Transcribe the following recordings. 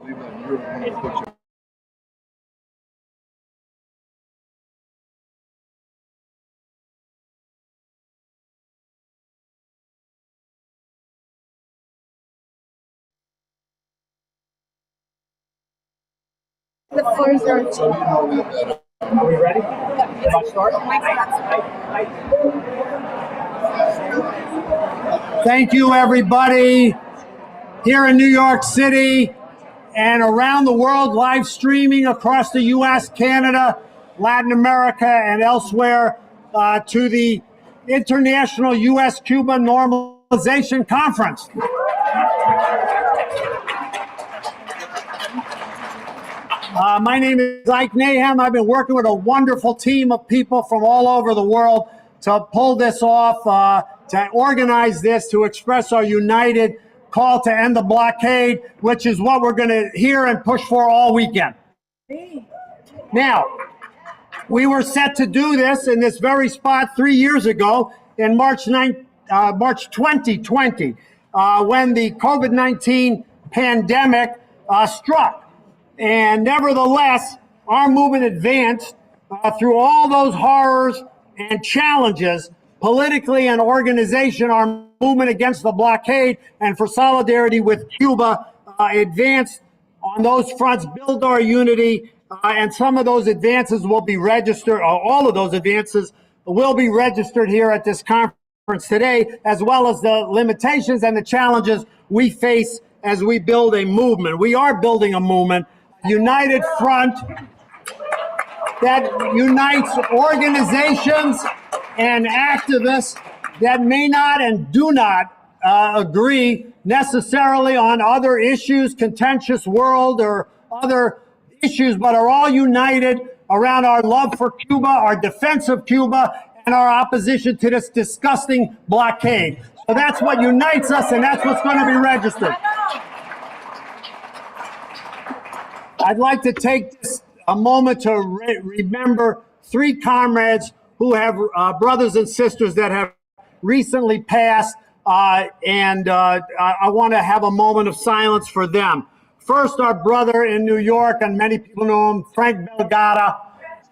believe that you're one of the books. The floor is yours. So you know that. Are we ready? Can I start? Thank you, everybody, here in New York City and around the world, live streaming across the US, Canada, Latin America, and elsewhere to the International US-Cuba Normalization Conference. My name is Ike Nahum. I've been working with a wonderful team of people from all over the world to pull this off, to organize this, to express our united call to end the blockade, which is what we're going to hear and push for all weekend. Now, we were set to do this in this very spot 3 years ago in March 2020, when the COVID-19 pandemic struck. And nevertheless, our movement advanced through all those horrors and challenges, politically and organization. Our movement against the blockade and for solidarity with Cuba advanced on those fronts, build our unity, and some of those advances will be registered, or all of those advances will be registered here at this conference today, as well as the limitations and the challenges we face as we build a movement. We are building a movement, united front that unites organizations and activists that may not and do not agree necessarily on other issues, contentious world or other issues, but are all united around our love for Cuba, our defense of Cuba, and our opposition to this disgusting blockade. So that's what unites us, and that's what's going to be registered. I'd like to take a moment to remember three comrades who have brothers and sisters that have recently passed, and I want to have a moment of silence for them. First, our brother in New York, and many people know him, Frank Belgada,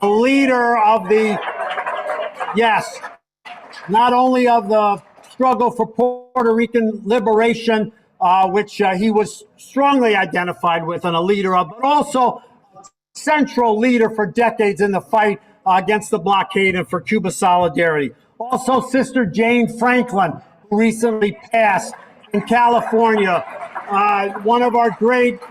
a leader of the, yes, not only of the struggle for Puerto Rican liberation, which he was strongly identified with and a leader of, but also a central leader for decades in the fight against the blockade and for Cuba solidarity. Also, Sister Jane Franklin, who recently passed in California, one of our great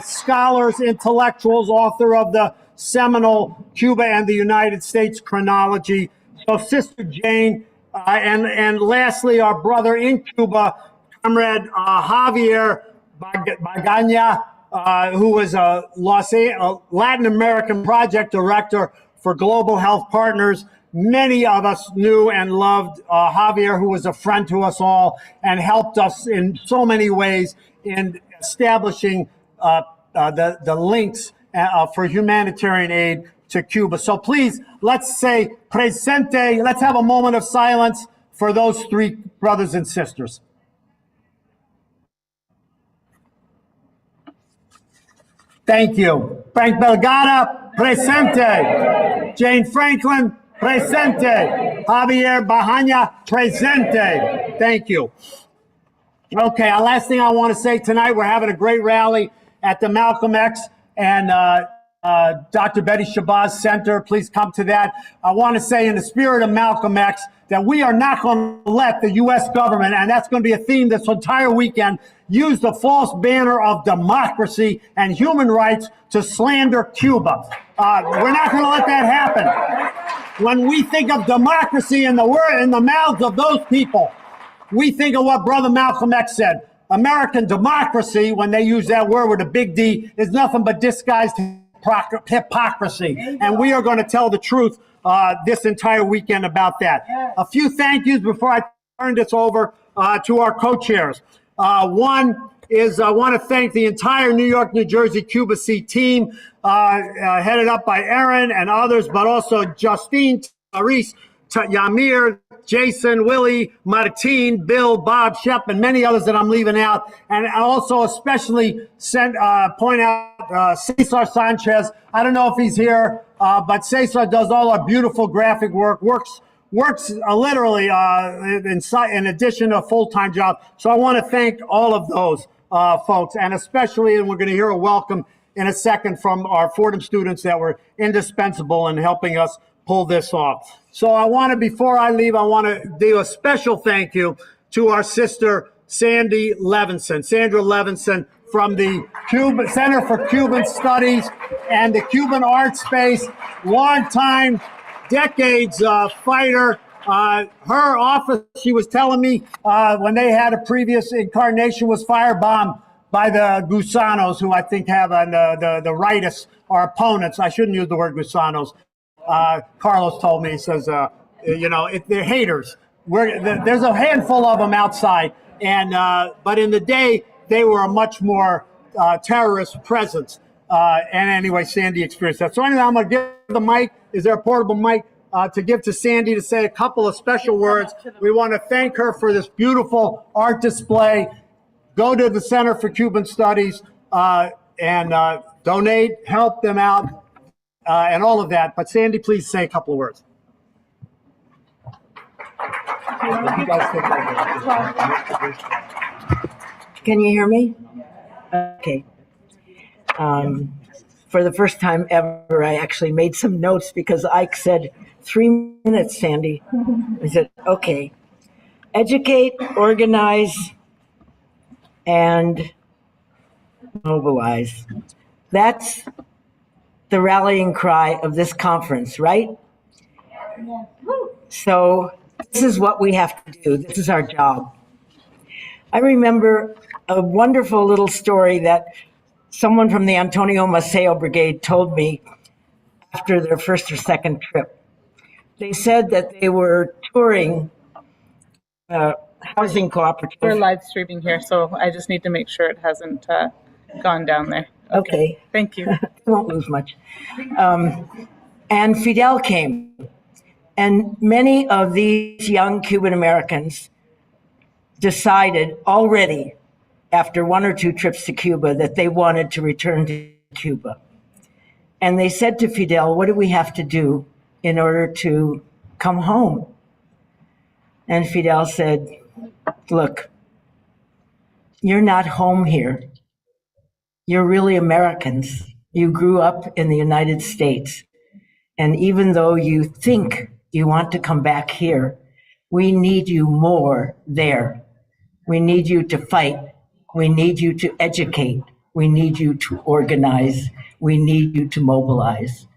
scholars, intellectuals, author of the seminal Cuba and the United States chronology. So Sister Jane, and lastly, our brother in Cuba, Comrade Javier Bagana, who was a Latin American project director for Global Health Partners. Many of us knew and loved Javier, who was a friend to us all and helped us in so many ways in establishing the links for humanitarian aid to Cuba. So please, let's say presente. Let's have a moment of silence for those three brothers and sisters. Thank you. Frank Belgada, presente. Jane Franklin, presente. Javier Bagana, presente. Thank you. Okay, our last thing I want to say tonight, we're having a great rally at the Malcolm X and Dr. Betty Shabazz Center. Please come to that. I want to say in the spirit of Malcolm X that we are not going to let the U.S. government, and that's going to be a theme this entire weekend, use the false banner of democracy and human rights to slander Cuba. We're not going to let that happen. When we think of democracy in the mouths of those people, we think of what Brother Malcolm X said. American democracy, when they use that word with a big D, is nothing but disguised hypocrisy. And we are going to tell the truth this entire weekend about that. A few thank yous before I turn this over to our co-chairs. One is I want to thank the entire New York, New Jersey, Cuba C team, headed up by Aaron and others, but also Justine, Therese, Yamir, Jason, Willie, Martin, Bill, Bob, Shep, and many others that I'm leaving out. And I also especially point out Cesar Sanchez. I don't know if he's here, but Cesar does all our beautiful graphic work, works literally in addition to a full-time job. So I want to thank all of those folks, and especially, and we're going to hear a welcome in a second from our Fordham students that were indispensable in helping us pull this off. So I want to, before I leave, I want to do a special thank you to our sister, Sandy Levinson, Sandra Levinson from the Center for Cuban Studies and the Cuban Art Space, longtime, decades fighter. Her office, she was telling me, when they had a previous incarnation, was firebombed by the Gusanos, who I think have the rightists, our opponents. I shouldn't use the word Gusanos. Carlos told me, he says, they're haters. There's a handful of them outside, and but in the day, they were a much more terrorist presence. And anyway, Sandy experienced that. So anyway, I'm going to give the mic. Is there a portable mic to give to Sandy to say a couple of special words? We want to thank her for this beautiful art display. Go to the Center for Cuban Studies and donate, help them out, and all of that. But Sandy, please say a couple of words. Can you hear me? Okay. For the first time ever, I actually made some notes because Ike said 3 minutes, Sandy. I said, okay. Educate, organize, and mobilize. That's the rallying cry of this conference, right? So this is what we have to do. This is our job. I remember a wonderful little story that someone from the Antonio Maceo Brigade told me after their first or second trip. They said that they were touring housing cooperative. We're live streaming here, so I just need to make sure it hasn't gone down there. Okay. Thank you. Won't lose much. And Fidel came. And many of these young Cuban Americans decided already after 1 or 2 trips to Cuba that they wanted to return to Cuba. And they said to Fidel, what do we have to do in order to come home? And Fidel said, look, you're not home here. You're really Americans. You grew up in the United States. And even though you think you want to come back here, we need you more there. We need you to fight. We need you to educate. We need you to organize. We need you to mobilize.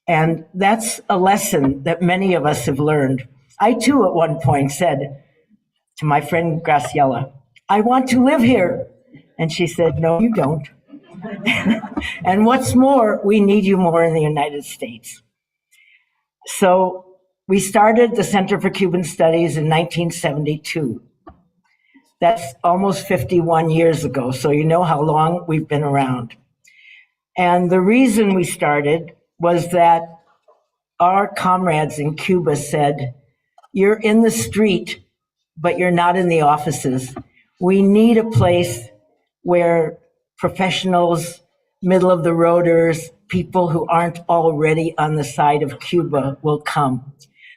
And that's a lesson that many of us have learned. I too at one point said to my friend Graciela, I want to live here. And she said, no, you don't. And what's more, we need you more in the United States. So we started the Center for Cuban Studies in 1972. That's almost 51 years ago, so you know how long we've been around. And the reason we started was that our comrades in Cuba said, you're in the street, but you're not in the offices. We need a place where professionals, middle of the roaders, people who aren't already on the side of Cuba will come.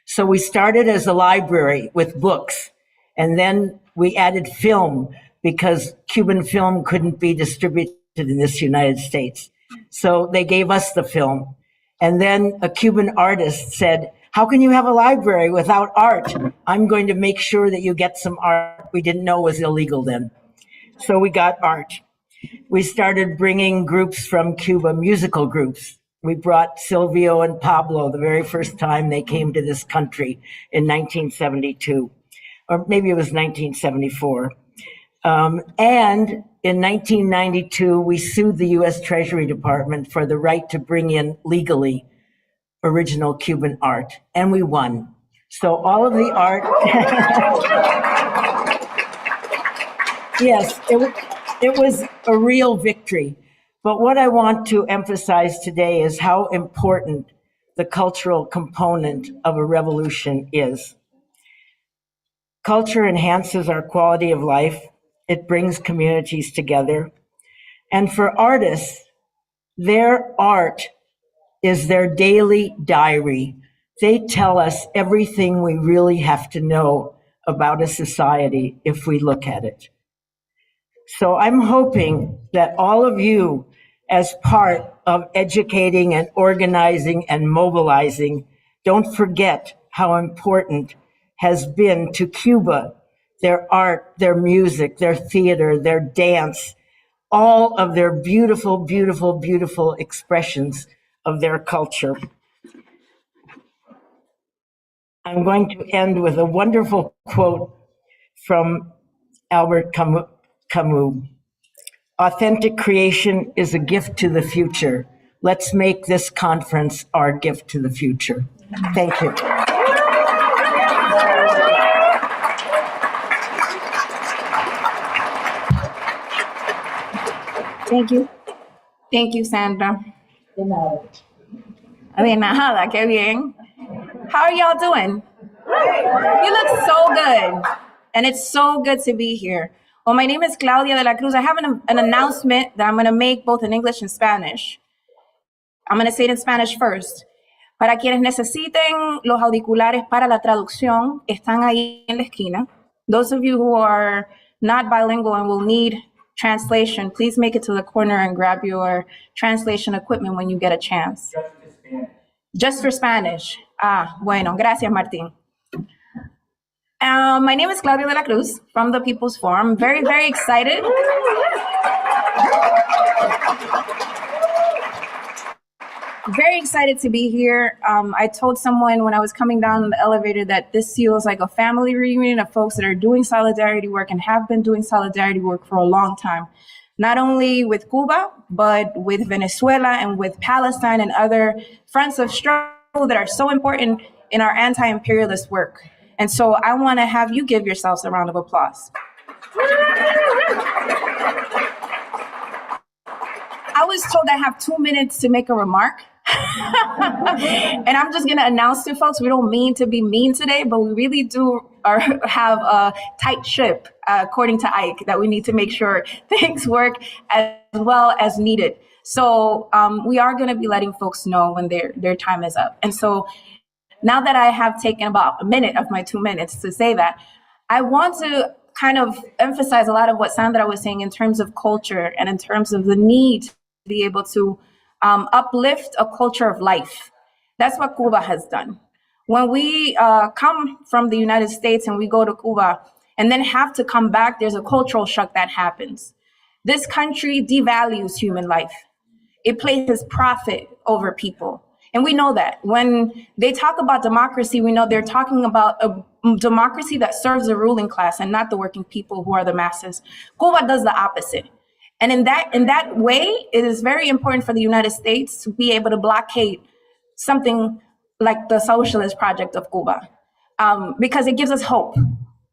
So we started as a library with books, and then we added film because Cuban film couldn't be distributed in this United States. So they gave us the film. And then a Cuban artist said, how can you have a library without art? I'm going to make sure that you get some art. We didn't know it was illegal then. So we got art. We started bringing groups from Cuba, musical groups. We brought Silvio and Pablo the very first time they came to this country in 1972, or maybe it was 1974. And in 1992, we sued the US Treasury Department for the right to bring in legally original Cuban art, and we won. So all of the art, yes, it was a real victory. But what I want to emphasize today is how important the cultural component of a revolution is. Culture enhances our quality of life. It brings communities together. And for artists, their art is their daily diary. They tell us everything we really have to know about a society if we look at it. So I'm hoping that all of you, as part of educating and organizing and mobilizing, don't forget how important has been to Cuba their art, their music, their theater, their dance, all of their beautiful, beautiful, beautiful expressions of their culture. I'm going to end with a wonderful quote from Albert Camus. Authentic creation is a gift to the future. Let's make this conference our gift to the future. Thank you. Thank you. Thank you, Sandra. De nada, qué bien. How are y'all doing? You look so good. And it's so good to be here. Well, my name is Claudia de la Cruz. I have an announcement that I'm going to make both in English and Spanish. I'm going to say it in Spanish first. Para quienes necesiten los auriculares para la traducción, están ahí en la esquina. Those of you who are not bilingual and will need translation, please make it to the corner and grab your translation equipment when you get a chance. Just for Spanish. Ah, bueno, gracias, Martín. My name is Claudia de la Cruz from the People's Forum. I'm very, very excited. Very excited to be here. I told someone when I was coming down the elevator that this feels like a family reunion of folks that are doing solidarity work and have been doing solidarity work for a long time. Not only with Cuba, but with Venezuela and with Palestine and other fronts of struggle that are so important in our anti-imperialist work. And so I want to have you give yourselves a round of applause. I was told I have 2 minutes to make a remark. And I'm just going to announce to folks, we don't mean to be mean today, but we really do have a tight ship, according to Ike, that we need to make sure things work as well as needed. So we are going to be letting folks know when their time is up. And so now that I have taken about a minute of my 2 minutes to say that, I want to kind of emphasize a lot of what Sandra was saying in terms of culture and in terms of the need to be able to uplift a culture of life. That's what Cuba has done. When we come from the United States and we go to Cuba and then have to come back, there's a cultural shock that happens. This country devalues human life. It places profit over people. And we know that. When they talk about democracy, we know they're talking about a democracy that serves the ruling class and not the working people who are the masses. Cuba does the opposite. And in that way, it is very important for the United States to be able to blockade something like the socialist project of Cuba, because it gives us hope.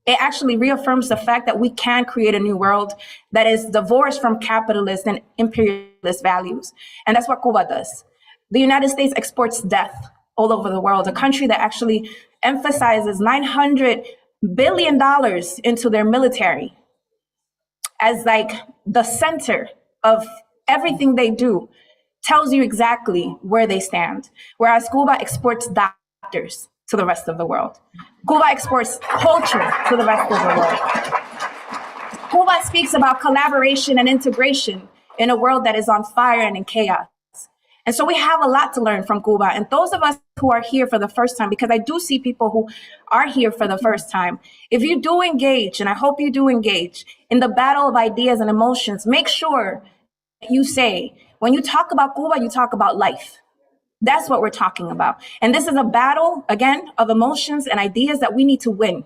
It actually reaffirms the fact that we can create a new world that is divorced from capitalist and imperialist values. And that's what Cuba does. The United States exports death all over the world, a country that actually emphasizes $900 billion into their military as like the center of everything they do, tells you exactly where they stand. Whereas Cuba exports doctors to the rest of the world. Cuba exports culture to the rest of the world. Cuba speaks about collaboration and integration in a world that is on fire and in chaos. And so we have a lot to learn from Cuba. And those of us who are here for the first time, because I do see people who are here for the first time, if you do engage, and I hope you do engage, in the battle of ideas and emotions, make sure you say, when you talk about Cuba, you talk about life. That's what we're talking about. And this is a battle, again, of emotions and ideas that we need to win.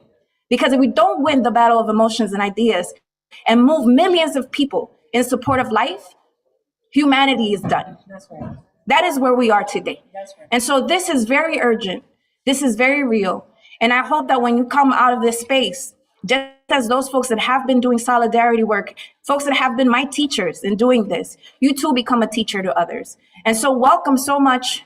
Because if we don't win the battle of emotions and ideas and move millions of people in support of life, humanity is done. That's right. That is where we are today. That's right. And so this is very urgent. This is very real. And I hope that when you come out of this space, just as those folks that have been doing solidarity work, folks that have been my teachers in doing this, you too become a teacher to others. And so welcome so much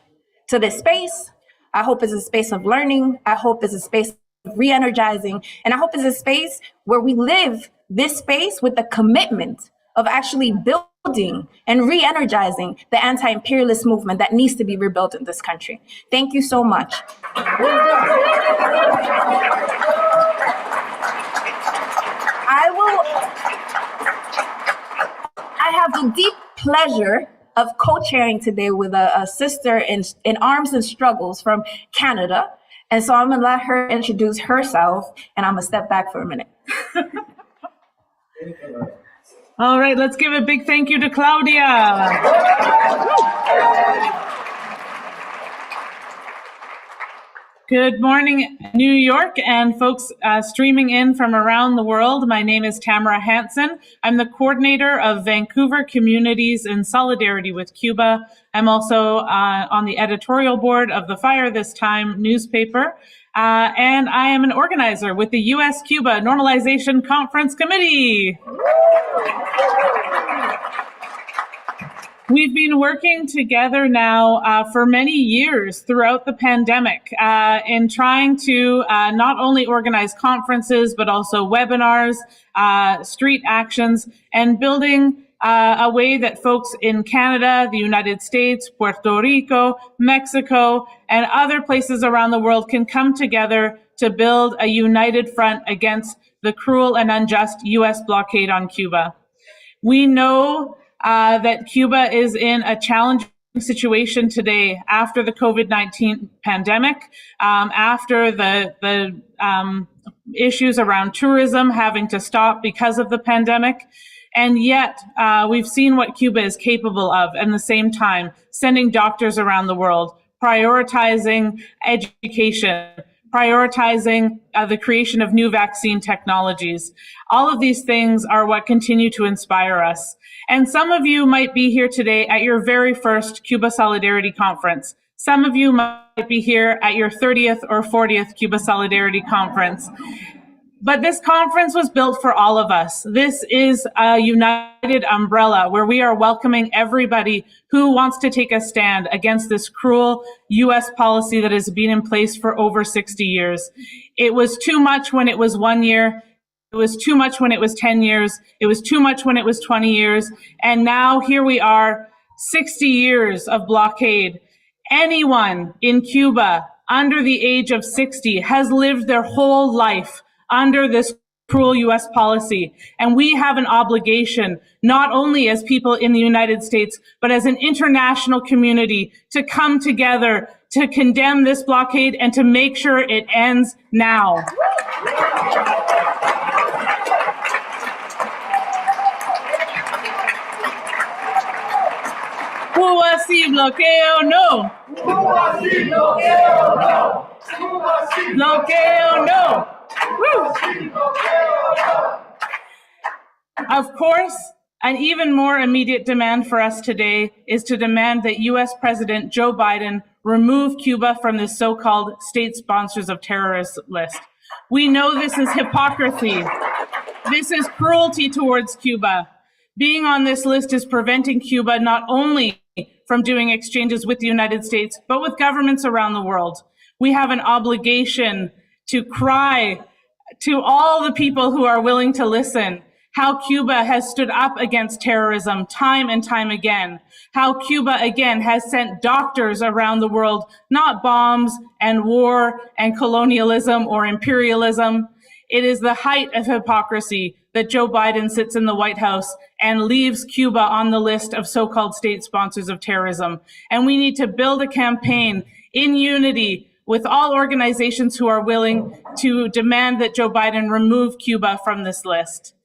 to this space. I hope it's a space of learning. I hope it's a space of re-energizing. And I hope it's a space where we live this space with the commitment of actually building and re-energizing the anti-imperialist movement that needs to be rebuilt in this country. Thank you so much. I have the deep pleasure of co-chairing today with a sister in Arms and Struggles from Canada. And so I'm gonna let her introduce herself, and I'm gonna step back for a minute. All right, let's give a big thank you to Claudia. Good morning, New York, and folks streaming in from around the world. My name is Tamara Hansen. I'm the coordinator of Vancouver Communities in Solidarity with Cuba. I'm also on the editorial board of the Fire This Time newspaper, and I am an organizer with the US-Cuba Normalization Conference Committee. We've been working together now for many years throughout the pandemic in trying to not only organize conferences, but also webinars, street actions, and building a way that folks in Canada, the United States, Puerto Rico, Mexico, and other places around the world can come together to build a united front against the cruel and unjust U.S. blockade on Cuba. We know that Cuba is in a challenging situation today after the COVID-19 pandemic, after the issues around tourism having to stop because of the pandemic. And yet we've seen what Cuba is capable of at the same time, sending doctors around the world, prioritizing education, prioritizing the creation of new vaccine technologies. All of these things are what continue to inspire us. And some of you might be here today at your very first Cuba Solidarity Conference. Some of you might be here at your 30th or 40th Cuba Solidarity Conference. But this conference was built for all of us. This is a united umbrella where we are welcoming everybody who wants to take a stand against this cruel U.S. policy that has been in place for over 60 years. It was too much when it was 1 year. It was too much when it was 10 years. It was too much when it was 20 years. And now here we are, 60 years of blockade. Anyone in Cuba under the age of 60 has lived their whole life under this cruel U.S. policy. And we have an obligation, not only as people in the United States, but as an international community, to come together to condemn this blockade and to make sure it ends now. Cuba sí bloqueo no. Cuba sí bloqueo no. Cuba sí bloqueo no. Of course, an even more immediate demand for us today is to demand that U.S. President Joe Biden remove Cuba from the so-called state sponsors of terrorists list. We know this is hypocrisy. This is cruelty towards Cuba. Being on this list is preventing Cuba not only from doing exchanges with the United States, but with governments around the world. We have an obligation to cry to all the people who are willing to listen, how Cuba has stood up against terrorism time and time again, how Cuba again has sent doctors around the world, not bombs and war and colonialism or imperialism. It is the height of hypocrisy that Joe Biden sits in the White House and leaves Cuba on the list of so-called state sponsors of terrorism. And we need to build a campaign in unity with all organizations who are willing to demand that Joe Biden remove Cuba from this list.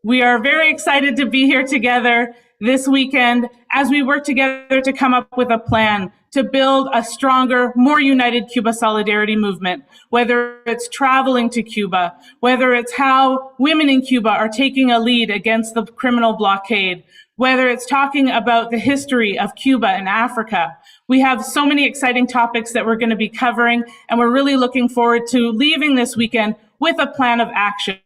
We are very excited to be here together this weekend as we work together to come up with a plan to build a stronger, more united Cuba solidarity movement, whether it's traveling to Cuba, whether it's how women in Cuba are taking a lead against the criminal blockade, whether it's talking about the history of Cuba and Africa. We have so many exciting topics that we're going to be covering, and we're really looking forward to leaving this weekend with a plan of action,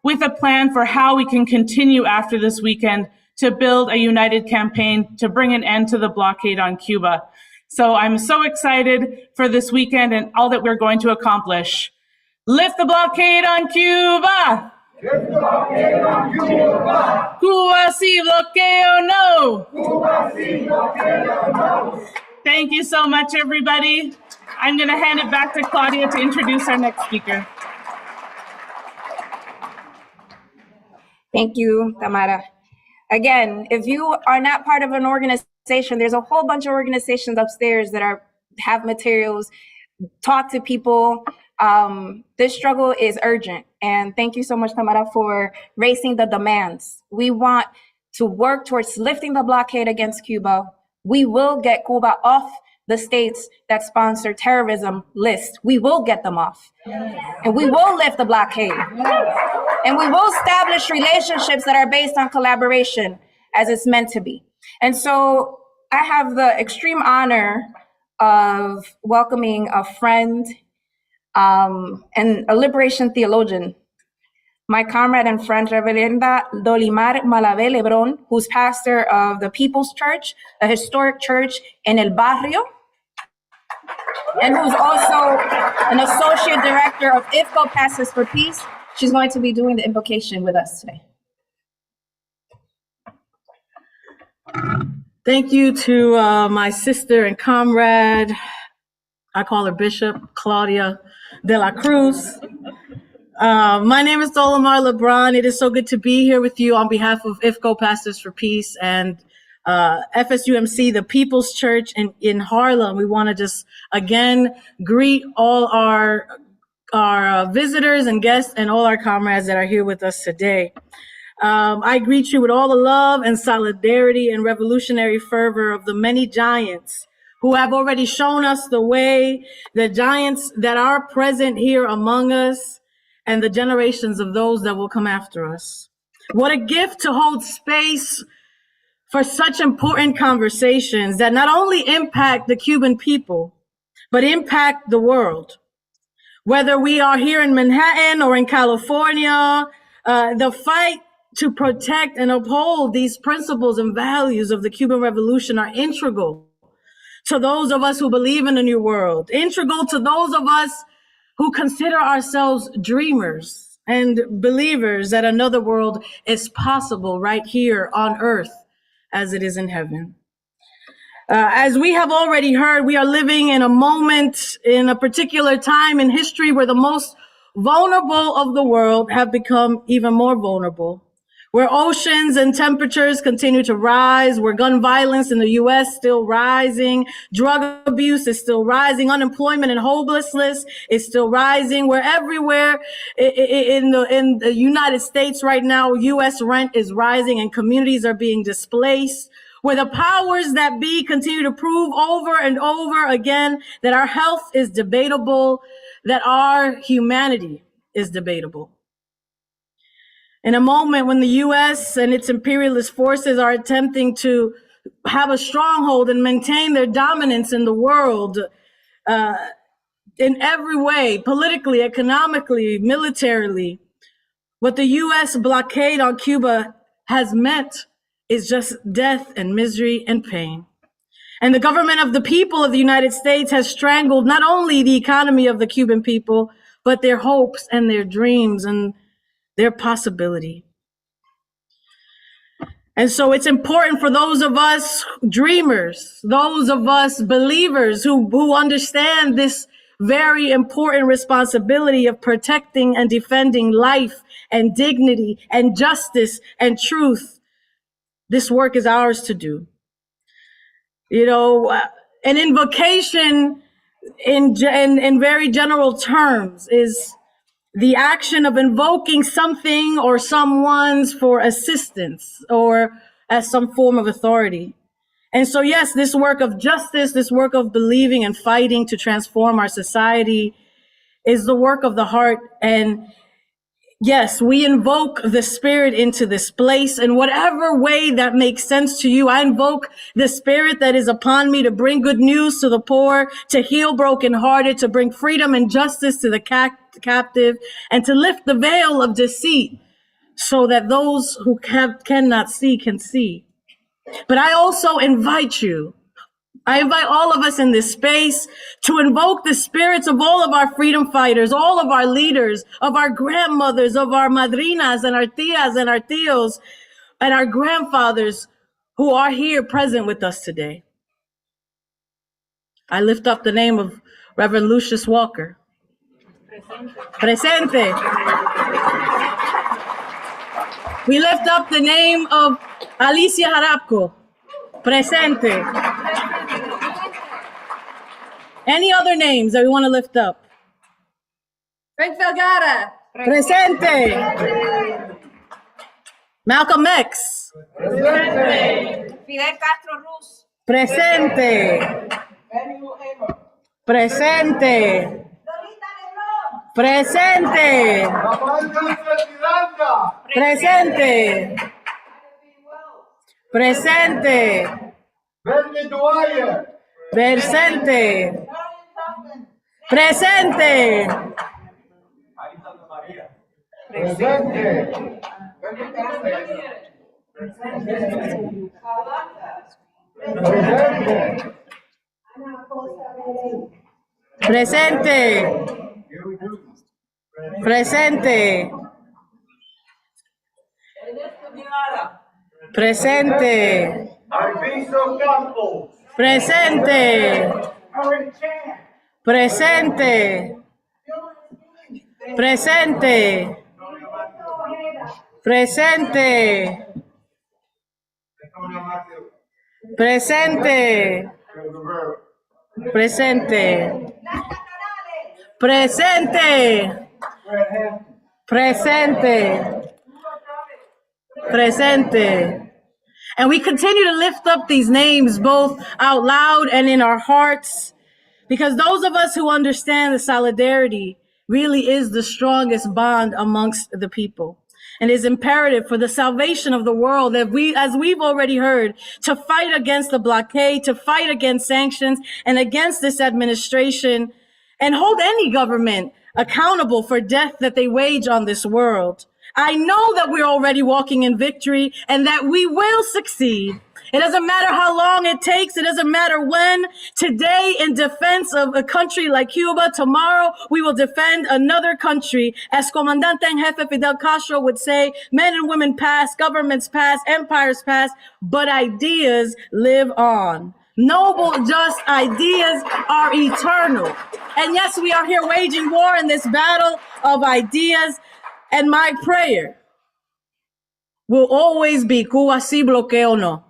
with a plan for how we can continue after this weekend to build a united campaign to bring an end to the blockade on Cuba. So I'm so excited for this weekend and all that we're going to accomplish. Lift the blockade on Cuba! Lift the blockade on Cuba! Cuba si bloqueo no! Cuba si bloqueo no! Thank you so much, everybody. I'm going to hand it back to Claudia to introduce our next speaker. Thank you, Tamara. Again, if you are not part of an organization, there's a whole bunch of organizations upstairs that have materials. Talk to people. This struggle is urgent. And thank you so much, Tamara, for raising the demands. We want to work towards lifting the blockade against Cuba. We will get Cuba off the states that sponsor terrorism list. We will get them off. And we will lift the blockade. And we will establish relationships that are based on collaboration as it's meant to be. And so I have the extreme honor of welcoming a friend and a liberation theologian, my comrade and friend, Reverenda Dolimar Malave Lebron, who's pastor of the People's Church, a historic church in El Barrio, and who's also an associate director of IFCO Pastors for Peace. She's going to be doing the invocation with us today. Thank you to my sister and comrade, I call her Bishop Claudia de la Cruz. My name is Dolimar Lebron. It is so good to be here with you on behalf of IFCO Pastors for Peace and FSUMC, the People's Church in Harlem. We want to just, again, greet all our visitors and guests and all our comrades that are here with us today. I greet you with all the love and solidarity and revolutionary fervor of the many giants who have already shown us the way, the giants that are present here among us, and the generations of those that will come after us. What a gift to hold space for such important conversations that not only impact the Cuban people, but impact the world. Whether we are here in Manhattan or in California, the fight to protect and uphold these principles and values of the Cuban Revolution are integral to those of us who believe in a new world, integral to those of us who consider ourselves dreamers and believers that another world is possible right here on earth as it is in heaven. As we have already heard, we are living in a moment, in a particular time in history where the most vulnerable of the world have become even more vulnerable, where oceans and temperatures continue to rise, where gun violence in the US still rising, drug abuse is still rising, unemployment and homelessness is still rising, where everywhere in the United States right now, US rent is rising and communities are being displaced, where the powers that be continue to prove over and over again that our health is debatable, that our humanity is debatable. In a moment when the US and its imperialist forces are attempting to have a stronghold and maintain their dominance in the world in every way, politically, economically, militarily, what the US blockade on Cuba has meant is just death and misery and pain. And the government of the people of the United States has strangled not only the economy of the Cuban people, but their hopes and their dreams and their possibility. And so it's important for those of us dreamers, those of us believers who understand this very important responsibility of protecting and defending life and dignity and justice and truth. This work is ours to do. You know, an invocation in very general terms is the action of invoking something or someone's for assistance or as some form of authority. And so, yes, this work of justice, this work of believing and fighting to transform our society is the work of the heart. And yes, we invoke the Spirit into this place in whatever way that makes sense to you. I invoke the Spirit that is upon me to bring good news to the poor, to heal brokenhearted, to bring freedom and justice to the captive, and to lift the veil of deceit so that those who cannot see can see. But I also invite you, I invite all of us in this space to invoke the spirits of all of our freedom fighters, all of our leaders, of our grandmothers, of our madrinas and our tias and our tios, and our grandfathers who are here present with us today. I lift up the name of Reverend Lucius Walker. Presente. We lift up the name of Alicia Jarapco. Presente. Any other names that we want to lift up? Frank Vergara. Presente. Malcolm X. Fidel Castro Ruz. Presente. Presente. Presente. Presente. Presente. Presente. Presente. Presente. Presente. Presente. Presente. Presente. Presente. Presente. Presente. Presente. Presente. Presente. Presente. And we continue to lift up these names both out loud and in our hearts, because those of us who understand the solidarity really is the strongest bond amongst the people. And it is imperative for the salvation of the world that as we've already heard, to fight against the blockade, to fight against sanctions and against this administration, and hold any government accountable for death that they wage on this world. I know that we're already walking in victory and that we will succeed. It doesn't matter how long it takes. It doesn't matter when. Today, in defense of a country like Cuba, tomorrow we will defend another country. As Comandante en Jefe Fidel Castro would say, men and women pass, governments pass, empires pass, but ideas live on. Noble, just ideas are eternal. And yes, we are here waging war in this battle of ideas. And my prayer will always be, Cuba sí, bloqueo no.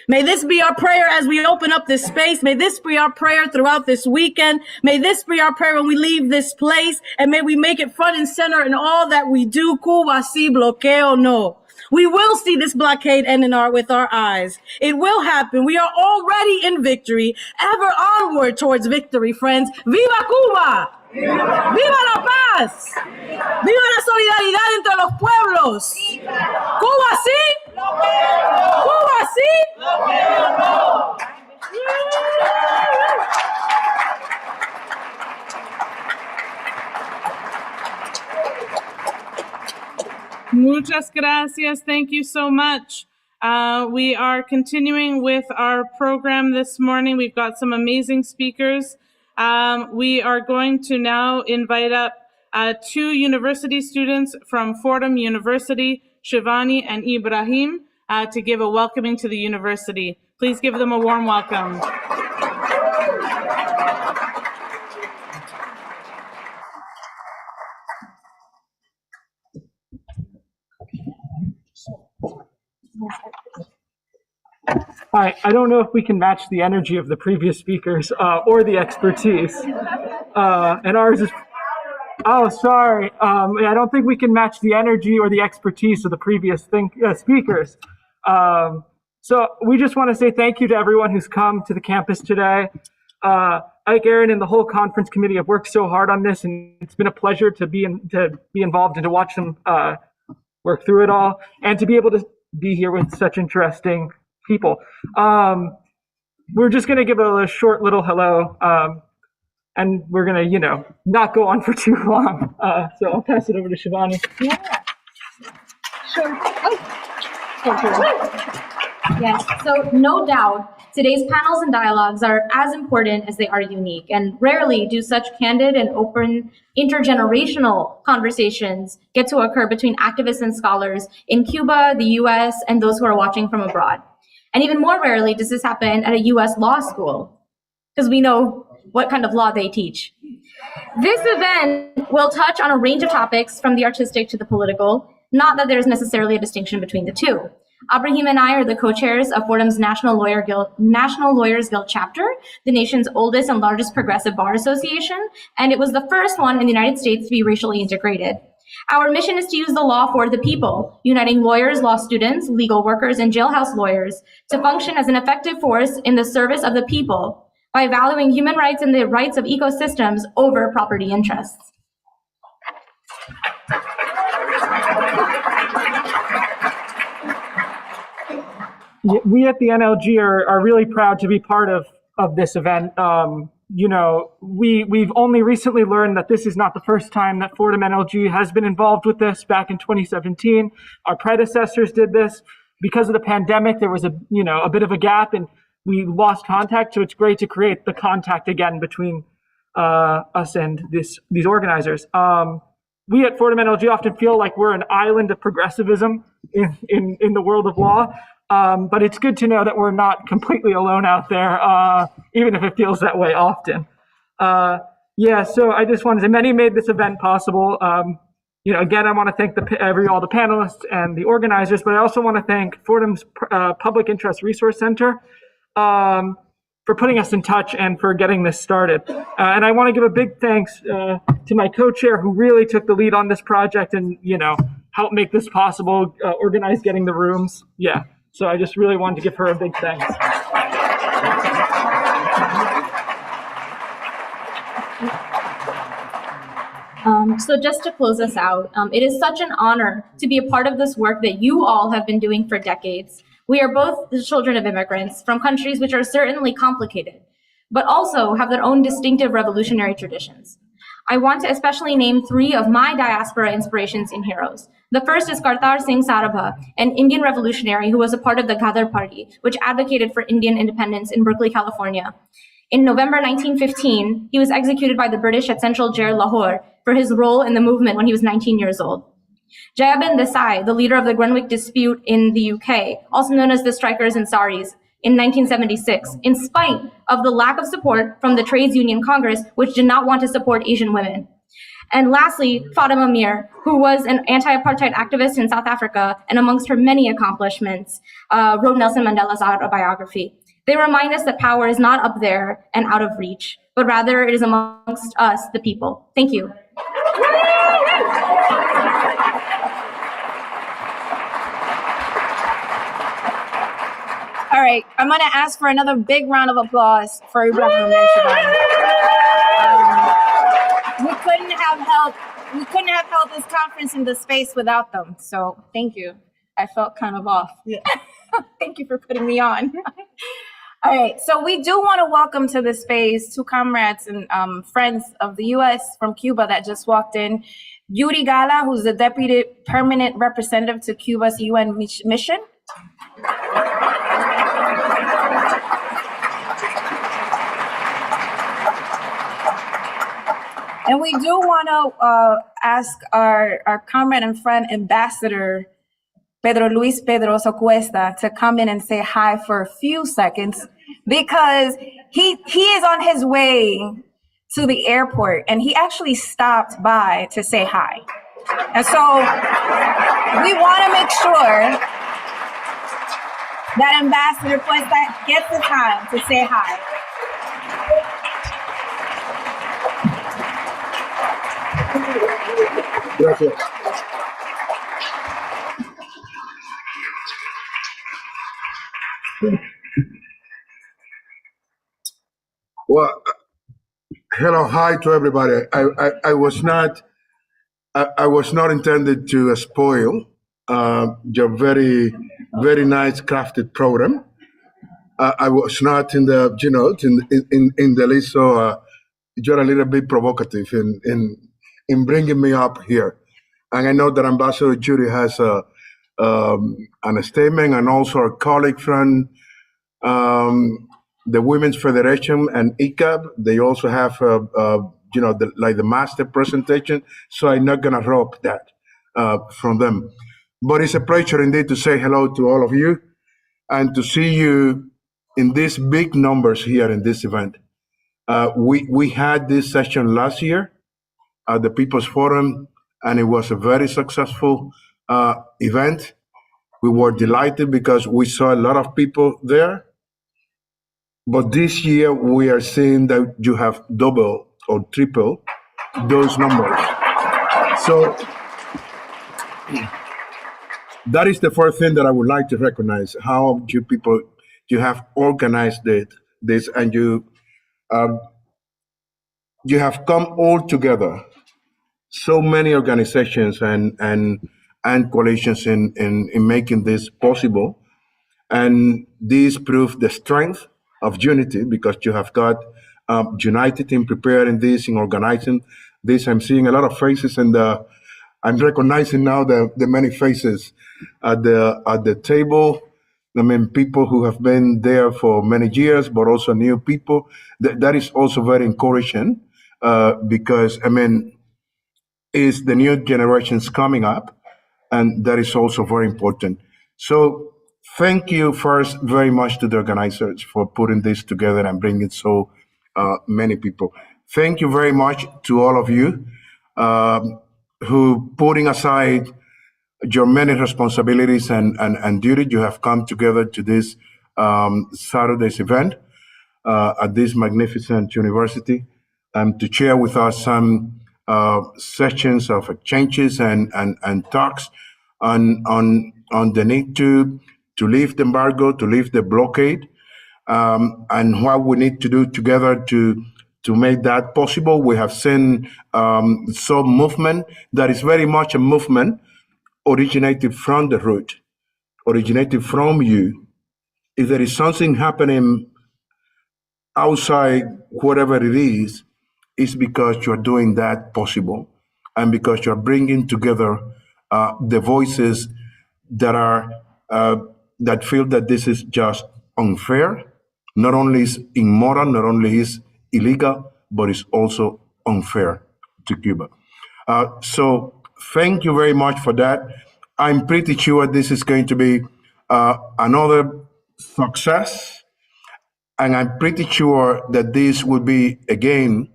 May this be our prayer as we open up this space. May this be our prayer throughout this weekend. May this be our prayer when we leave this place. And may we make it front and center in all that we do. Cuba sí, bloqueo no. We will see this blockade end with our eyes. It will happen. We are already in victory, ever onward towards victory, friends. Viva Cuba! ¡Viva la paz! ¡Viva la solidaridad entre los pueblos! ¡Cuba sí! ¡Cuba sí! Muchas gracias. Thank you so much. We are continuing with our program this morning. We've got some amazing speakers. We are going to now invite up two university students from Fordham University, Shivani and Ibrahim, to give a welcoming to the university. Please give them a warm welcome. Hi, I don't know if we can match the energy of the previous speakers or the expertise. And ours is, oh, sorry. I don't think we can match the energy or the expertise of the previous speakers. So we just want to say thank you to everyone who's come to the campus today. Ike, Aaron, and the whole conference committee have worked so hard on this, and it's been a pleasure to be involved and to watch them work through it all, and to be able to be here with such interesting people. We're just going to give a short little hello, and we're going to, not go on for too long. So I'll pass it over to Shivani. Yeah. Sure. Oh. Yes. So no doubt, Today's panels and dialogues are as important as they are unique, and rarely do such candid and open intergenerational conversations get to occur between activists and scholars in Cuba, the US, and those who are watching from abroad. And even more rarely does this happen at a US law school, because we know what kind of law they teach. This event will touch on a range of topics from the artistic to the political, not that there's necessarily a distinction between the two. Abraham and I are the co-chairs of Fordham's National Lawyers Guild chapter, the nation's oldest and largest progressive bar association, and it was the first one in the United States to be racially integrated. Our mission is to use the law for the people, uniting lawyers, law students, legal workers, and jailhouse lawyers to function as an effective force in the service of the people by valuing human rights and the rights of ecosystems over property interests. We at the NLG are really proud to be part of this event. You know, we've only recently learned that this is not the first time that Fordham NLG has been involved with this. Back in 2017, our predecessors did this. Because of the pandemic, there was a bit of a gap and we lost contact. So it's great to create the contact again between us and these organizers. We at Fordham NLG often feel like we're an island of progressivism in the world of law. But it's good to know that we're not completely alone out there, even if it feels that way often. So I just wanted to, many made this event possible. Again, I want to thank all the panelists and the organizers, but I also want to thank Fordham's Public Interest Resource Center for putting us in touch and for getting this started. And I want to give a big thanks to my co-chair who really took the lead on this project and, helped make this possible, organize getting the rooms. Yeah. So I just really wanted to give her a big thanks. So just to close us out, it is such an honor to be a part of this work that you all have been doing for decades. We are both the children of immigrants from countries which are certainly complicated, but also have their own distinctive revolutionary traditions. I want to especially name three of my diaspora inspirations and heroes. The first is Kartar Singh Sarabha, an Indian revolutionary who was a part of the Ghadar Party, which advocated for Indian independence in Berkeley, California. In November 1915, he was executed by the British at Central Jail, Lahore, for his role in the movement when he was 19 years old. Jayaben Desai, the leader of the Greenwich Dispute in the UK, also known as the Strikers and Saris, in 1976, in spite of the lack of support from the Trades Union Congress, which did not want to support Asian women. And lastly, Fatima Mir, who was an anti-apartheid activist in South Africa, and amongst her many accomplishments, wrote Nelson Mandela's autobiography. They remind us that power is not up there and out of reach, but rather it is amongst us, the people. Thank you. All right, I'm going to ask for another big round of applause for Ibrahim and Siobhan. We couldn't have held this conference in the space without them. So thank you. I felt kind of off. Yeah. Thank you for putting me on. All right, so we do want to welcome to the space two comrades and friends of the US from Cuba that just walked in. Yuri Gala, who's the Deputy Permanent Representative to Cuba's UN mission. And we do want to ask our comrade and friend, Ambassador Pedro Luis Pedroso Cuesta, to come in and say hi for a few seconds, because he is on his way to the airport and he actually stopped by to say hi. And so we want to make sure that Ambassador Cuesta gets the time to say hi. Gracias. Well, hello, hi to everybody. I was not intended to spoil your very nice crafted program. I was not in the in the list, so you're a little bit provocative in bringing me up here. And I know that Ambassador Judy has a statement, and also our colleague from the Women's Federation and ICAB, they also have, the master presentation. So I'm not going to rob that from them. But it's a pleasure indeed to say hello to all of you and to see you in these big numbers here in this event. We had this session last year at the People's Forum, and it was a very successful event. We were delighted because we saw a lot of people there. But this year, we are seeing that you have double or triple those numbers. So that is the first thing that I would like to recognize, how you have organized this, and you have come all together. So many organizations and coalitions in making this possible. And this proves the strength of unity because you have got united in preparing this, in organizing this. I'm seeing a lot of faces, and I'm recognizing now the many faces at the table. I mean, people who have been there for many years, but also new people. That is also very encouraging because, I mean, is the new generations coming up, and that is also very important. So thank you first very much to the organizers for putting this together and bringing so many people. Thank you very much to all of you who, putting aside your many responsibilities and duty, you have come together to this Saturday's event at this magnificent university to share with us some sessions of exchanges and talks on the need to lift the embargo, to lift the blockade, and what we need to do together to make that possible. We have seen some movement that is very much a movement originated from the root, originated from you. If there is something happening outside whatever it is, it's because you're doing that possible, and because you're bringing together the voices that are that feel that this is just unfair. Not only is immoral, not only is illegal, but it's also unfair to Cuba. So thank you very much for that. I'm pretty sure this is going to be another success, and I'm pretty sure that this will be, again,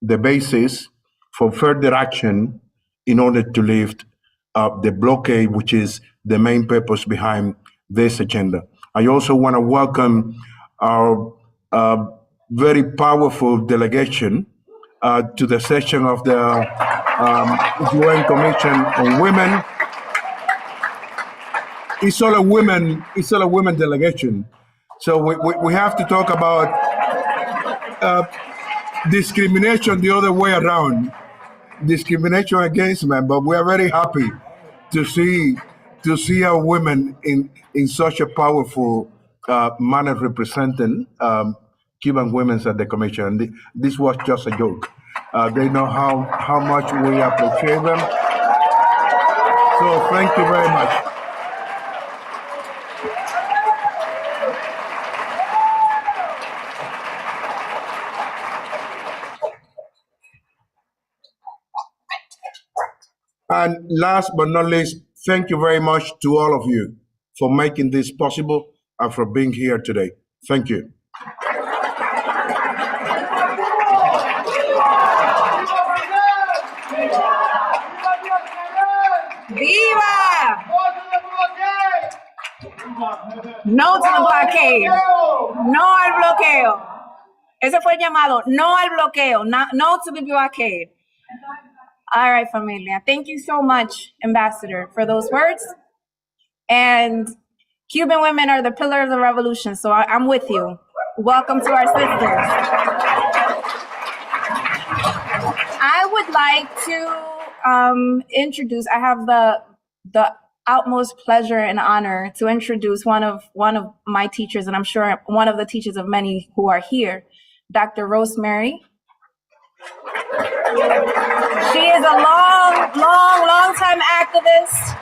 the basis for further action in order to lift the blockade, which is the main purpose behind this agenda. I also want to welcome our very powerful delegation to the session of the UN Commission on Women. It's all a women delegation. So we have to talk about discrimination the other way around, discrimination against men. But we are very happy to see our women in such a powerful manner representing Cuban women at the commission. And this was just a joke. They know how much we appreciate them. So thank you very much. And last but not least, thank you very much to all of you for making this possible and for being here today. Thank you. Viva! No to the blockade. No al bloqueo. Ese fue el llamado. No al bloqueo. No to the blockade. All right, familia. Thank you so much, Ambassador, for those words. And Cuban women are the pillar of the revolution, so I'm with you. Welcome to our sisters. I would like to introduce, I have the utmost pleasure and honor to introduce one of my teachers, and I'm sure one of the teachers of many who are here, Dr. Rosemary. She is a long time activist.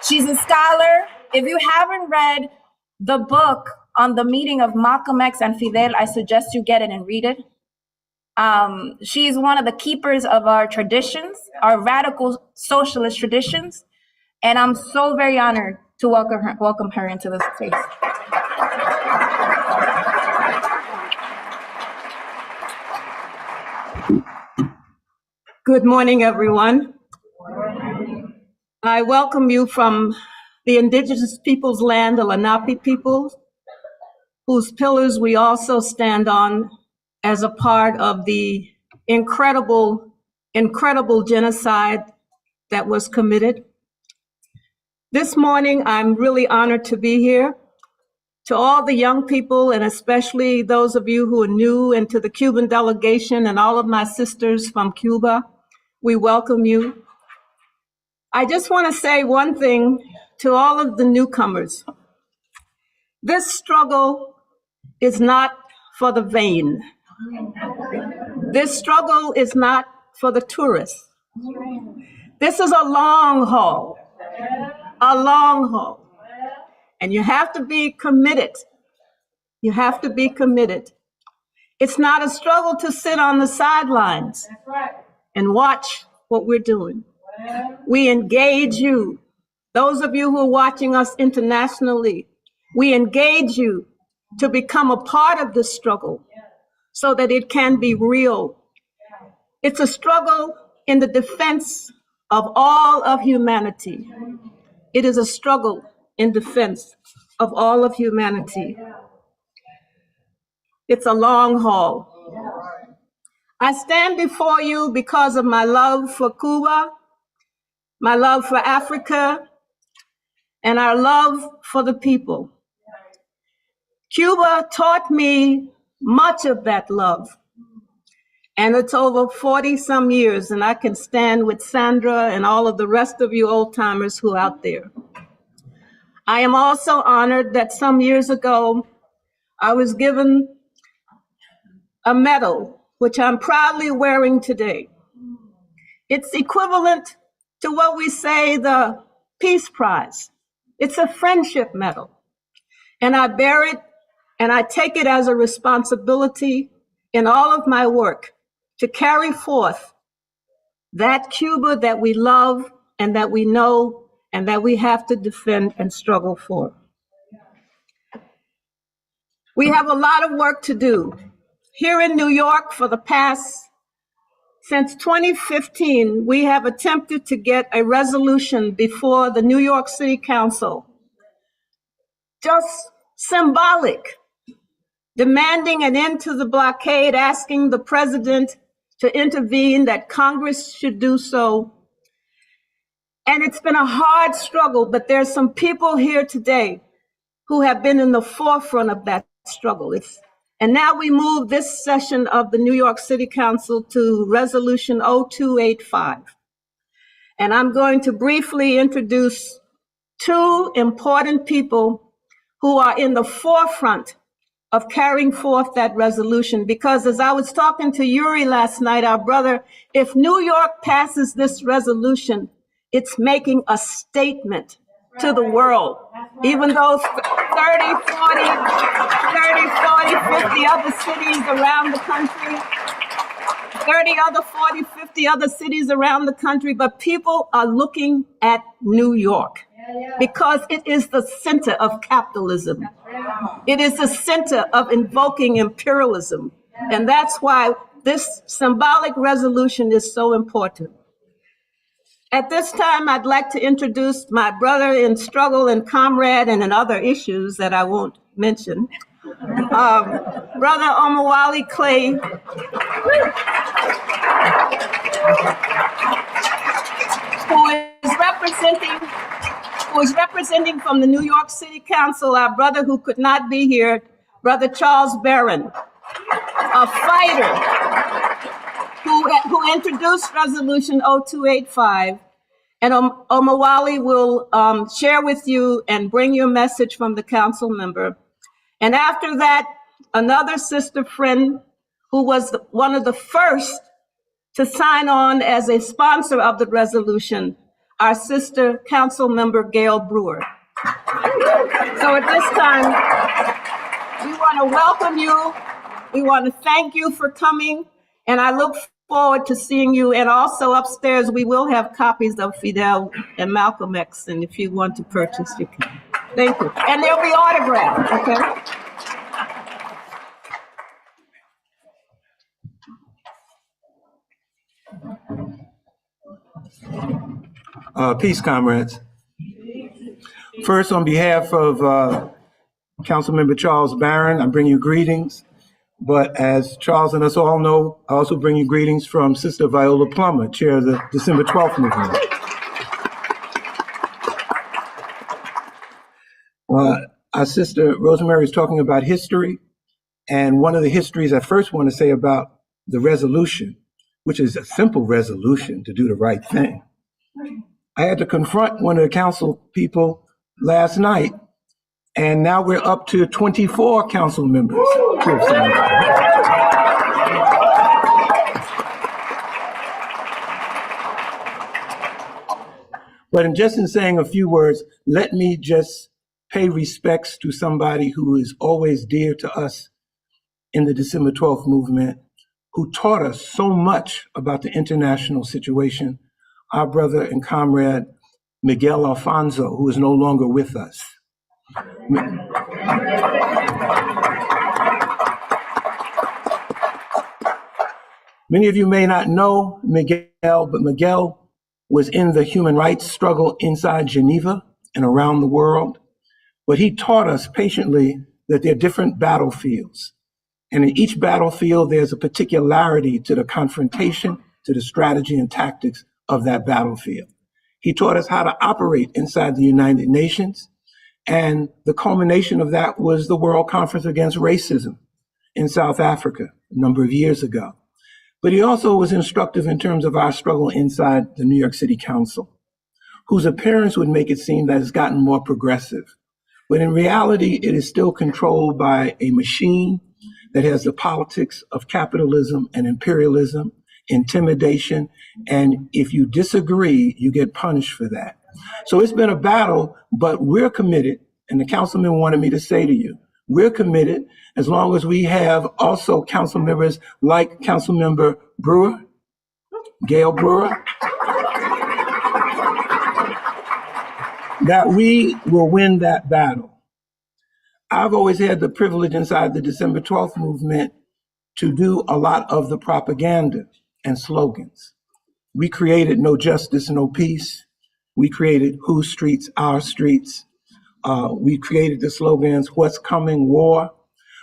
She's a scholar. If you haven't read the book on the meeting of Malcolm X and Fidel. I suggest you get it and read it. She's one of the keepers of our traditions, our radical socialist traditions, and I'm so very honored to welcome her into this space. Good morning, everyone. I welcome you from the indigenous people's land, the Lenape peoples, whose pillars we also stand on as a part of the incredible genocide that was committed. This morning, I'm really honored to be here. To all the young people, and especially those of you who are new, and to the Cuban delegation and all of my sisters from Cuba, we welcome you. I just want to say one thing to all of the newcomers. This struggle is not for the vain. This struggle is not for the tourists. This is a long haul, a long haul. And you have to be committed. You have to be committed. It's not a struggle to sit on the sidelines and watch what we're doing. We engage you. Those of you who are watching us internationally, we engage you to become a part of this struggle so that it can be real. It's a struggle in the defense of all of humanity. It is a struggle in defense of all of humanity. It's a long haul. I stand before you because of my love for Cuba, my love for Africa, and our love for the people. Cuba taught me much of that love. And it's over 40 some years, and I can stand with Sandra and all of the rest of you old timers who are out there. I am also honored that some years ago, I was given a medal, which I'm proudly wearing today. It's equivalent to what we say the Peace Prize. It's a friendship medal. And I bear it and I take it as a responsibility in all of my work to carry forth that Cuba that we love and that we know and that we have to defend and struggle for. We have a lot of work to do. Here in New York since 2015, we have attempted to get a resolution before the New York City Council, just symbolic, demanding an end to the blockade, asking the president to intervene, that Congress should do so. And it's been a hard struggle, but there's some people here today who have been in the forefront of that struggle. And now we move this session of the New York City Council to Resolution 0285. And I'm going to briefly introduce two important people who are in the forefront of carrying forth that resolution. Because as I was talking to Yuri last night, our brother, if New York passes this resolution, it's making a statement to the world. Even those 30, 40, 50 other cities around the country, 50 other cities around the country, but people are looking at New York because it is the center of capitalism. It is the center of invoking imperialism. And that's why this symbolic resolution is so important. At this time, I'd like to introduce my brother in struggle and comrade and in other issues that I won't mention, Brother Omawale Clay, who is representing from the New York City Council, our brother who could not be here, Brother Charles Barron, a fighter who introduced Resolution 0285. And Omawale will share with you and bring your message from the council member. And after that, another sister friend who was one of the first to sign on as a sponsor of the resolution, our sister council member Gail Brewer. So at this time, We want to welcome you. We want to thank you for coming. And I look forward to seeing you. And also upstairs, we will have copies of Fidel and Malcolm X. And if you want to purchase, you can. Thank you. And they'll be autographed, okay? Peace, comrades. First, on behalf of Councilmember Charles Barron, I bring you greetings. But as Charles and us all know, I also bring you greetings from Sister Viola Plummer, chair of the December 12th movement. Our sister Rosemary is talking about history. And one of the histories I first want to say about the resolution, which is a simple resolution to do the right thing. I had to confront one of the council people last night, and now we're up to 24 council members. But in saying a few words, let me just pay respects to somebody who is always dear to us in the December 12th movement, who taught us so much about the international situation, our brother and comrade, Miguel Alfonso, who is no longer with us. Many of you may not know Miguel, but Miguel was in the human rights struggle inside Geneva and around the world. But he taught us patiently that there are different battlefields. And in each battlefield, there's a particularity to the confrontation, to the strategy and tactics of that battlefield. He taught us how to operate inside the United Nations. And the culmination of that was the World Conference Against Racism in South Africa a number of years ago. But he also was instructive in terms of our struggle inside the New York City Council, whose appearance would make it seem that it's gotten more progressive. But in reality, it is still controlled by a machine that has the politics of capitalism and imperialism, intimidation, and if you disagree, you get punished for that. So it's been a battle, but we're committed, and the councilman wanted me to say to you, we're committed as long as we have also council members like Councilmember Brewer, Gail Brewer, that we will win that battle. I've always had the privilege inside the December 12th movement to do a lot of the propaganda and slogans. We created No Justice, No Peace. We created Whose Streets, Our Streets. We created the slogans, What's Coming, War.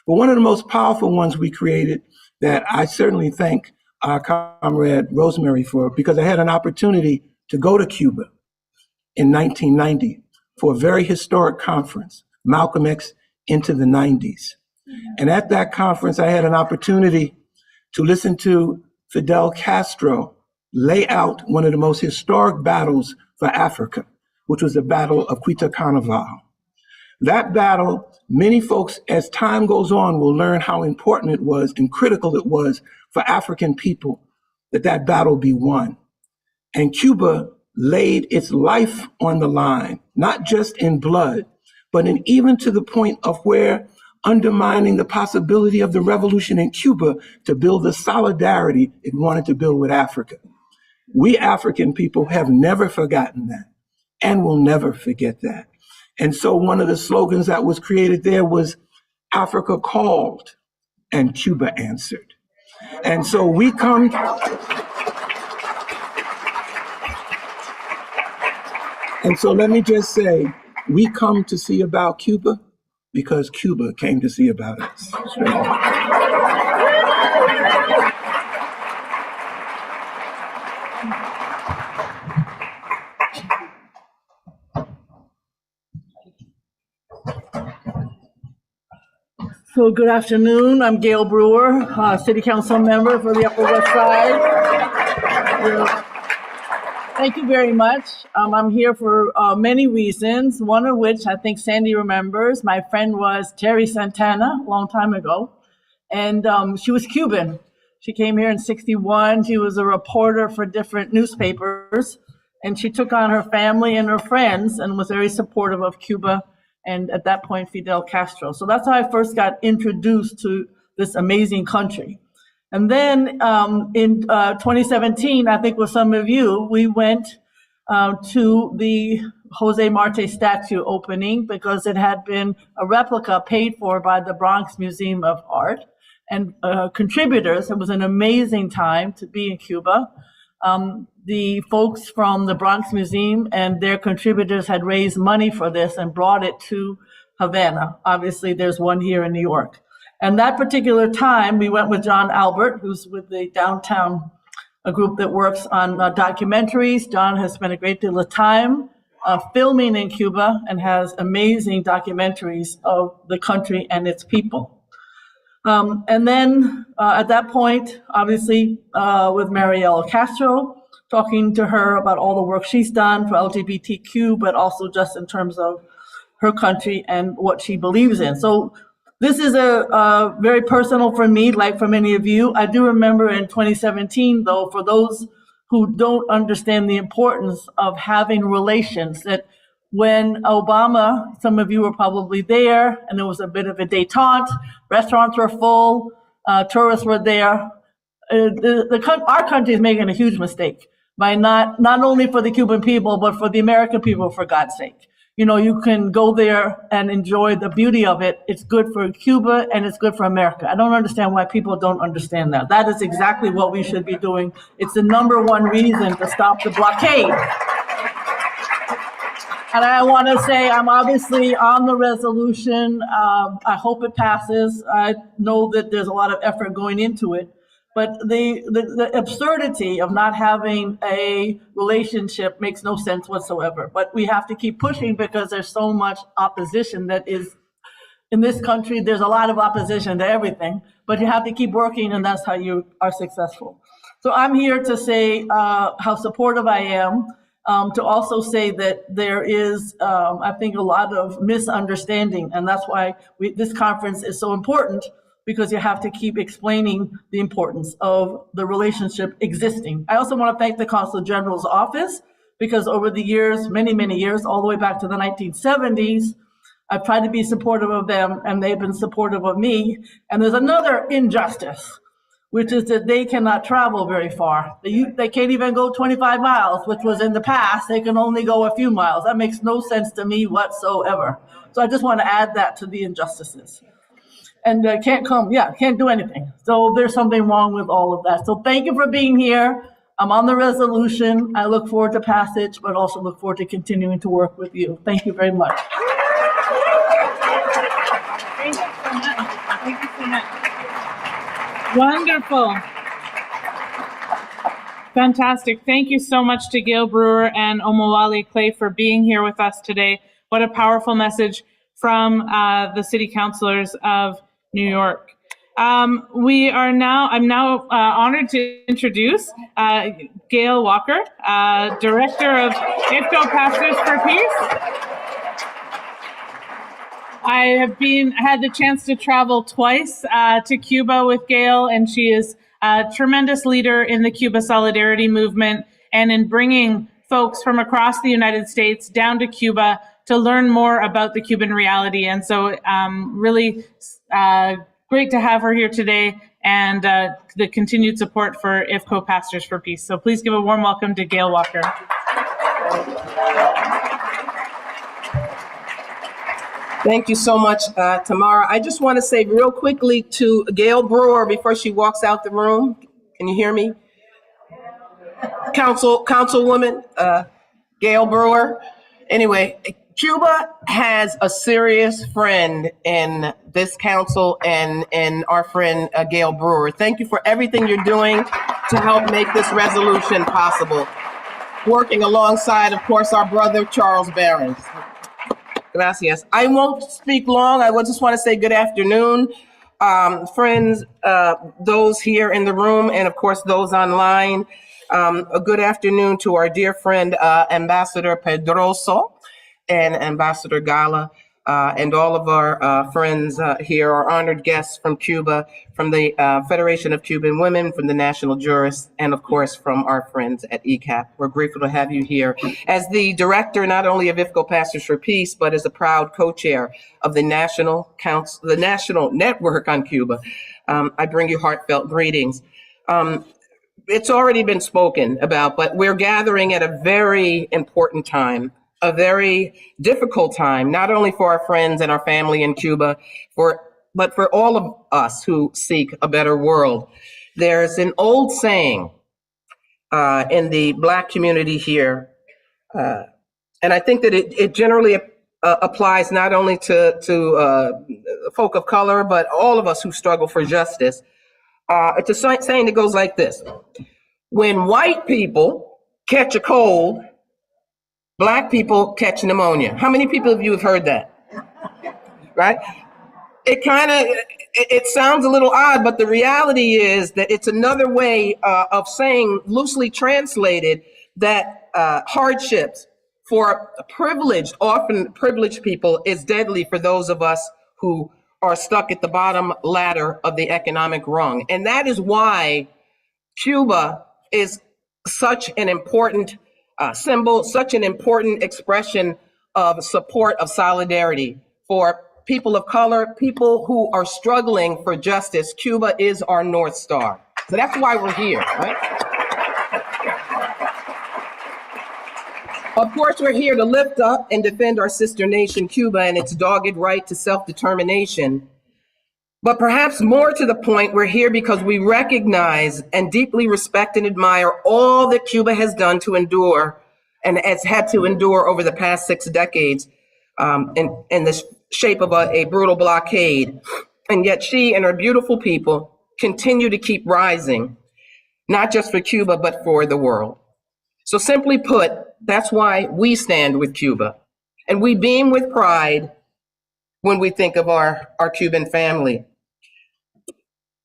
But one of the most powerful ones we created that I certainly thank our comrade Rosemary for, because I had an opportunity to go to Cuba in 1990 for a very historic conference, Malcolm X into the 90s. And at that conference, I had an opportunity to listen to Fidel Castro lay out one of the most historic battles for Africa, which was the Battle of Cuita Carnaval. That battle, many folks, as time goes on, will learn how important it was and critical it was for African people that that battle be won. And Cuba laid its life on the line, not just in blood, but in even to the point of where undermining the possibility of the revolution in Cuba to build the solidarity it wanted to build with Africa. We African people have never forgotten that and will never forget that. And so one of the slogans that was created there was Africa called and Cuba answered. And so we come, and so let me just say, we come to see about Cuba because Cuba came to see about us. So good afternoon. I'm Gail Brewer, City Council member for the Upper West Side. Thank you very much. I'm here for many reasons, one of which I think Sandy remembers. My friend was Terry Santana a long time ago, and she was Cuban. She came here in '61. She was a reporter for different newspapers, and she took on her family and her friends and was very supportive of Cuba and at that point, Fidel Castro. So that's how I first got introduced to this amazing country. And then in 2017, I think with some of you, we went to the Jose Marte statue opening because it had been a replica paid for by the Bronx Museum of Art and contributors. It was an amazing time to be in Cuba. The folks from the Bronx Museum and their contributors had raised money for this and brought it to Havana. Obviously, there's one here in New York. And that particular time, we went with John Albert, who's with the Downtown, a group that works on documentaries. John has spent a great deal of time filming in Cuba and has amazing documentaries of the country and its people. And then at that point, obviously, with Mariela Castro, talking to her about all the work she's done for LGBTQ, but also just in terms of her country and what she believes in. So this is a very personal for me, like for many of you. I do remember in 2017, though, for those who don't understand the importance of having relations, that when Obama, some of you were probably there, and there was a bit of a détente, restaurants were full, tourists were there. Our country is making a huge mistake by not only for the Cuban people, but for the American people, for God's sake. You know, you can go there and enjoy the beauty of it. It's good for Cuba and it's good for America. I don't understand why people don't understand that. That is exactly what we should be doing. It's the #1 reason to stop the blockade. And I want to say I'm obviously on the resolution. I hope it passes. I know that there's a lot of effort going into it. But the absurdity of not having a relationship makes no sense whatsoever. But we have to keep pushing because there's so much opposition that is in this country. There's a lot of opposition to everything, but you have to keep working, and that's how you are successful. So I'm here to say how supportive I am, to also say that there is, I think, a lot of misunderstanding, and that's why this conference is so important, because you have to keep explaining the importance of the relationship existing. I also want to thank the Consul General's office, because over the years, many, many years, all the way back to the 1970s, I've tried to be supportive of them, and they've been supportive of me. And there's another injustice, which is that they cannot travel very far. They can't even go 25 miles, which was in the past. They can only go a few miles. That makes no sense to me whatsoever. So I just want to add that to the injustices. And can't do anything. So there's something wrong with all of that. So thank you for being here. I'm on the resolution. I look forward to passage, but also look forward to continuing to work with you. Thank you very much. Thank you so much. Thank you so much. Wonderful. Fantastic. Thank you so much to Gail Brewer and Omowale Clay for being here with us today. What a powerful message from the city councilors of New York. I'm now honored to introduce Gail Walker, Director of IFCO Pastors for Peace. I have had the chance to travel twice to Cuba with Gail, and she is a tremendous leader in the Cuba Solidarity Movement and in bringing folks from across the United States down to Cuba to learn more about the Cuban reality. And so really great to have her here today, and the continued support for IFCO Pastors for Peace. So please give a warm welcome to Gail Walker. Thank you so much, Tamara. I just want to say real quickly to Gail Brewer before she walks out the room. Can you hear me? Councilwoman Gail Brewer. Anyway, Cuba has a serious friend in this council and our friend Gail Brewer. Thank you for everything you're doing to help make this resolution possible. Working alongside, of course, our brother Charles Barons. Gracias. I won't speak long. I just want to say good afternoon, friends, those here in the room, and of course those online. A good afternoon to our dear friend, Ambassador Pedroso and Ambassador Gala. and all of our friends here, our honored guests from Cuba, from the Federation of Cuban Women, from the National Jurists, and of course from our friends at ECAP. We're grateful to have you here. As the director not only of IFCO Pastors for Peace, but as a proud co-chair of the National Network on Cuba, I bring you heartfelt greetings. It's already been spoken about, but we're gathering at a very important time, a very difficult time, not only for our friends and our family in Cuba, but for all of us who seek a better world. There's an old saying in the Black community here, and I think that it generally applies not only to folk of color, but all of us who struggle for justice. It's a saying that goes like this: when white people catch a cold, Black people catch pneumonia. How many people of you have heard that? Right? It sounds a little odd, but the reality is that it's another way of saying, loosely translated, that hardships for often privileged people is deadly for those of us who are stuck at the bottom ladder of the economic rung. And that is why Cuba is such an important symbol, such an important expression of support, of solidarity for people of color, people who are struggling for justice. Cuba is our North Star. So that's why we're here, right? Of course, we're here to lift up and defend our sister nation, Cuba, and its dogged right to self-determination. But perhaps more to the point, we're here because we recognize and deeply respect and admire all that Cuba has done to endure and has had to endure over the past 6 decades in the shape of a brutal blockade. And yet she and her beautiful people continue to keep rising, not just for Cuba, but for the world. So simply put, that's why we stand with Cuba. And we beam with pride when we think of our Cuban family.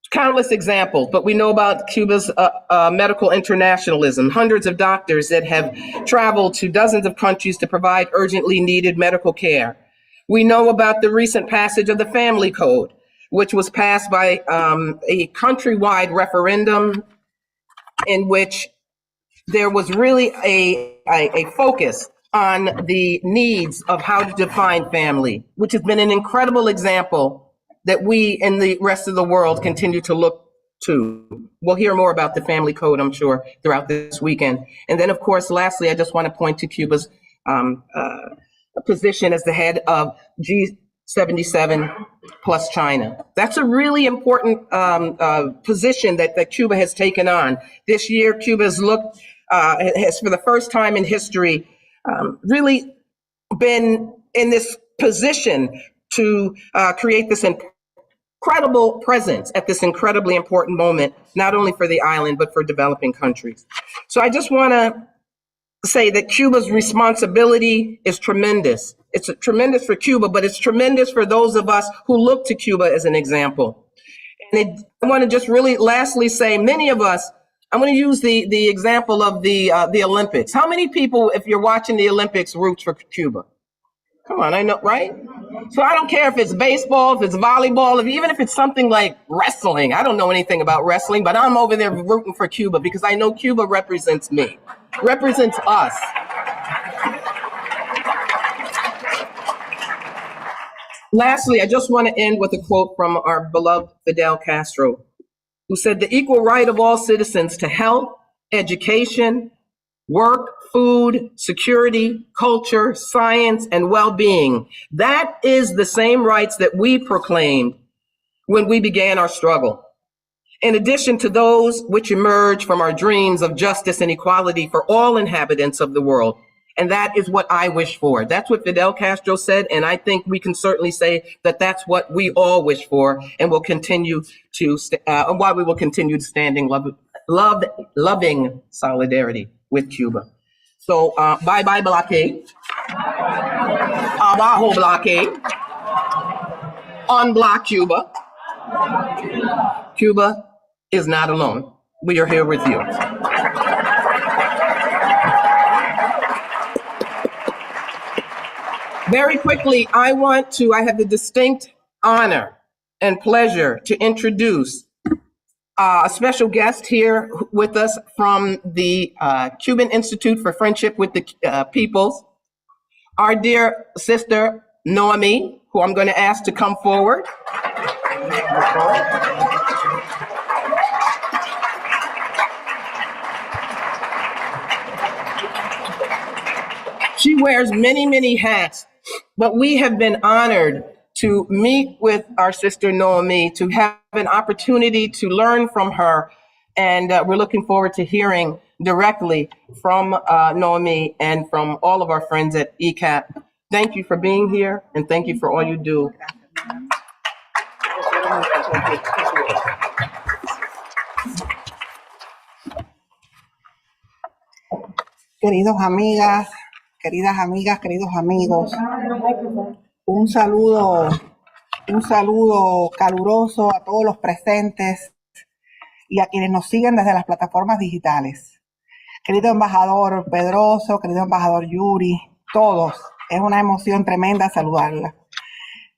Countless examples, but we know about Cuba's medical internationalism, hundreds of doctors that have traveled to dozens of countries to provide urgently needed medical care. We know about the recent passage of the Family Code, which was passed by a countrywide referendum in which there was really a focus on the needs of how to define family, which has been an incredible example that we and the rest of the world continue to look to. We'll hear more about the Family Code, I'm sure, throughout this weekend. And then, of course, lastly, I just want to point to Cuba's position as the head of G77 plus China. That's a really important position that Cuba has taken on. This year, Cuba has for the first time in history, really been in this position to create this incredible presence at this incredibly important moment, not only for the island, but for developing countries. So I just want to say that Cuba's responsibility is tremendous. It's tremendous for Cuba, but it's tremendous for those of us who look to Cuba as an example. And I want to just really lastly say, many of us, I'm going to use the example of the Olympics. How many people, if you're watching the Olympics, root for Cuba? Come on, I know, right? So I don't care if it's baseball, if it's volleyball, even if it's something like wrestling. I don't know anything about wrestling, but I'm over there rooting for Cuba because I know Cuba represents me, represents us. Lastly, I just want to end with a quote from our beloved Fidel Castro, who said, "The equal right of all citizens to health, education, work, food, security, culture, science, and well-being. That is the same rights that we proclaimed when we began our struggle. In addition to those which emerge from our dreams of justice and equality for all inhabitants of the world." And that is what I wish for. That's what Fidel Castro said. And I think we can certainly say that that's what we all wish for and will continue to, why we will continue to stand in loving solidarity with Cuba. So bye-bye blockade, abajo blockade, unblock Cuba. Cuba is not alone. We are here with you. Very quickly, I have the distinct honor and pleasure to introduce a special guest here with us from the Cuban Institute for Friendship with the Peoples, our dear sister, Noemi, who I'm going to ask to come forward. She wears many, many hats, but we have been honored to meet with our sister Noemi, to have an opportunity to learn from her. And we're looking forward to hearing directly from Noemi and from all of our friends at ECAP. Thank you for being here, and thank you for all you do. Queridas amigas, queridos amigos, un saludo caluroso a todos los presentes y a quienes nos siguen desde las plataformas digitales. Querido embajador Pedroso, querido embajador Yuri, todos, es una emoción tremenda saludarla.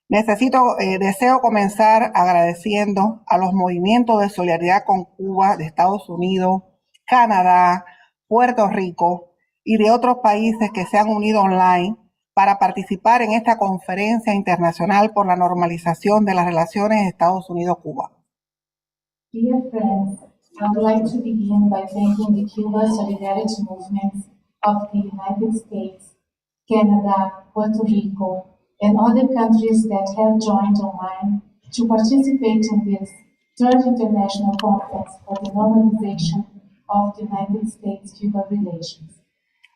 Deseo comenzar agradeciendo a los movimientos de solidaridad con Cuba de Estados Unidos, Canadá, Puerto Rico y de otros países que se han unido online para participar en esta conferencia internacional por la normalización de las relaciones Estados Unidos-Cuba. Dear friends, I would like to begin by thanking the Cuba Solidarity Movements of the United States, Canada, Puerto Rico, and other countries that have joined online to participate in this third international conference for the normalization of the United States-Cuba relations.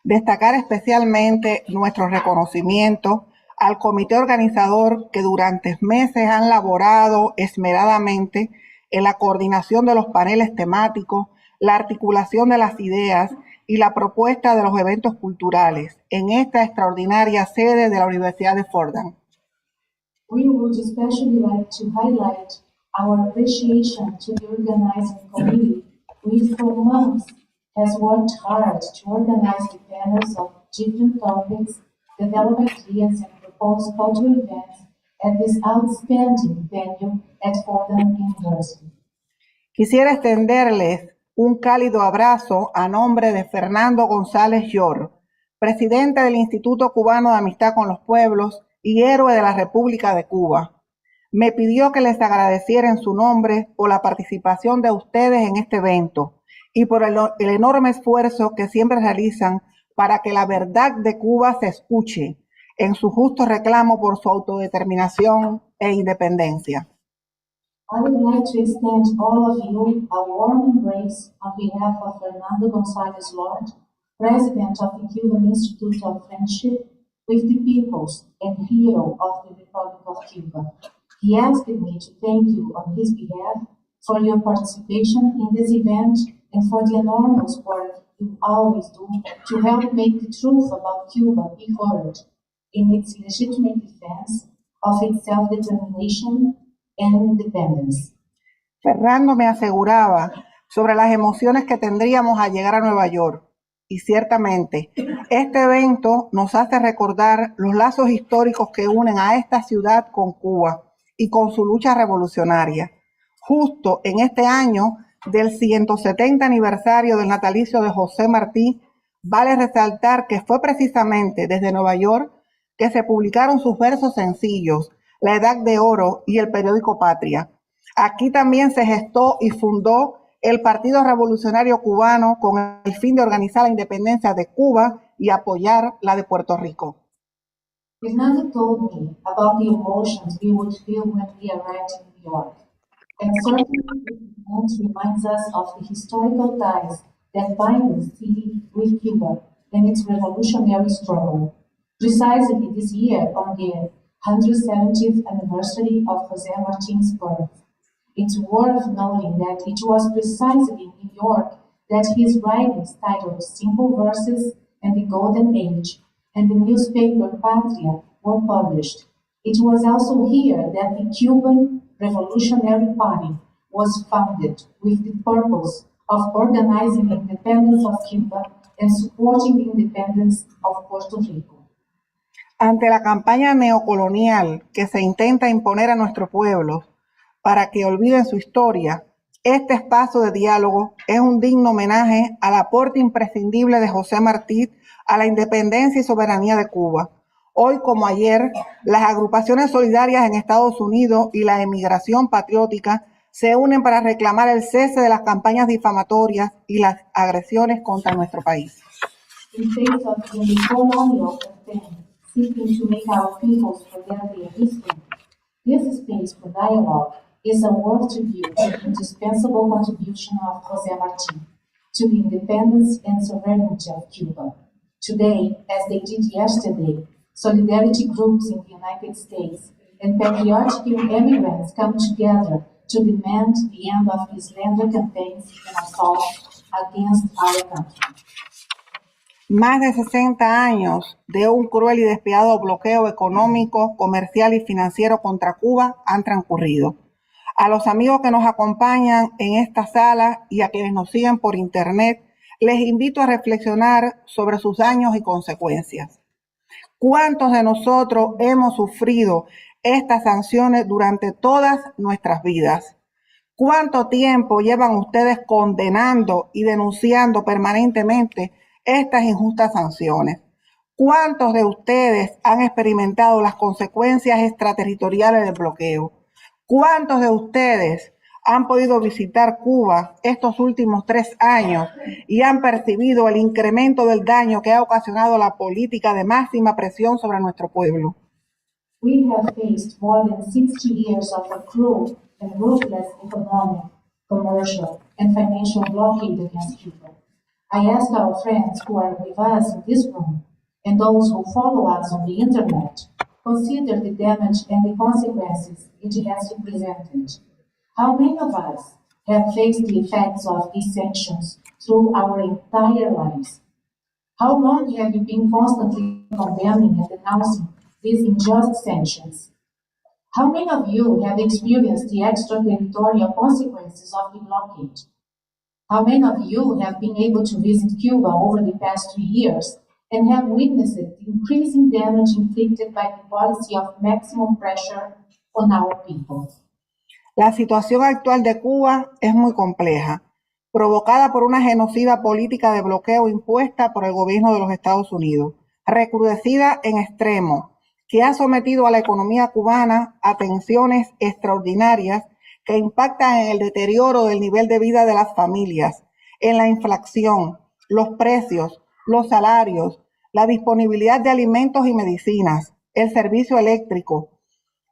Destacar especialmente nuestro reconocimiento al comité organizador que durante meses han laborado esmeradamente en la coordinación de los paneles temáticos, la articulación de las ideas y la propuesta de los eventos culturales en esta extraordinaria sede de la Universidad de Fordham. We would especially like to highlight our appreciation to the organizing committee, which for months has worked hard to organize the panels of different topics, develop ideas, and propose cultural events at this outstanding venue at Fordham University. Quisiera extenderles un cálido abrazo a nombre de Fernando González Llor, presidente del Instituto Cubano de Amistad con los Pueblos y héroe de la República de Cuba. Me pidió que les agradeciera en su nombre por la participación de ustedes en este evento y por el enorme esfuerzo que siempre realizan para que la verdad de Cuba se escuche en su justo reclamo por su autodeterminación e independencia. I would like to extend all of you a warm embrace on behalf of Fernando González Lord, President of the Cuban Institute of Friendship with the Peoples and hero of the Republic of Cuba. He asked me to thank you on his behalf for your participation in this event and for the enormous work you always do to help make the truth about Cuba be heard in its legitimate defense of its self-determination and independence. Fernando me aseguraba sobre las emociones que tendríamos al llegar a Nueva York. Y ciertamente, este evento nos hace recordar los lazos históricos que unen a esta ciudad con Cuba y con su lucha revolucionaria. Justo en este año del 170 aniversario del natalicio de José Martí, vale resaltar que fue precisamente desde Nueva York que se publicaron sus versos sencillos, La Edad de Oro y el periódico Patria. Aquí también se gestó y fundó el Partido Revolucionario Cubano con el fin de organizar la independencia de Cuba y apoyar la de Puerto Rico. Fernando told me about the emotions we would feel when we arrived in New York. And certainly this event reminds us of the historical ties that bind the city with Cuba and its revolutionary struggle. Precisely this year, on the 170th anniversary of José Martí's birth, it's worth noting that it was precisely in New York that his writings titled Simple Verses and the Golden Age and the newspaper Patria were published. It was also here that the Cuban Revolutionary Party was founded with the purpose of organizing the independence of Cuba and supporting the independence of Puerto Rico. Ante la campaña neocolonial que se intenta imponer a nuestro pueblo para que olviden su historia, este espacio de diálogo es un digno homenaje al aporte imprescindible de José Martí a la independencia y soberanía de Cuba. Hoy, como ayer, las agrupaciones solidarias en Estados Unidos y la emigración patriótica se unen para reclamar el cese de las campañas difamatorias y las agresiones contra nuestro país. In face of the colonial attempt seeking to make our peoples forget their history, this space for dialogue is a world tribute to the indispensable contribution of José Martí to the independence and sovereignty of Cuba. Today, as they did yesterday, solidarity groups in the United States and patriotic immigrants come together to demand the end of these slander campaigns and assaults against our country. Más de 60 años de un cruel y despiadado bloqueo económico, comercial y financiero contra Cuba han transcurrido. A los amigos que nos acompañan en esta sala y a quienes nos siguen por internet, les invito a reflexionar sobre sus daños y consecuencias. ¿Cuántos de nosotros hemos sufrido estas sanciones durante todas nuestras vidas? ¿Cuánto tiempo llevan ustedes condenando y denunciando permanentemente estas injustas sanciones? ¿Cuántos de ustedes han experimentado las consecuencias extraterritoriales del bloqueo? ¿Cuántos de ustedes han podido visitar Cuba estos últimos 3 años y han percibido el incremento del daño que ha ocasionado la política de máxima presión sobre nuestro pueblo? We have faced more than 60 years of a cruel and ruthless economic, commercial, and financial blockade against Cuba. I ask our friends who are with us in this room and those who follow us on the internet, consider the damage and the consequences it has represented. How many of us have faced the effects of these sanctions through our entire lives? How long have you been constantly condemning and denouncing these unjust sanctions? How many of you have experienced the extraterritorial consequences of the blockade? How many of you have been able to visit Cuba over the past 3 years and have witnessed the increasing damage inflicted by the policy of maximum pressure on our people? La situación actual de Cuba es muy compleja, provocada por una genocida política de bloqueo impuesta por el gobierno de los Estados Unidos, recrudecida en extremo, que ha sometido a la economía cubana a tensiones extraordinarias que impactan en el deterioro del nivel de vida de las familias, en la inflación, los precios, los salarios, la disponibilidad de alimentos y medicinas, el servicio eléctrico,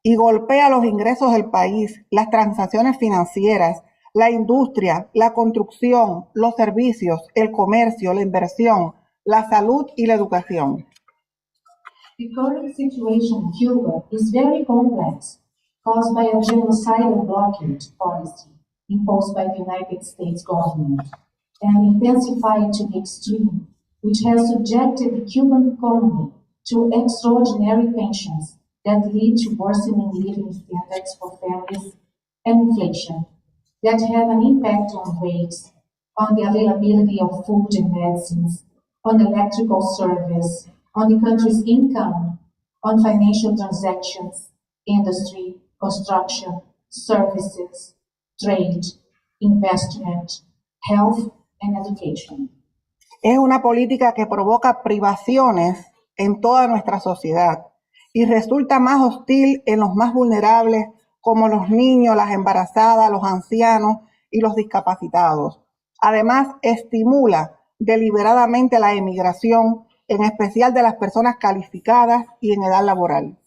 y golpea los ingresos del país, las transacciones financieras, la industria, la construcción, los servicios, el comercio, la inversión, la salud y la educación. The current situation in Cuba is very complex, caused by a genocidal blockade policy imposed by the United States government and intensified to the extreme, which has subjected the Cuban economy to extraordinary tensions that lead to worsening living standards for families and inflation that have an impact on rates, on the availability of food and medicines, on electrical service, on the country's income, on financial transactions, industry, construction, services, trade, investment, health, and education. Es una política que provoca privaciones en toda nuestra sociedad y resulta más hostil en los más vulnerables, como los niños, las embarazadas, los ancianos y los discapacitados. Además, estimula deliberadamente la emigración, en especial de las personas calificadas y en edad laboral.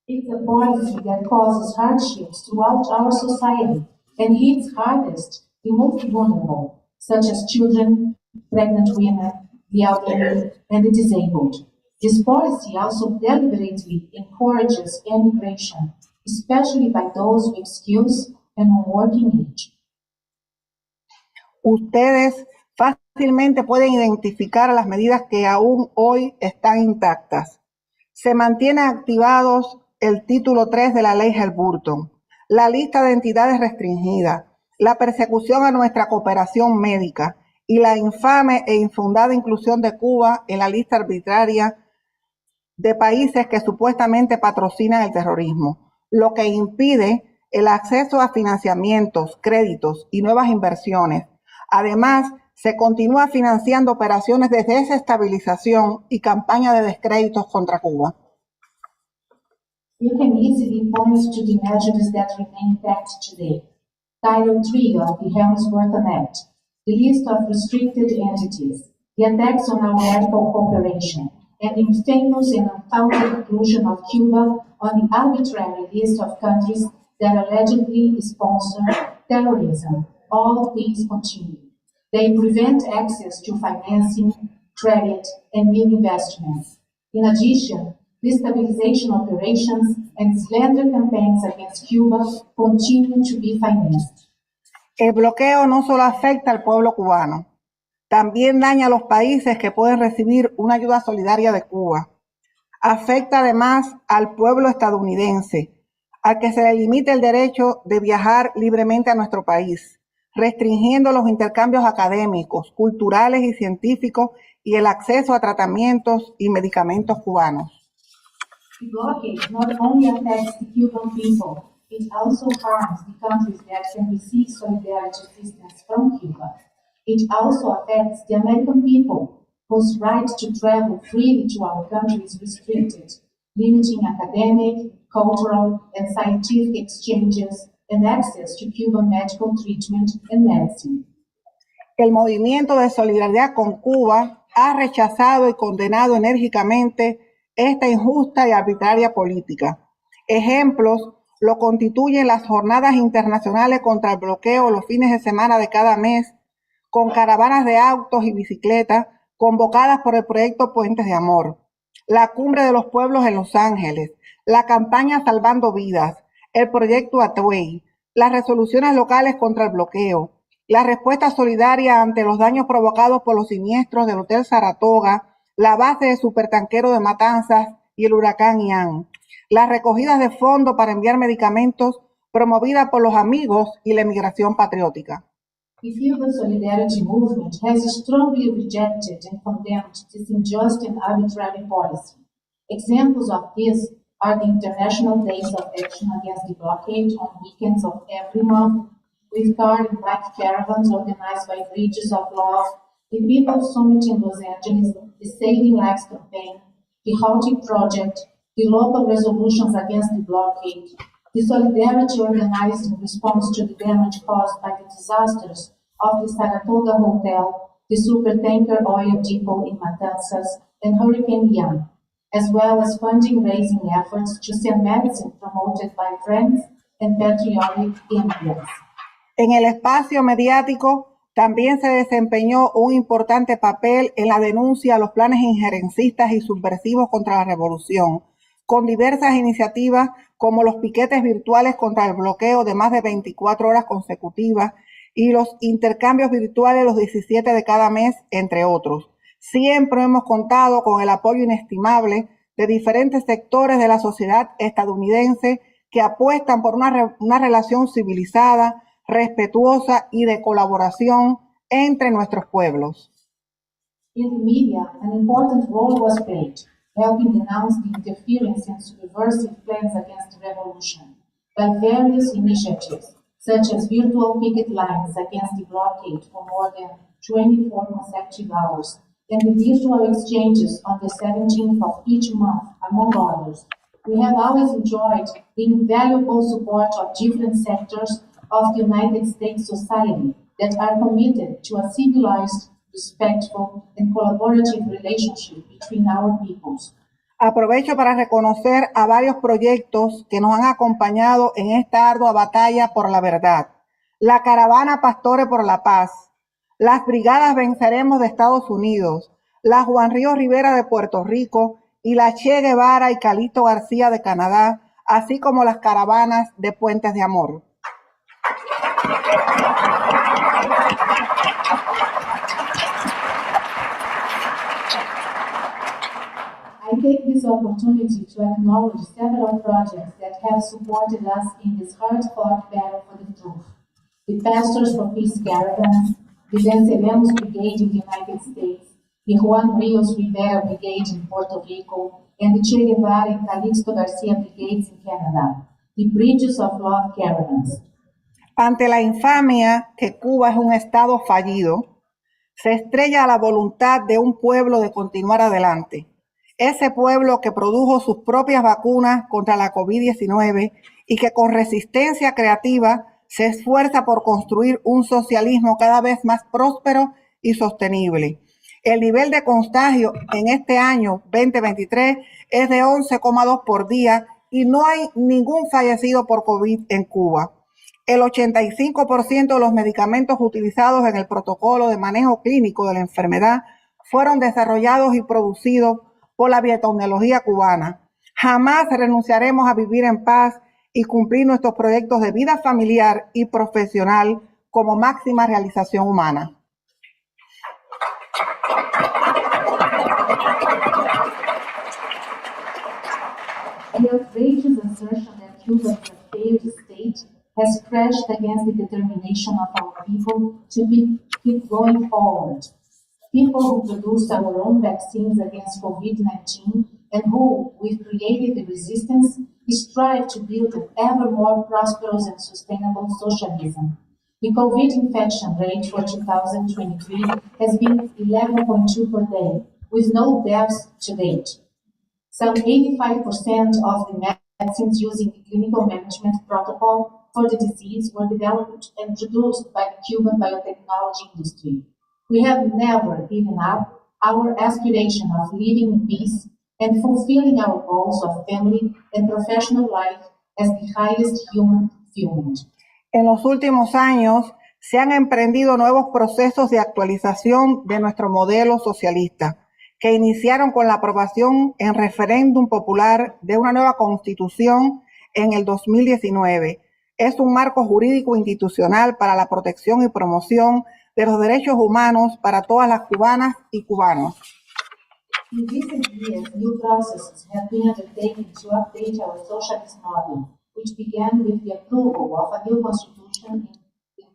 It's a policy that causes hardships throughout our society and hits hardest the most vulnerable, such as children, pregnant women, the elderly, and the disabled. This policy also deliberately encourages emigration, especially by those with skills and on working age. Ustedes fácilmente pueden identificar las medidas que aún hoy están intactas. Se mantienen activados el título 3 de la ley Helburton, la lista de entidades restringidas, la persecución a nuestra cooperación médica y la infame e infundada inclusión de Cuba en la lista arbitraria de países que supuestamente patrocinan el terrorismo, lo que impide el acceso a financiamientos, créditos y nuevas inversiones. Además, se continúa financiando operaciones de desestabilización y campañas de descréditos contra Cuba. You can easily point to the measures that remain fact today. Title 3 of the Helms-Burton Act, the list of restricted entities, the attacks on our medical cooperation, and the famous and unfounded inclusion of Cuba on the arbitrary list of countries that allegedly sponsor terrorism. All of these continue. They prevent access to financing, credit, and new investments. In addition, destabilization operations and slander campaigns against Cuba continue to be financed. El bloqueo no solo afecta al pueblo cubano, también daña a los países que pueden recibir una ayuda solidaria de Cuba. Afecta además al pueblo estadounidense, al que se le limita el derecho de viajar libremente a nuestro país, restringiendo los intercambios académicos, culturales y científicos y el acceso a tratamientos y medicamentos cubanos. The blockade not only affects the Cuban people, it also harms the countries that can receive solidarity assistance from Cuba. It also affects the American people, whose right to travel freely to our country is restricted, limiting academic, cultural, and scientific exchanges and access to Cuban medical treatment and medicine. El movimiento de solidaridad con Cuba ha rechazado y condenado enérgicamente esta injusta y arbitraria política. Ejemplos lo constituyen las jornadas internacionales contra el bloqueo los fines de semana de cada mes, con caravanas de autos y bicicletas convocadas por el proyecto Puentes de Amor, la Cumbre de los Pueblos en Los Ángeles, la campaña Salvando Vidas, el proyecto Atuey, las resoluciones locales contra el bloqueo, la respuesta solidaria ante los daños provocados por los siniestros del Hotel Saratoga, la base de supertanquero de Matanzas y el huracán Ian, las recogidas de fondos para enviar medicamentos promovidas por los amigos y la emigración patriótica. The Cuban Solidarity Movement has strongly rejected and condemned this unjust and arbitrary policy. Examples of this are the International Days of Action Against the Blockade on weekends of every month, with car and bike caravans organized by Bridges of Love, the People's Summit in Los Angeles, the Saving Lives campaign, the Halting Project, the local resolutions against the blockade, the solidarity organized in response to the damage caused by the disasters of the Saratoga Hotel, the supertanker oil depot in Matanzas, and Hurricane Ian, as well as funding-raising efforts to send medicine promoted by friends and patriotic immigrants. En el espacio mediático también se desempeñó un importante papel en la denuncia a los planes injerencistas y subversivos contra la revolución, con diversas iniciativas como los piquetes virtuales contra el bloqueo de más de 24 horas consecutivas y los intercambios virtuales los 17 de cada mes, entre otros. Siempre hemos contado con el apoyo inestimable de diferentes sectores de la sociedad estadounidense que apuestan por una relación civilizada, respetuosa y de colaboración entre nuestros pueblos. In the media, an important role was played, helping denounce the interference and subversive plans against the revolution by various initiatives, such as virtual picket lines against the blockade for more than 24 consecutive hours, and the virtual exchanges on the 17th of each month, among others. We have always enjoyed the invaluable support of different sectors of the United States society that are committed to a civilized, respectful, and collaborative relationship between our peoples. Aprovecho para reconocer a varios proyectos que nos han acompañado en esta ardua batalla por la verdad. La Caravana Pastores por la Paz, las Brigadas Venceremos de Estados Unidos, la Juan Río Rivera de Puerto Rico y la Che Guevara y Calixto García de Canadá, así como las caravanas de Puentes de Amor. I take this opportunity to acknowledge several projects that have supported us in this hard-fought battle for the truth. The Pastors for Peace Caravans, the Venceremos Brigade in the United States, the Juan Rios Rivera Brigade in Puerto Rico, and the Che Guevara and Calixto Garcia brigades in Canada, the Bridges of Love caravans. Ante la infamia que Cuba es un estado fallido, se estrella la voluntad de un pueblo de continuar adelante. Ese pueblo que produjo sus propias vacunas contra la COVID-19 y que con resistencia creativa se esfuerza por construir un socialismo cada vez más próspero y sostenible. El nivel de contagio en este año 2023 es de 11,2 por día y no hay ningún fallecido por COVID en Cuba. El 85% de los medicamentos utilizados en el protocolo de manejo clínico de la enfermedad fueron desarrollados y producidos por la biotecnología cubana. Jamás renunciaremos a vivir en paz y cumplir nuestros proyectos de vida familiar y profesional como máxima realización humana. The outrageous assertion that Cuba is a failed state has crashed against the determination of our people to keep going forward. People who produced our own vaccines against COVID-19 and who, with creative resistance, strive to build an ever more prosperous and sustainable socialism. The COVID infection rate for 2023 has been 11.2 per day, with no deaths to date. Some 85% of the medicines using the clinical management protocol for the disease were developed and produced by the Cuban biotechnology industry. We have never given up our aspiration of living in peace and fulfilling our goals of family and professional life as the highest human fulfillment. En los últimos años se han emprendido nuevos procesos de actualización de nuestro modelo socialista, que iniciaron con la aprobación en referéndum popular de una nueva constitución en el 2019. Es un marco jurídico institucional para la protección y promoción de los derechos humanos para todas las cubanas y cubanos. In recent years, new processes have been undertaken to update our socialist model, which began with the approval of a new constitution in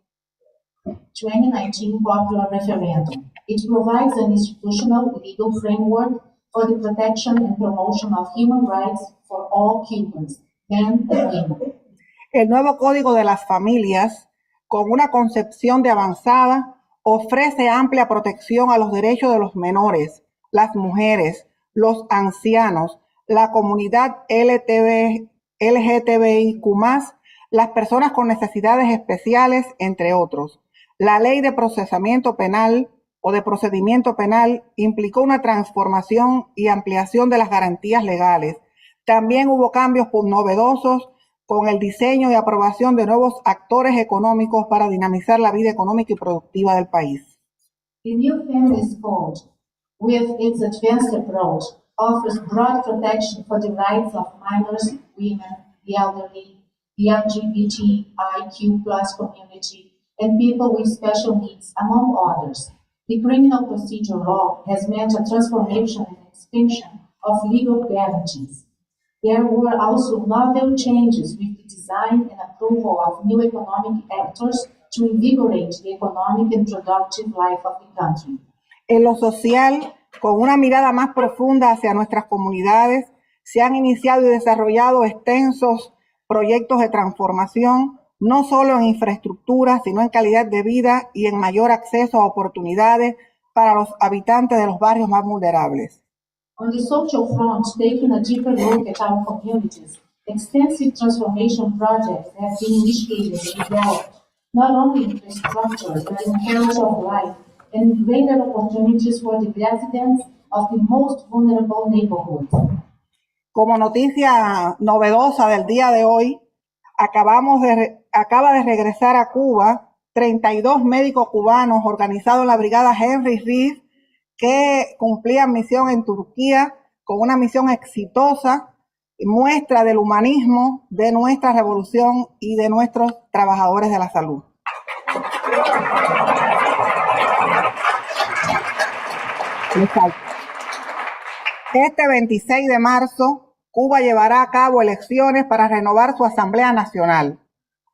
the 2019 popular referendum. It provides an institutional legal framework for the protection and promotion of human rights for all Cubans, men and women. El nuevo Código de las Familias, con una concepción de avanzada, ofrece amplia protección a los derechos de los menores, las mujeres, los ancianos, la comunidad LGTBIQ+, las personas con necesidades especiales, entre otros. La Ley de Procesamiento Penal o de Procedimiento Penal implicó una transformación y ampliación de las garantías legales. También hubo cambios novedosos con el diseño y aprobación de nuevos actores económicos para dinamizar la vida económica y productiva del país. The new Families Code, with its advanced approach, offers broad protection for the rights of minors, women, the elderly, the LGBTIQ+ community, and people with special needs, among others. The criminal procedure law has meant a transformation and expansion of legal guarantees. There were also novel changes with the design and approval of new economic actors to invigorate the economic and productive life of the country. En lo social, con una mirada más profunda hacia nuestras comunidades, se han iniciado y desarrollado extensos proyectos de transformación, no solo en infraestructura, sino en calidad de vida y en mayor acceso a oportunidades para los habitantes de los barrios más vulnerables. On the social front, taking a deeper look at our communities, extensive transformation projects have been initiated and developed, not only in infrastructure, but in quality of life and greater opportunities for the residents of the most vulnerable neighborhoods. Como noticia novedosa del día de hoy, acaba de regresar a Cuba 32 médicos cubanos organizados en la brigada Henry Reed, que cumplían misión en Turquía con una misión exitosa, muestra del humanismo de nuestra revolución y de nuestros trabajadores de la salud. Este 26 de marzo, Cuba llevará a cabo elecciones para renovar su Asamblea Nacional.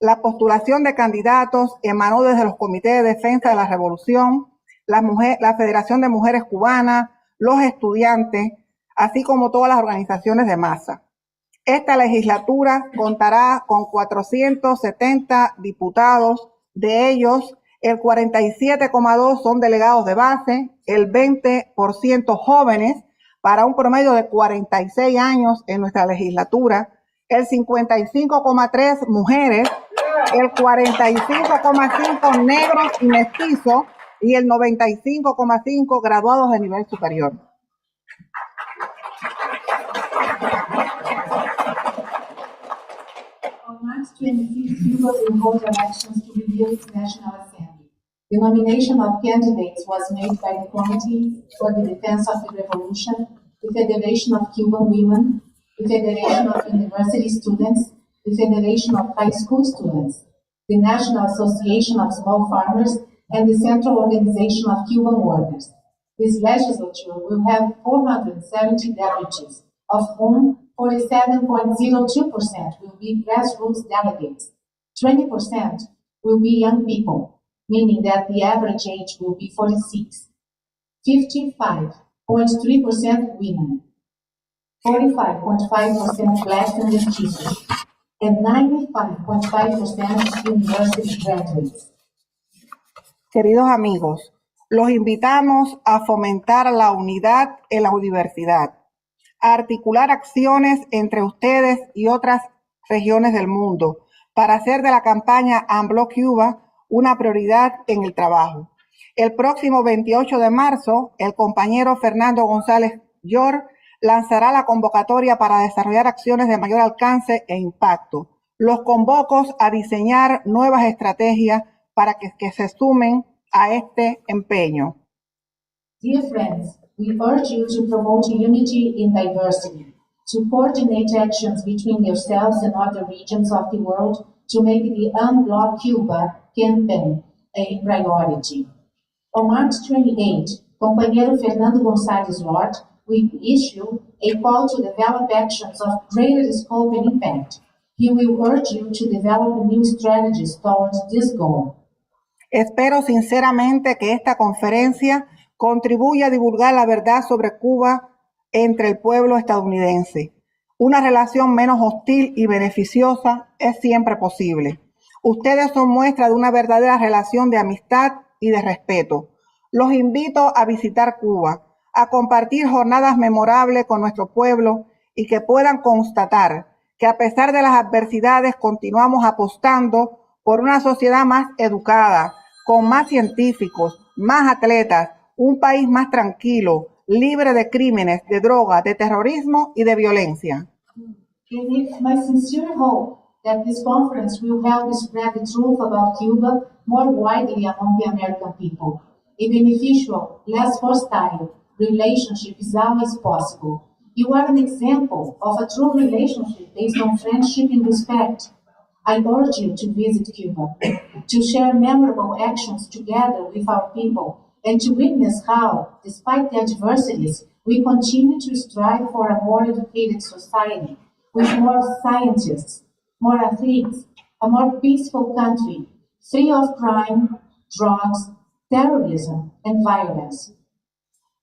La postulación de candidatos emanó desde los comités de defensa de la revolución, la Federación de Mujeres Cubanas, los estudiantes, así como todas las organizaciones de masa. Esta legislatura contará con 470 diputados, de ellos el 47,2 son delegados de base, el 20% jóvenes, para un promedio de 46 años en nuestra legislatura, el 55,3 mujeres, el 45,5 negros y mestizos y el 95,5 graduados de nivel superior. On March 26, Cuba will hold elections to review its National Assembly. The nomination of candidates was made by the Committee for the Defense of the Revolution, the Federation of Cuban Women, the Federation of University Students, the Federation of High School Students, the National Association of Small Farmers, and the Central Organization of Cuban Workers. This legislature will have 470 deputies, of whom 47.02% will be grassroots delegates. 20% will be young people, meaning that the average age will be 46. 55.3% women, 45.5% Black and mestizos, and 95.5% university graduates. Queridos amigos, los invitamos a fomentar la unidad en la universidad, a articular acciones entre ustedes y otras regiones del mundo para hacer de la campaña Unblock Cuba una prioridad en el trabajo. El próximo 28 de marzo, el compañero Fernando González Yor lanzará la convocatoria para desarrollar acciones de mayor alcance e impacto. Los convoco a diseñar nuevas estrategias para que se sumen a este empeño. Dear friends, we urge you to promote unity in diversity, to coordinate actions between yourselves and other regions of the world to make the Unblock Cuba campaign a priority. On March 28, compañero Fernando González Lord will issue a call to develop actions of greater scope and impact. He will urge you to develop new strategies towards this goal. Espero sinceramente que esta conferencia contribuya a divulgar la verdad sobre Cuba entre el pueblo estadounidense. Una relación menos hostil y beneficiosa es siempre posible. Ustedes son muestra de una verdadera relación de amistad y de respeto. Los invito a visitar Cuba, a compartir jornadas memorables con nuestro pueblo y que puedan constatar que a pesar de las adversidades continuamos apostando por una sociedad más educada, con más científicos, más atletas, un país más tranquilo, libre de crímenes, de drogas, de terrorismo y de violencia. It is my sincere hope that this conference will help spread the truth about Cuba more widely among the American people. A beneficial, less hostile relationship is always possible. You are an example of a true relationship based on friendship and respect. I urge you to visit Cuba, to share memorable actions together with our people, and to witness how, despite the adversities, we continue to strive for a more educated society, with more scientists, more athletes, a more peaceful country, free of crime, drugs, terrorism, and violence.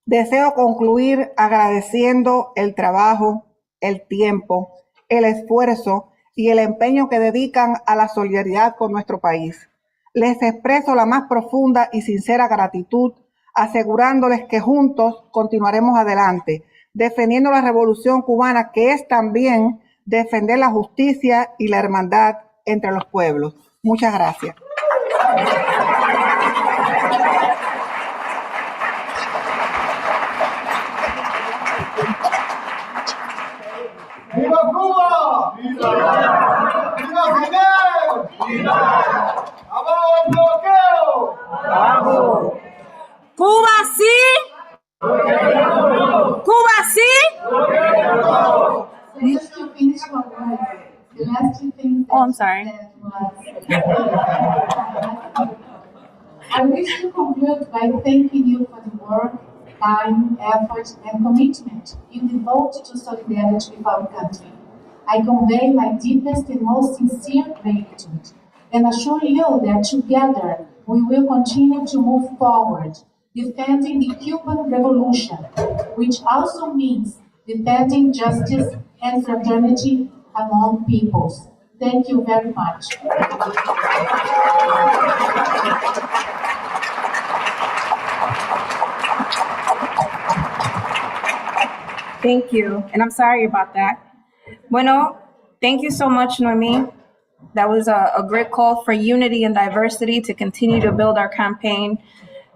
Deseo concluir agradeciendo el trabajo, el tiempo, el esfuerzo y el empeño que dedican a la solidaridad con nuestro país. Les expreso la más profunda y sincera gratitud, asegurándoles que juntos continuaremos adelante, defendiendo la revolución cubana, que es también defender la justicia y la hermandad entre los pueblos. Muchas gracias. ¡Viva Cuba! ¡Viva! ¡Viva Fidel! ¡Viva! ¡Abajo el bloqueo! ¡Vamos! ¡Cuba sí! ¡Cuba sí! Just to finish what the last two things that I'm sorry. I wish to conclude by thanking you for the work, time, effort, and commitment you devote to solidarity with our country. I convey my deepest and most sincere gratitude and assure you that together we will continue to move forward, defending the Cuban Revolution, which also means defending justice and fraternity among peoples. Thank you very much. Thank you, and I'm sorry about that. Bueno, thank you so much, Noemi. That was a great call for unity and diversity to continue to build our campaign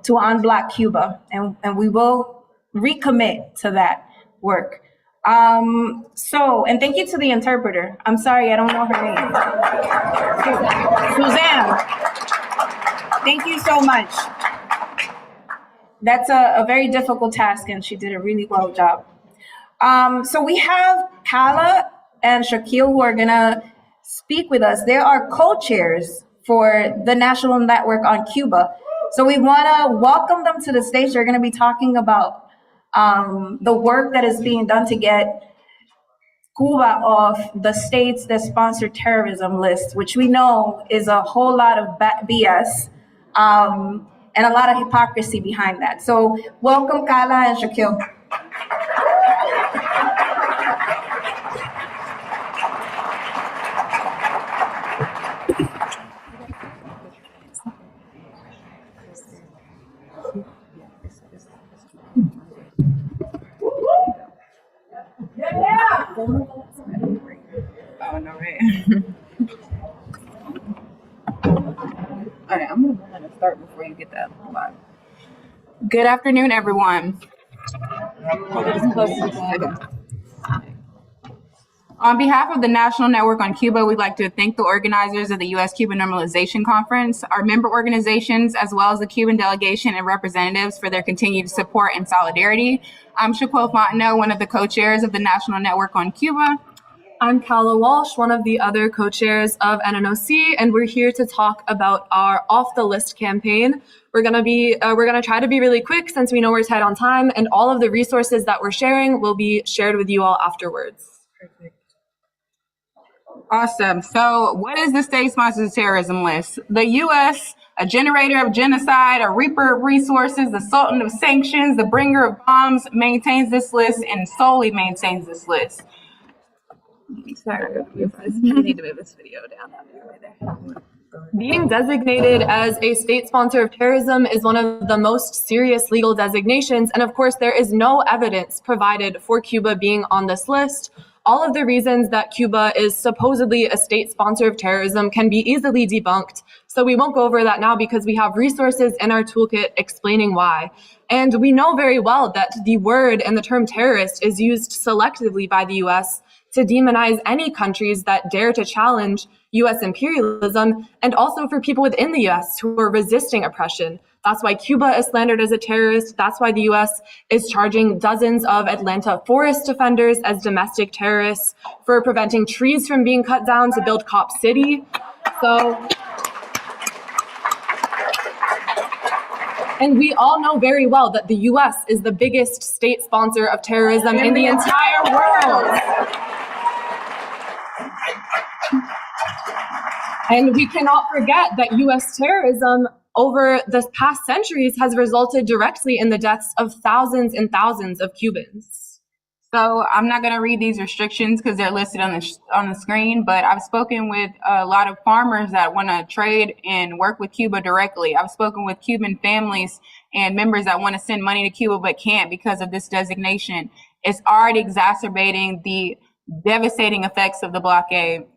to unblock Cuba, and we will recommit to that work. And thank you to the interpreter. I'm sorry, I don't know her name. Suzanne, thank you so much. That's a very difficult task, and she did a really well job. So we have Kala and Shaquille who are gonna speak with us. They are co-chairs for the National Network on Cuba. So we wanna welcome them to the stage. They're gonna be talking about the work that is being done to get Cuba off the states that sponsor terrorism list, which we know is a whole lot of BS and a lot of hypocrisy behind that. So welcome Kala and Shaquille. Oh, no, right. All right, I'm gonna start before you get that live. Good afternoon, everyone. Hold it as close as you can. On behalf of the National Network on Cuba, we'd like to thank the organizers of the US-Cuba Normalization Conference, our member organizations, as well as the Cuban delegation and representatives for their continued support and solidarity. I'm Shaquille Fontenot, one of the co-chairs of the National Network on Cuba. I'm Kala Walsh, one of the other co-chairs of NNOC, and we're here to talk about our Off the List campaign. We're gonna try to be really quick since we know we're tight on time, and all of the resources that we're sharing will be shared with you all afterwards. Perfect. Awesome. So what is the state-sponsored terrorism list? The U.S., a generator of genocide, a reaper of resources, the sultan of sanctions, the bringer of bombs, maintains this list and solely maintains this list. Sorry, we need to move this video down. Being designated as a state sponsor of terrorism is one of the most serious legal designations, and of course there is no evidence provided for Cuba being on this list. All of the reasons that Cuba is supposedly a state sponsor of terrorism can be easily debunked, so we won't go over that now because we have resources in our toolkit explaining why. And we know very well that the word and the term terrorist is used selectively by the US to demonize any countries that dare to challenge US imperialism, and also for people within the US who are resisting oppression. That's why Cuba is slandered as a terrorist. That's why the US is charging dozens of Atlanta forest defenders as domestic terrorists for preventing trees from being cut down to build Cop City. And we all know very well that the US is the biggest state sponsor of terrorism in the entire world. And we cannot forget that US terrorism over the past centuries has resulted directly in the deaths of thousands and thousands of Cubans. So I'm not going to read these restrictions because they're listed on the screen, but I've spoken with a lot of farmers that want to trade and work with Cuba directly. I've spoken with Cuban families and members that want to send money to Cuba but can't because of this designation. It's already exacerbating the devastating effects of the blockade.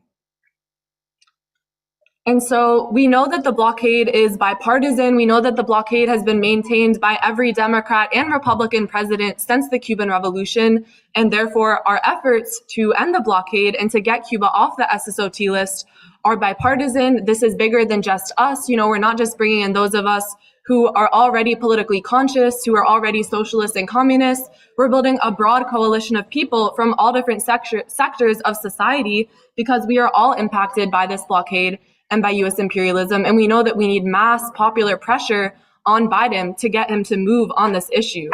And so we know that the blockade is bipartisan. We know that the blockade has been maintained by every Democrat and Republican president since the Cuban Revolution. And therefore, our efforts to end the blockade and to get Cuba off the SSOT list are bipartisan. This is bigger than just us. You know, we're not just bringing in those of us who are already politically conscious, who are already socialists and communists. We're building a broad coalition of people from all different sectors of society because we are all impacted by this blockade and by US imperialism. And we know that we need mass popular pressure on Biden to get him to move on this issue.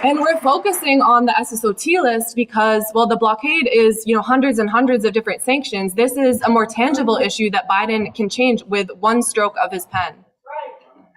And we're focusing on the SSOT list because, well, the blockade is, hundreds and hundreds of different sanctions. This is a more tangible issue that Biden can change with one stroke of his pen.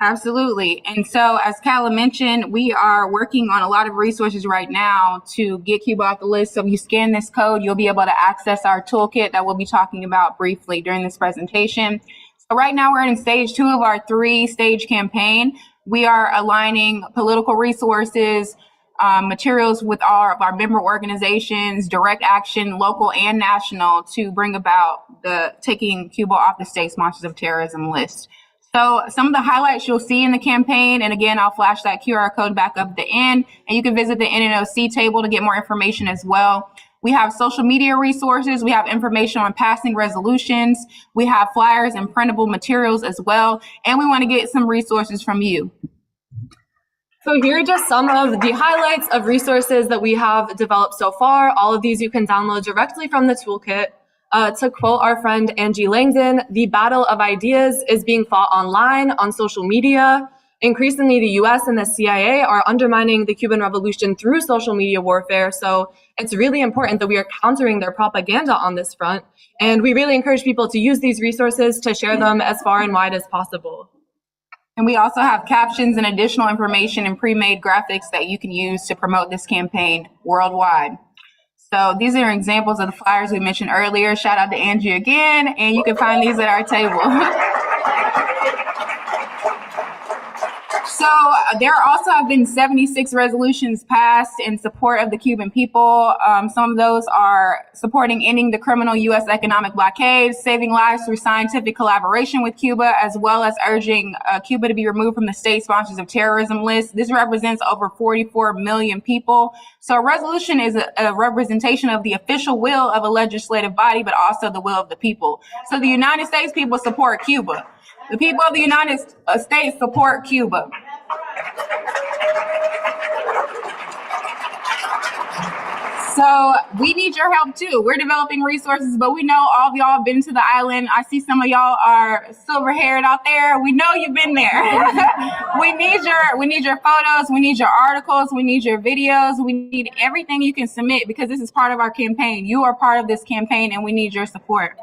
Absolutely. And so, as Kala mentioned, we are working on a lot of resources right now to get Cuba off the list. So if you scan this code, you'll be able to access our toolkit that we'll be talking about briefly during this presentation. So right now we're in stage 2 of our 3-stage campaign. We are aligning political resources, materials with all of our member organizations, direct action, local and national, to bring about the taking Cuba off the state sponsors of terrorism list. So some of the highlights you'll see in the campaign, and again, I'll flash that QR code back up at the end, and you can visit the NNOC table to get more information as well. We have social media resources. We have information on passing resolutions. We have flyers and printable materials as well. And we want to get some resources from you. So here are just some of the highlights of resources that we have developed so far. All of these you can download directly from the toolkit. To quote our friend Angie Langdon, the battle of ideas is being fought online, on social media. Increasingly, the US and the CIA are undermining the Cuban Revolution through social media warfare. So it's really important that we are countering their propaganda on this front. And we really encourage people to use these resources to share them as far and wide as possible. And we also have captions and additional information and pre-made graphics that you can use to promote this campaign worldwide. So these are examples of the flyers we mentioned earlier. Shout out to Angie again, and you can find these at our table. So there also have been 76 resolutions passed in support of the Cuban people. Some of those are supporting ending the criminal U.S. economic blockade, saving lives through scientific collaboration with Cuba, as well as urging Cuba to be removed from the state sponsors of terrorism list. This represents over 44 million people. So a resolution is a representation of the official will of a legislative body, but also the will of the people. So the United States people support Cuba. The people of the United States support Cuba. So we need your help too. We're developing resources, but we know all of y'all have been to the island. I see some of y'all are silver haired out there. We know you've been there. we need your photos. We need your articles. We need your videos. We need everything you can submit, because this is part of our campaign. You are part of this campaign, and we need your support.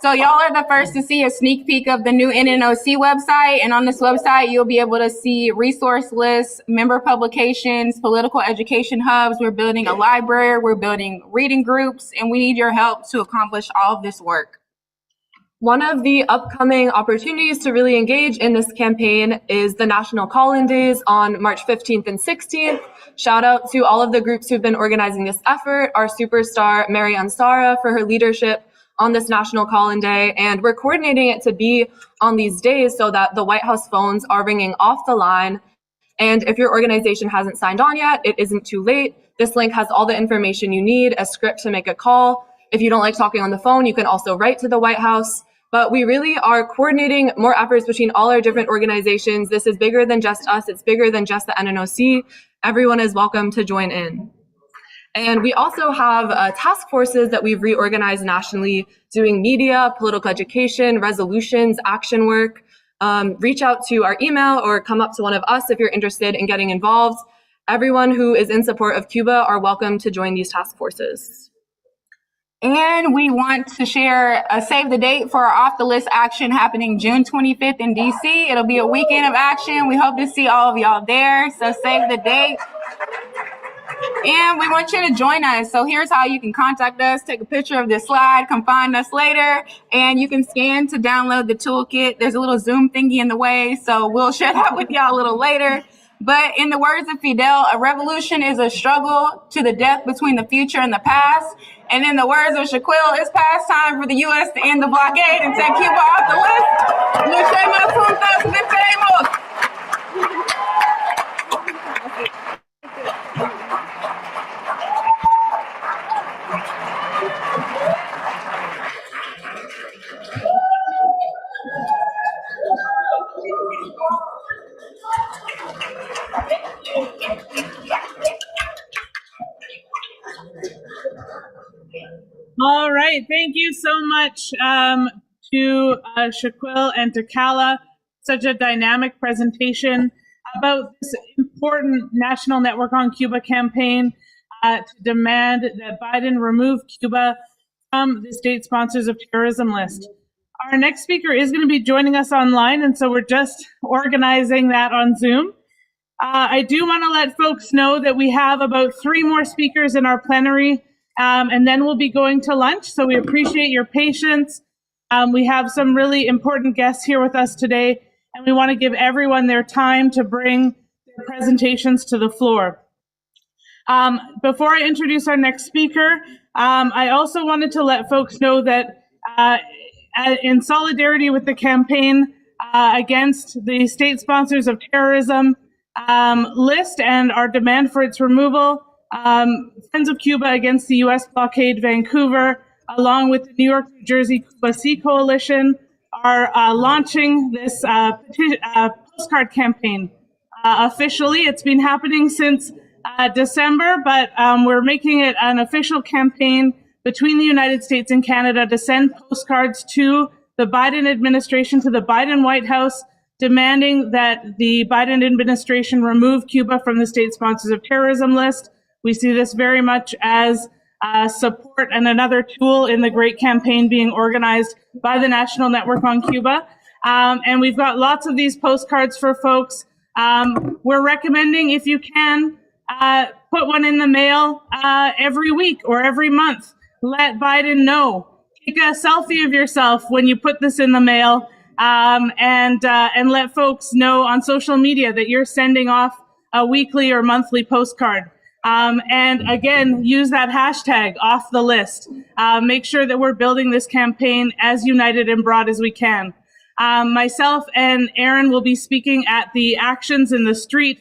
So y'all are the first to see a sneak peek of the new NNOC website. And on this website, you'll be able to see resource lists, member publications, political education hubs. We're building a library. We're building reading groups, and we need your help to accomplish all of this work. One of the upcoming opportunities to really engage in this campaign is the National Call-In Days on March 15th and 16th. Shout out to all of the groups who've been organizing this effort, our superstar Mary Ansara for her leadership on this National Call-In Day, and we're coordinating it to be on these days so that the White House phones are ringing off the line. And if your organization hasn't signed on yet, it isn't too late. This link has all the information you need, a script to make a call. If you don't like talking on the phone, you can also write to the White House. But we really are coordinating more efforts between all our different organizations. This is bigger than just us. It's bigger than just the NNOC. Everyone is welcome to join in. And we also have task forces that we've reorganized nationally, doing media, political education, resolutions, action work. Reach out to our email or come up to one of us if you're interested in getting involved. Everyone who is in support of Cuba are welcome to join these task forces. And we want to share a save the date for our off the list action happening June 25th in DC. It'll be a weekend of action. We hope to see all of y'all there. So save the date. And we want you to join us. So here's how you can contact us. Take a picture of this slide, come find us later, and you can scan to download the toolkit. There's a little Zoom thingy in the way, so we'll share that with y'all a little later. But in the words of Fidel, a revolution is a struggle to the death between the future and the past. And in the words of Shaquille, it's past time for the U.S. to end the blockade and take Cuba off the list. Luchemos juntos, vencemos. All right. Thank you so much to Shaquille and to Kala. Such a dynamic presentation about this important National Network on Cuba campaign to demand that Biden remove Cuba from the state sponsors of terrorism list. Our next speaker is going to be joining us online, and so we're just organizing that on Zoom. I do want to let folks know that we have about 3 more speakers in our plenary, and then we'll be going to lunch, so we appreciate your patience. We have some really important guests here with us today, and we want to give everyone their time to bring their presentations to the floor. Before I introduce our next speaker, I also wanted to let folks know that in solidarity with the campaign against the state sponsors of terrorism list and our demand for its removal, Friends of Cuba Against the U.S. Blockade Vancouver, along with the New York, New Jersey Cuba Sea Coalition, are launching this postcard campaign. Officially, it's been happening since December, but we're making it an official campaign between the United States and Canada to send postcards to the Biden administration, to the Biden White House, demanding that the Biden administration remove Cuba from the state sponsors of terrorism list. We see this very much as support and another tool in the great campaign being organized by the National Network on Cuba. And we've got lots of these postcards for folks. We're recommending, if you can, put one in the mail every week or every month. Let Biden know. Take a selfie of yourself when you put this in the mail, and let folks know on social media that you're sending off a weekly or monthly postcard. And again, use that hashtag off the list. Make sure that we're building this campaign as united and broad as we can. Myself and Aaron will be speaking at the Actions in the Street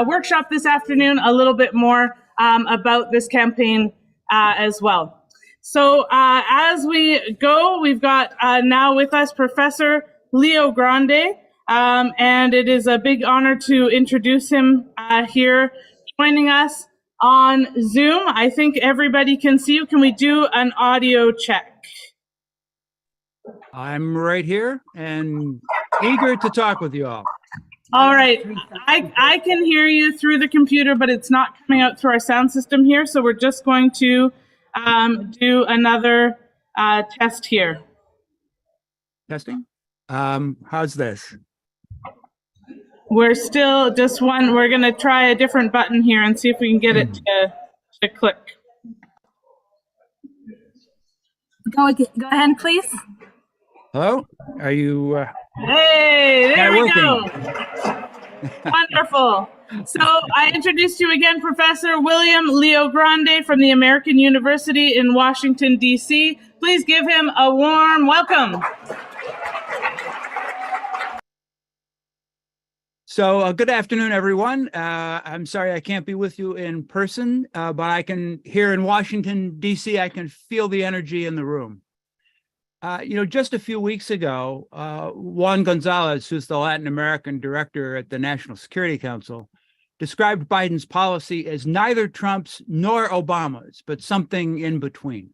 workshop this afternoon, a little bit more about this campaign as well. So as we go, we've got now with us Professor Leo Grande, and it is a big honor to introduce him here joining us on Zoom. I think everybody can see you. Can we do an audio check? I'm right here and eager to talk with you all. All right. I can hear you through the computer, but it's not coming out through our sound system here. So we're just going to do another test here. Testing? How's this? We're still just one. We're going to try a different button here and see if we can get it to click. Go ahead, please. Hello? Are you? Hey, there we go. Working? Wonderful. So I introduced you again, Professor William Leo Grande from the American University in Washington, D.C. Please give him a warm welcome. So good afternoon, everyone. I'm sorry I can't be with you in person, but I can, here in Washington, D.C., I can feel the energy in the room. Just a few weeks ago, Juan Gonzalez, who's the Latin American director at the National Security Council, described Biden's policy as neither Trump's nor Obama's, but something in between.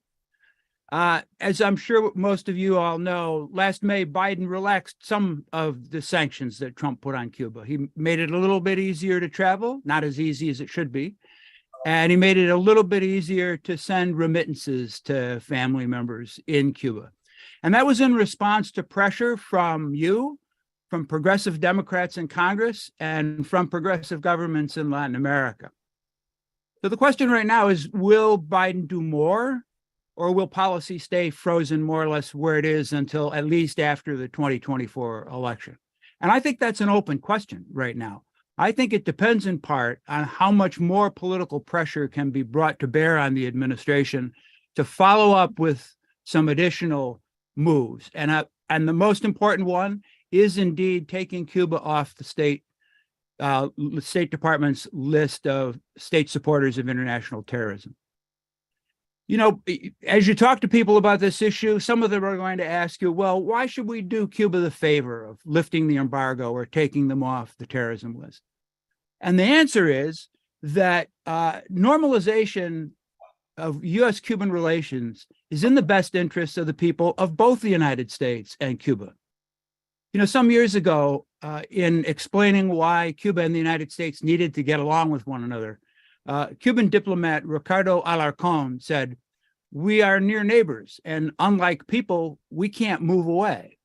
As I'm sure most of you all know, last May, Biden relaxed some of the sanctions that Trump put on Cuba. He made it a little bit easier to travel, not as easy as it should be. And he made it a little bit easier to send remittances to family members in Cuba. And that was in response to pressure from you, from progressive Democrats in Congress, and from progressive governments in Latin America. So the question right now is, will Biden do more, or will policy stay frozen more or less where it is until at least after the 2024 election? And I think that's an open question right now. I think it depends in part on how much more political pressure can be brought to bear on the administration to follow up with some additional moves. And the most important one is indeed taking Cuba off the State Department's list of state supporters of international terrorism. As you talk to people about this issue, some of them are going to ask you, well, why should we do Cuba the favor of lifting the embargo or taking them off the terrorism list? And the answer is that normalization of US-Cuban relations is in the best interest of the people of both the United States and Cuba. Some years ago, in explaining why Cuba and the United States needed to get along with one another, Cuban diplomat Ricardo Alarcón said, we are near neighbors, and unlike people, we can't move away.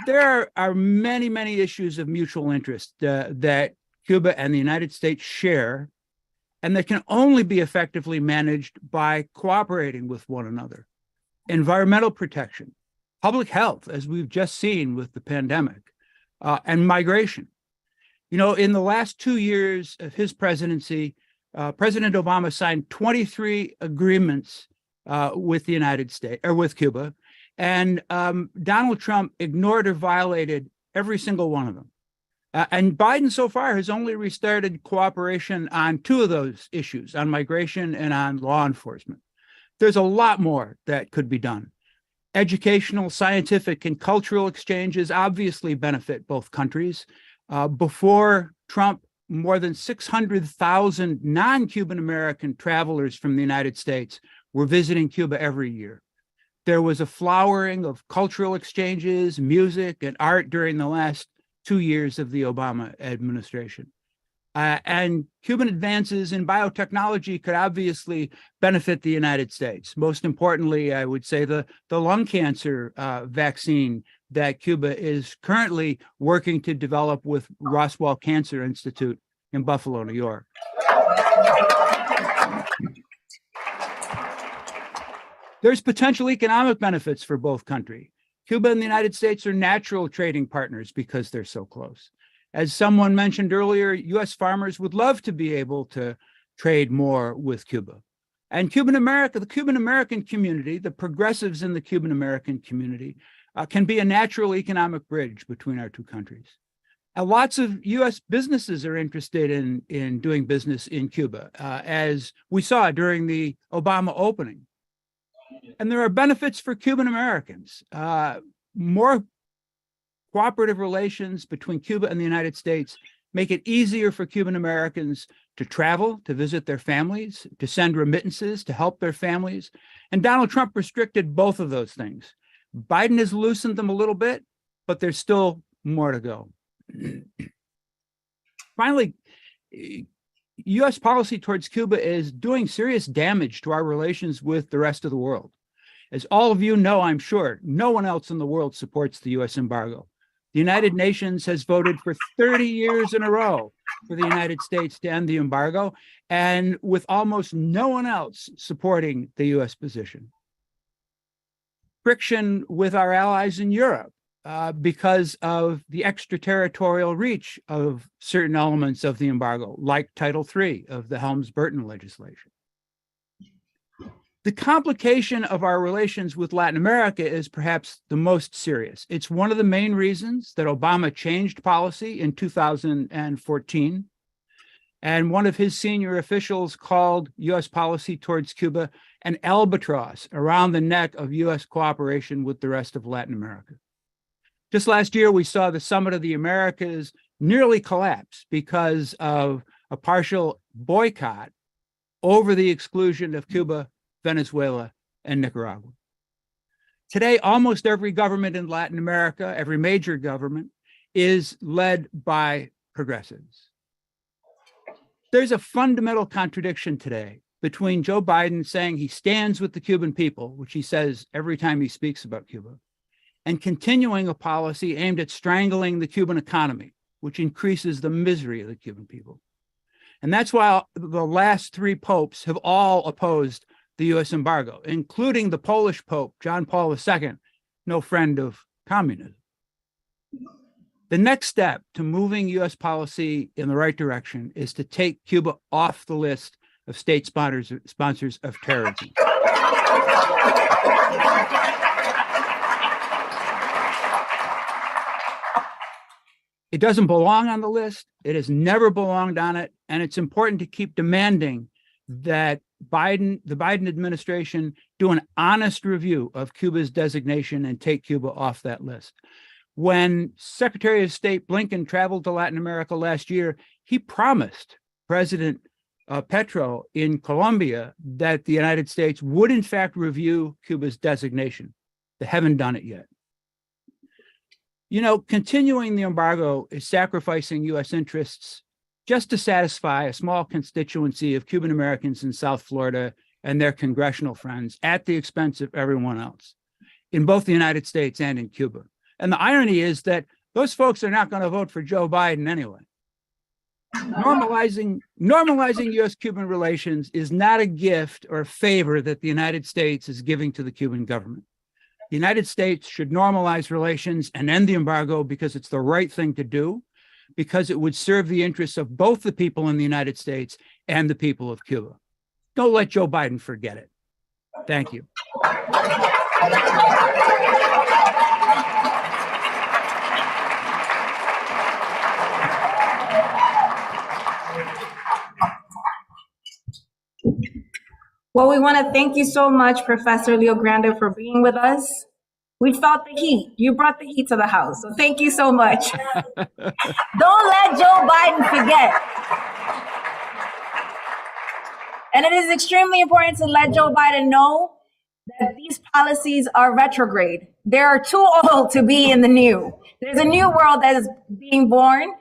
There are many, many issues of mutual interest that Cuba and the United States share, and that can only be effectively managed by cooperating with one another. Environmental protection, public health, as we've just seen with the pandemic, and migration. You know, in the last 2 years of his presidency, President Obama signed 23 agreements with the United States, or with Cuba, and Donald Trump ignored or violated every single one of them. And Biden so far has only restarted cooperation on 2 of those issues, on migration and on law enforcement. There's a lot more that could be done. Educational, scientific, and cultural exchanges obviously benefit both countries. Before Trump, more than 600,000 non-Cuban American travelers from the United States were visiting Cuba every year. There was a flowering of cultural exchanges, music, and art during the last 2 years of the Obama administration. And Cuban advances in biotechnology could obviously benefit the United States. Most importantly, I would say the lung cancer vaccine that Cuba is currently working to develop with Roswell Cancer Institute in Buffalo, New York. There's potential economic benefits for both countries. Cuba and the United States are natural trading partners because they're so close. As someone mentioned earlier, US farmers would love to be able to trade more with Cuba. And the Cuban American community, the progressives in the Cuban American community, can be a natural economic bridge between our 2 countries. Lots of US businesses are interested in doing business in Cuba, as we saw during the Obama opening. And there are benefits for Cuban Americans. More cooperative relations between Cuba and the United States make it easier for Cuban Americans to travel, to visit their families, to send remittances, to help their families. And Donald Trump restricted both of those things. Biden has loosened them a little bit, but there's still more to go. Finally, US policy towards Cuba is doing serious damage to our relations with the rest of the world. As all of you know, I'm sure, no one else in the world supports the US embargo. The United Nations has voted for 30 years in a row for the United States to end the embargo, and with almost no one else supporting the US position. Friction with our allies in Europe because of the extraterritorial reach of certain elements of the embargo, like Title III of the Helms-Burton legislation. The complication of our relations with Latin America is perhaps the most serious. It's one of the main reasons that Obama changed policy in 2014. And one of his senior officials called US policy towards Cuba an albatross around the neck of US cooperation with the rest of Latin America. Just last year, we saw the Summit of the Americas nearly collapse because of a partial boycott over the exclusion of Cuba, Venezuela, and Nicaragua. Today, almost every government in Latin America, every major government, is led by progressives. There's a fundamental contradiction today between Joe Biden saying he stands with the Cuban people, which he says every time he speaks about Cuba, and continuing a policy aimed at strangling the Cuban economy, which increases the misery of the Cuban people. And that's why the last 3 popes have all opposed the US embargo, including the Polish Pope, John Paul II, no friend of communism. The next step to moving US policy in the right direction is to take Cuba off the list of state sponsors of terrorism. It doesn't belong on the list. It has never belonged on it. And it's important to keep demanding that the Biden administration do an honest review of Cuba's designation and take Cuba off that list. When Secretary of State Blinken traveled to Latin America last year, he promised President Petro in Colombia that the United States would in fact review Cuba's designation. They haven't done it yet. You know, continuing the embargo is sacrificing US interests just to satisfy a small constituency of Cuban Americans in South Florida and their congressional friends at the expense of everyone else in both the United States and in Cuba. And the irony is that those folks are not going to vote for Joe Biden anyway. Normalizing U.S.-Cuban relations is not a gift or a favor that the United States is giving to the Cuban government. The United States should normalize relations and end the embargo because it's the right thing to do, because it would serve the interests of both the people in the United States and the people of Cuba. Don't let Joe Biden forget it. Thank you. Well, we want to thank you so much, Professor Leo Grande, for being with us. We felt the heat. You brought the heat to the house. So thank you so much. Don't let Joe Biden forget. And it is extremely important to let Joe Biden know that these policies are retrograde. They are too old to be in the new. There's a new world that is being born,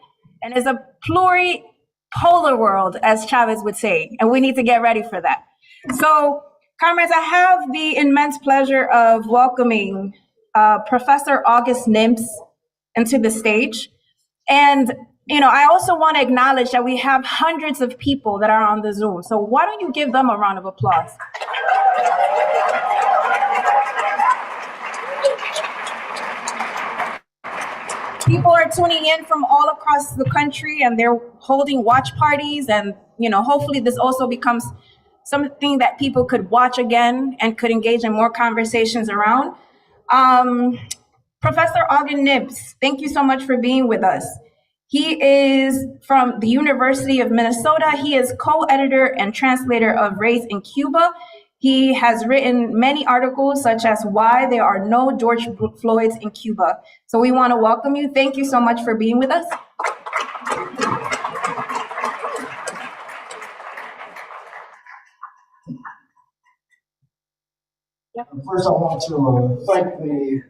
and it's a pluripolar world, as Chavez would say, and we need to get ready for that. So, comrades, I have the immense pleasure of welcoming Professor August Nimps into the stage. And, I also want to acknowledge that we have hundreds of people that are on the Zoom. So why don't you give them a round of applause? People are tuning in from all across the country, and they're holding watch parties. And, hopefully this also becomes something that people could watch again and could engage in more conversations around. Professor August Nimps, thank you so much for being with us. He is from the University of Minnesota. He is co-editor and translator of Race in Cuba. He has written many articles such as Why There Are No George Floyds in Cuba. So we want to welcome you. Thank you so much for being with us. First, I want to thank the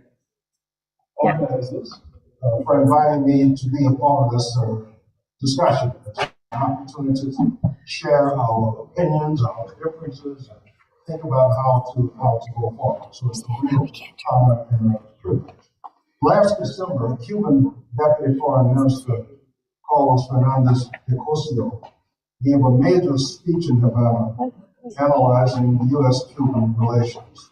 organizers for inviting me to be a part of this discussion. It's an opportunity to share our opinions, our differences, and think about how to go forward. So it's a real honor and a privilege. Last December, Cuban Deputy Foreign Minister Carlos Fernandez de Cosio gave a major speech in Havana analyzing the U.S.-Cuban relations.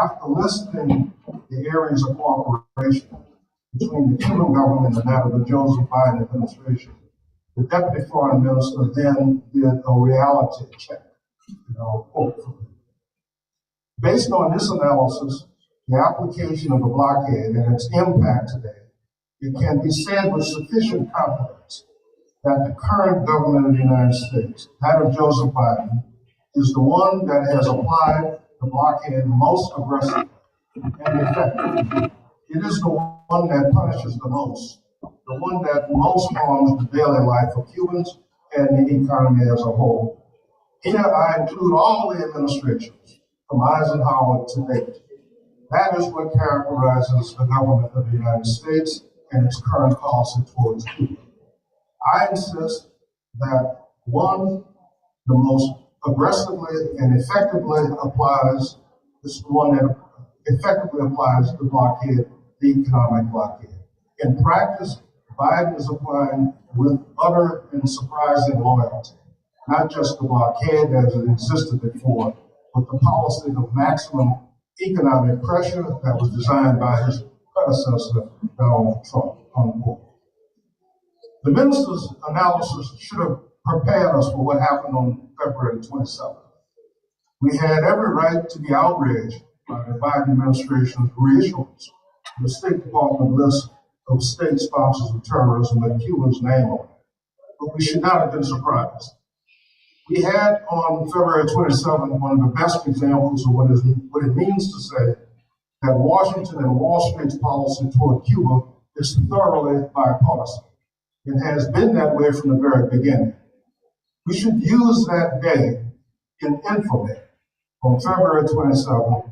After listing the areas of cooperation between the Cuban government and that of the Joseph Biden administration, the Deputy Foreign Minister then did a reality check, quote from him. Based on this analysis, the application of the blockade and its impact today, it can be said with sufficient confidence that the current government of the United States, that of Joseph Biden, is the one that has applied the blockade most aggressively and effectively. It is the one that punishes the most, the one that most harms the daily life of Cubans and the economy as a whole. Here I include all the administrations, from Eisenhower to date. That is what characterizes the government of the United States and its current policy towards Cuba. I insist that one, the most aggressively and effectively applies, this one that effectively applies the blockade, the economic blockade. In practice, Biden is applying with utter and surprising loyalty, not just the blockade as it existed before, but the policy of maximum economic pressure that was designed by his predecessor, Donald Trump, unquote. The minister's analysis should have prepared us for what happened on February 27th. We had every right to be outraged by the Biden administration's reissuance of the State Department list of state sponsors of terrorism with Cuba's name on it. But we should not have been surprised. We had on February 27th one of the best examples of what it means to say that Washington and Wall Street's policy toward Cuba is thoroughly bipartisan. It has been that way from the very beginning. We should use that day in infamy on February 27th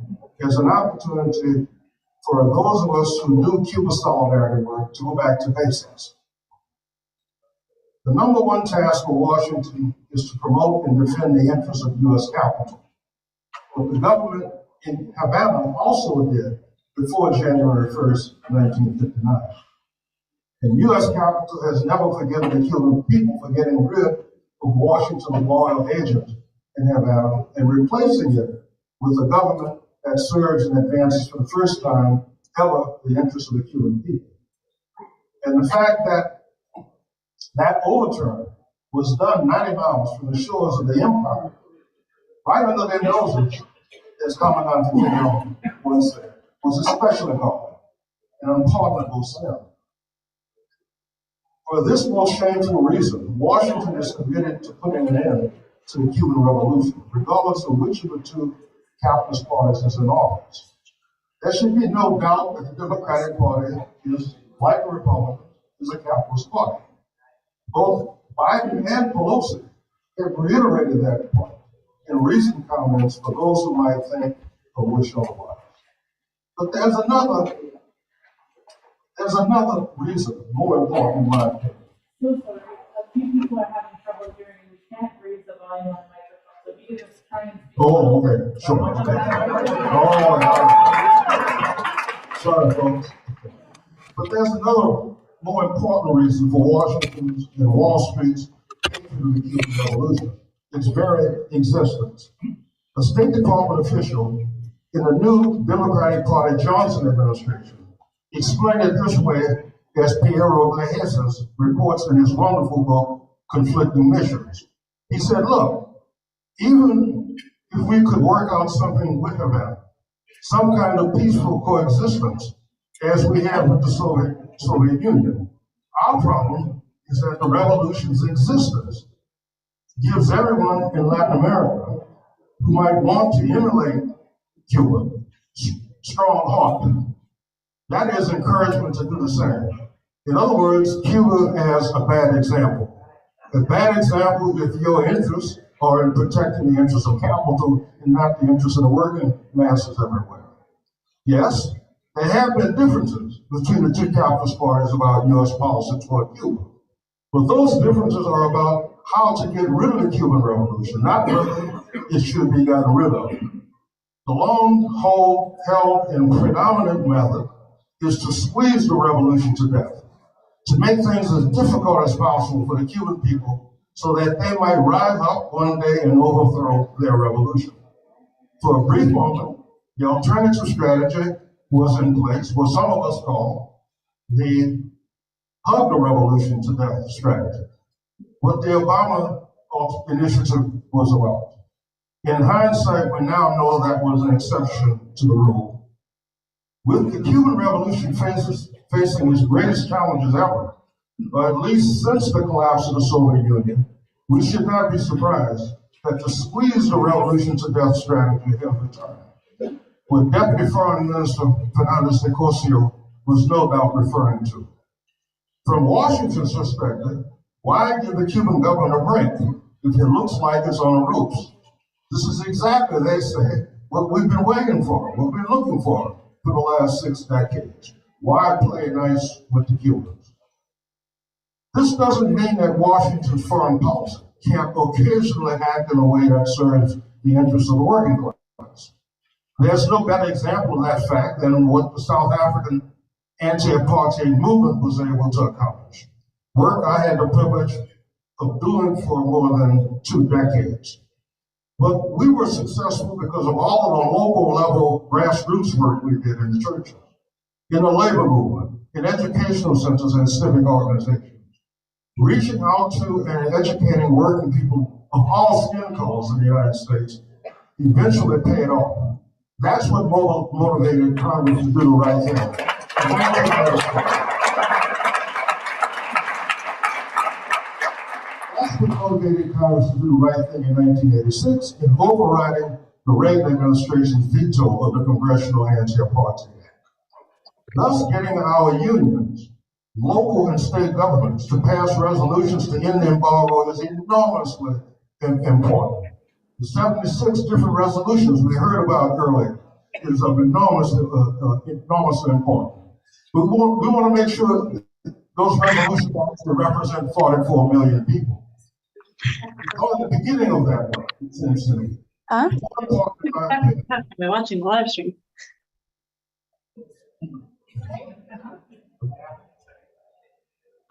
as an opportunity for those of us who do Cuba solidarity work to go back to basics. The number one task for Washington is to promote and defend the interests of U.S. capital. What the government in Havana also did before January 1st, 1959. And U.S. capital has never forgiven the Cuban people for getting rid of Washington's loyal agent in Havana and replacing it with a government that serves and advances for the first time ever the interests of the Cuban people. And the fact that that overturn was done 90 miles from the shores of the empire, right under their noses, as Commandant Fidel once said, was especially hard, an unpardonable sin. For this most shameful reason, Washington is committed to putting an end to the Cuban Revolution, regardless of which of the two capitalist parties is in office. There should be no doubt that the Democratic Party is, like the Republicans, is a capitalist party. Both Biden and Pelosi have reiterated that point in recent comments for those who might think or wish otherwise. But there's another reason, more important in my opinion. So sorry, a few people are having trouble hearing. We can't raise the volume on the microphone, so if you could just try and speak. Oh, okay, sure. Okay. Sorry, folks. But there's another more important reason for Washington's and Wall Street's hatred of the Cuban Revolution. Its very existence. A State Department official in the new Democratic Party Johnson administration explained it this way, as Piero Blaheses reports in his wonderful book, Conflicting Missions. He said, look, even if we could work out something with Havana, some kind of peaceful coexistence, as we have with the Soviet Union, our problem is that the revolution's existence gives everyone in Latin America who might want to emulate Cuba strong heart. That is encouragement to do the same. In other words, Cuba has a bad example. A bad example if your interests are in protecting the interests of capital and not the interests of the working masses everywhere. Yes, there have been differences between the two capitalist parties about U.S. policy toward Cuba. But those differences are about how to get rid of the Cuban Revolution, not whether it should be gotten rid of. The long-held and predominant method is to squeeze the revolution to death, to make things as difficult as possible for the Cuban people so that they might rise up one day and overthrow their revolution. For a brief moment, the alternative strategy was in place, what some of us call the hug the revolution to death strategy, what the Obama initiative was about. In hindsight, we now know that was an exception to the rule. With the Cuban Revolution facing its greatest challenges ever, or at least since the collapse of the Soviet Union, we should not be surprised that the squeeze the revolution to death strategy has returned, what Deputy Foreign Minister Fernandez de Cosio was no doubt referring to. From Washington's perspective, why give the Cuban government a break if it looks like it's on the ropes? This is exactly, they say, what we've been waiting for, what we've been looking for the last 6 decades. Why play nice with the Cubans? This doesn't mean that Washington's foreign policy can't occasionally act in a way that serves the interests of the working class. There's no better example of that fact than what the South African anti-apartheid movement was able to accomplish. Work I had the privilege of doing for more than 2 decades. But we were successful because of all of the local level grassroots work we did in the churches, in the labor movement, in educational centers and civic organizations. Reaching out to and educating working people of all skin colors in the United States eventually paid off. That's what motivated Congress to do the right thing. That's what motivated Congress to do the right thing in 1986 in overriding the Reagan administration's veto of the Congressional Anti-Apartheid Act, thus getting our unions, local and state governments to pass resolutions to end the embargo is enormously important. The 76 different resolutions we heard about earlier is of enormously important. We want to make sure Those revolutions actually represent 44 million people. It's only the beginning of that work, it seems to me. Huh? We're watching live stream.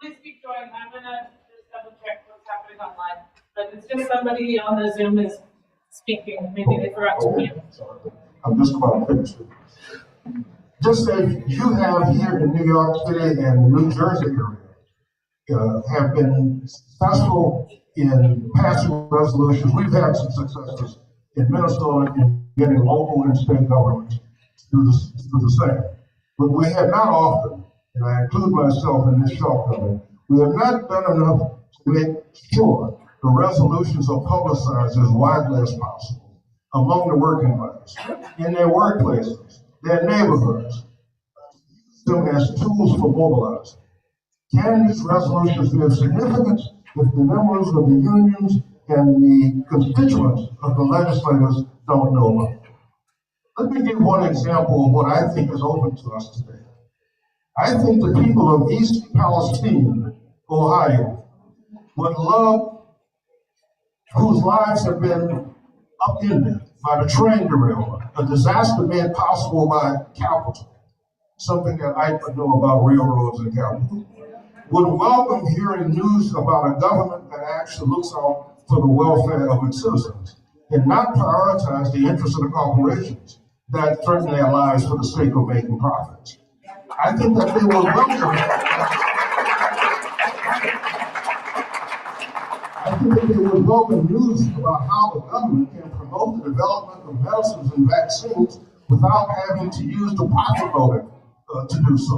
Please keep going. I'm gonna just double check what's happening online. But it's just somebody on the Zoom is speaking. Maybe they forgot to mute. I'm just about finished. Just as you have here in New York City and New Jersey area, have been successful in passing resolutions. We've had some successes in Minnesota in getting local and state governments to do the same. But we have not often, and I include myself in this shortcoming, we have not done enough to make sure the resolutions are publicized as widely as possible among the working class, in their workplaces, their neighborhoods, them as tools for mobilizing. Can these resolutions be of significance if the members of the unions and the constituents of the legislators don't know about it? Let me give one example of what I think is open to us today. I think the people of East Palestine, Ohio, would love, whose lives have been upended by the train derailment, a disaster made possible by capital, something that I know about railroads and capital, would welcome hearing news about a government that actually looks out for the welfare of its citizens and not prioritize the interests of the corporations that threaten their lives for the sake of making profits. I think that they would welcome news about how the government can promote the development of medicines and vaccines without having to use the profit motive to do so.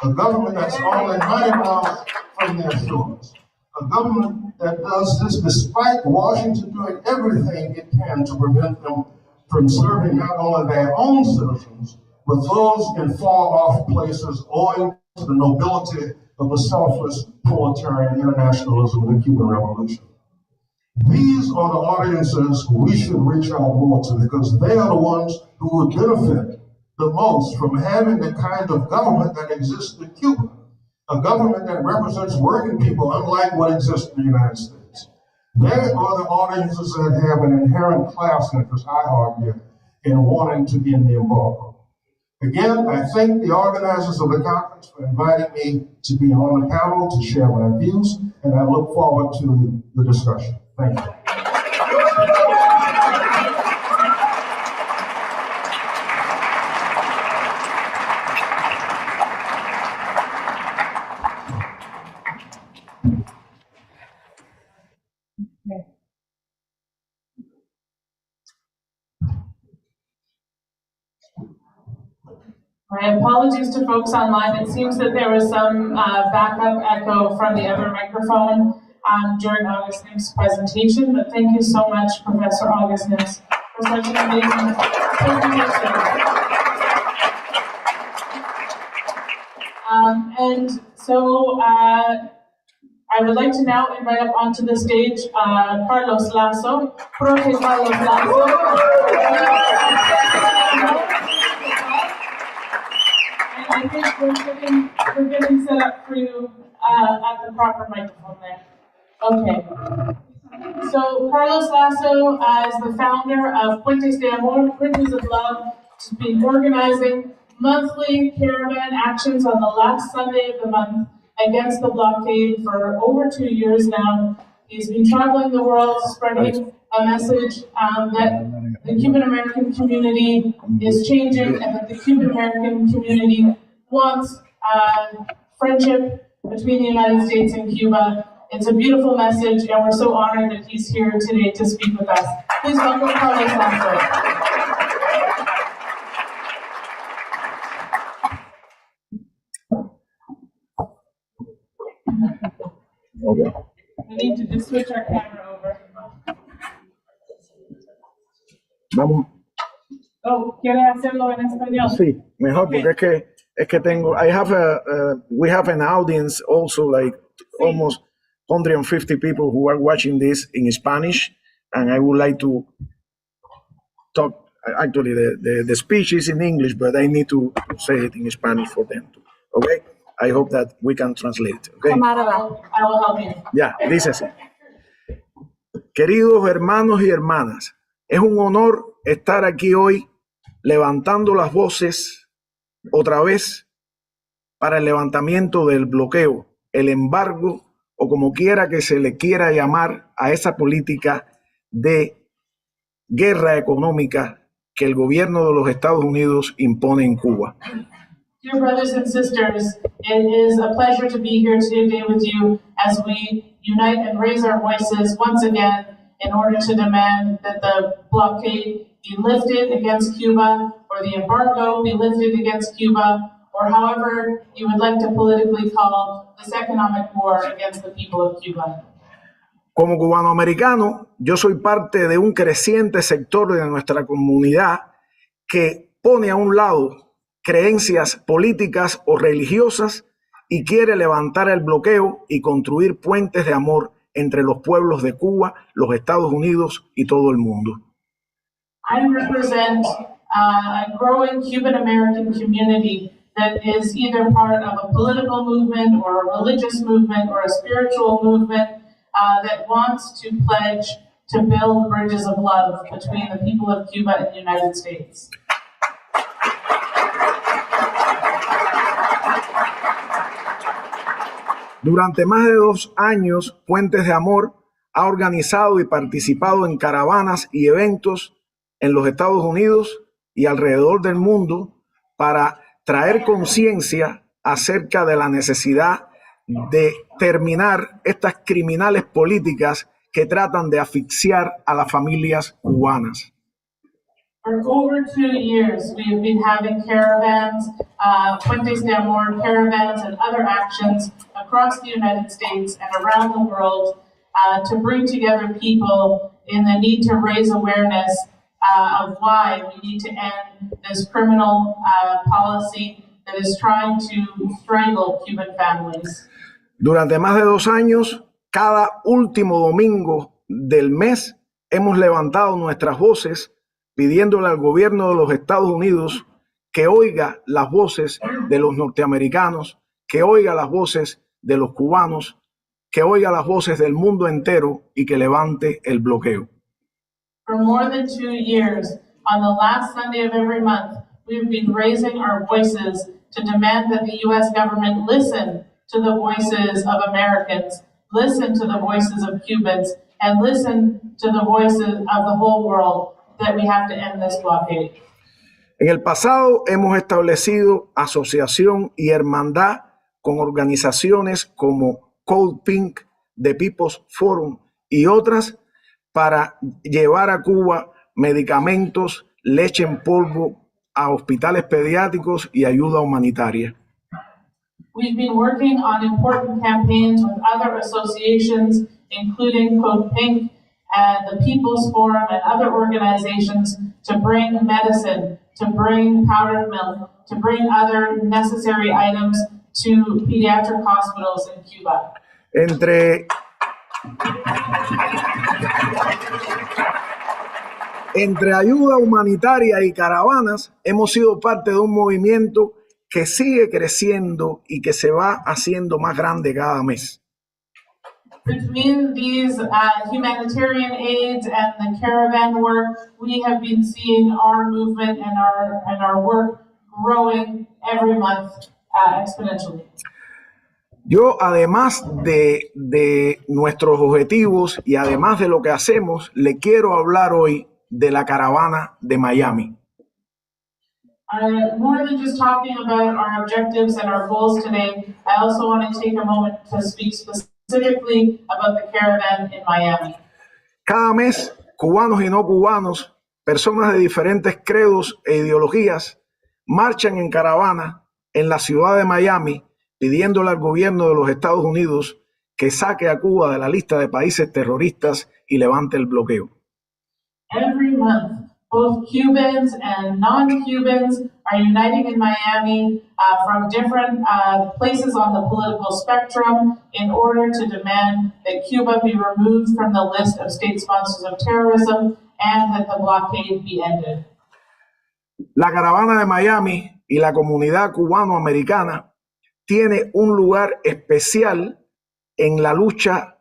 A government that's only 90 miles from their shores. A government that does this despite Washington doing everything it can to prevent them from serving not only their own citizens, but those in far-off places owing to the nobility of the selfless proletarian internationalism of the Cuban Revolution. These are the audiences we should reach out more to because they are the ones who would benefit the most from having the kind of government that exists in Cuba, a government that represents working people unlike what exists in the United States. They are the audiences that have an inherent class interest, I argue, in wanting to end the embargo. Again, I thank the organizers of the conference for inviting me to be on the panel to share my views, and I look forward to the discussion. Thank you. My apologies to folks online. It seems that there was some backup echo from the other microphone during Augustine's presentation, but thank you so much, Professor Augustine, for such an amazing presentation. And so I would like to now invite up onto the stage Carlos Lasso, Profe Carlos Lasso. I think we're getting set up for you at the proper microphone there. Okay. So Carlos Lasso, as the founder of Puentes de Amor, Bridges of Love, has been organizing monthly caravan actions on the last Sunday of the month against the blockade for over 2 years now. He's been traveling the world spreading a message that the Cuban American community is changing and that the Cuban American community wants friendship between the United States and Cuba. It's a beautiful message, and we're so honored that he's here today to speak with us. Please welcome Carlos Lasso. Okay. We need to just switch our camera over. Vamos. Oh, ¿quiere hacerlo en español? Sí, mejor porque es que tengo. We have an audience also like almost 150 people who are watching this in Spanish, and I would like to talk. Actually, the speech is in English, but I need to say it in Spanish for them too. Okay. I hope that we can translate. Okay? I will help you. Ya, dice así. Queridos hermanos y hermanas, es un honor estar aquí hoy levantando las voces otra vez para el levantamiento del bloqueo, el embargo o como quiera que se le quiera llamar a esa política de guerra económica que el gobierno de los Estados Unidos impone en Cuba. Dear brothers and sisters, it is a pleasure to be here today with you as we unite and raise our voices once again in order to demand that the blockade be lifted against Cuba or the embargo be lifted against Cuba or however you would like to politically call this economic war against the people of Cuba. Como cubanoamericano, yo soy parte de un creciente sector de nuestra comunidad que pone a un lado creencias políticas o religiosas y quiere levantar el bloqueo y construir puentes de amor entre los pueblos de Cuba, los Estados Unidos y todo el mundo. I represent a growing Cuban American community that is either part of a political movement or a religious movement or a spiritual movement that wants to pledge to build bridges of love between the people of Cuba and the United States. Durante más de 2 años, Puentes de Amor ha organizado y participado en caravanas y eventos en los Estados Unidos y alrededor del mundo para traer conciencia acerca de la necesidad de terminar estas criminales políticas que tratan de asfixiar a las familias cubanas. For over 2 years, we've been having caravans, Puentes de Amor caravans and other actions across the United States and around the world to bring together people in the need to raise awareness of why we need to end this criminal policy that is trying to strangle Cuban families. Durante más de 2 años, cada último domingo del mes, hemos levantado nuestras voces pidiéndole al gobierno de los Estados Unidos que oiga las voces de los norteamericanos, que oiga las voces de los cubanos, que oiga las voces del mundo entero y que levante el bloqueo. For more than 2 years, on the last Sunday of every month, we've been raising our voices to demand that the U.S. government listen to the voices of Americans, listen to the voices of Cubans, and listen to the voices of the whole world that we have to end this blockade. En el pasado hemos establecido asociación y hermandad con organizaciones como Code Pink, The People's Forum y otras para llevar a Cuba medicamentos, leche en polvo a hospitales pediátricos y ayuda humanitaria. We've been working on important campaigns with other associations, including Code Pink and the People's Forum and other organizations to bring medicine, to bring powdered milk, to bring other necessary items to pediatric hospitals in Cuba. Entre ayuda humanitaria y caravanas, hemos sido parte de un movimiento que sigue creciendo y que se va haciendo más grande cada mes. Between these humanitarian aids and the caravan work, we have been seeing our movement and our work growing every month exponentially. Yo, además de nuestros objetivos y además de lo que hacemos, le quiero hablar hoy de la caravana de Miami. More than just talking about our objectives and our goals today, I also want to take a moment to speak specifically about the caravan in Miami. Cada mes, cubanos y no cubanos, personas de diferentes credos e ideologías, marchan en caravana en la ciudad de Miami pidiéndole al gobierno de los Estados Unidos que saque a Cuba de la lista de países terroristas y levante el bloqueo. Every month, both Cubans and non-Cubans are uniting in Miami from different places on the political spectrum in order to demand that Cuba be removed from the list of state sponsors of terrorism and that the blockade be ended. La caravana de Miami y la comunidad cubano-americana tiene un lugar especial en la lucha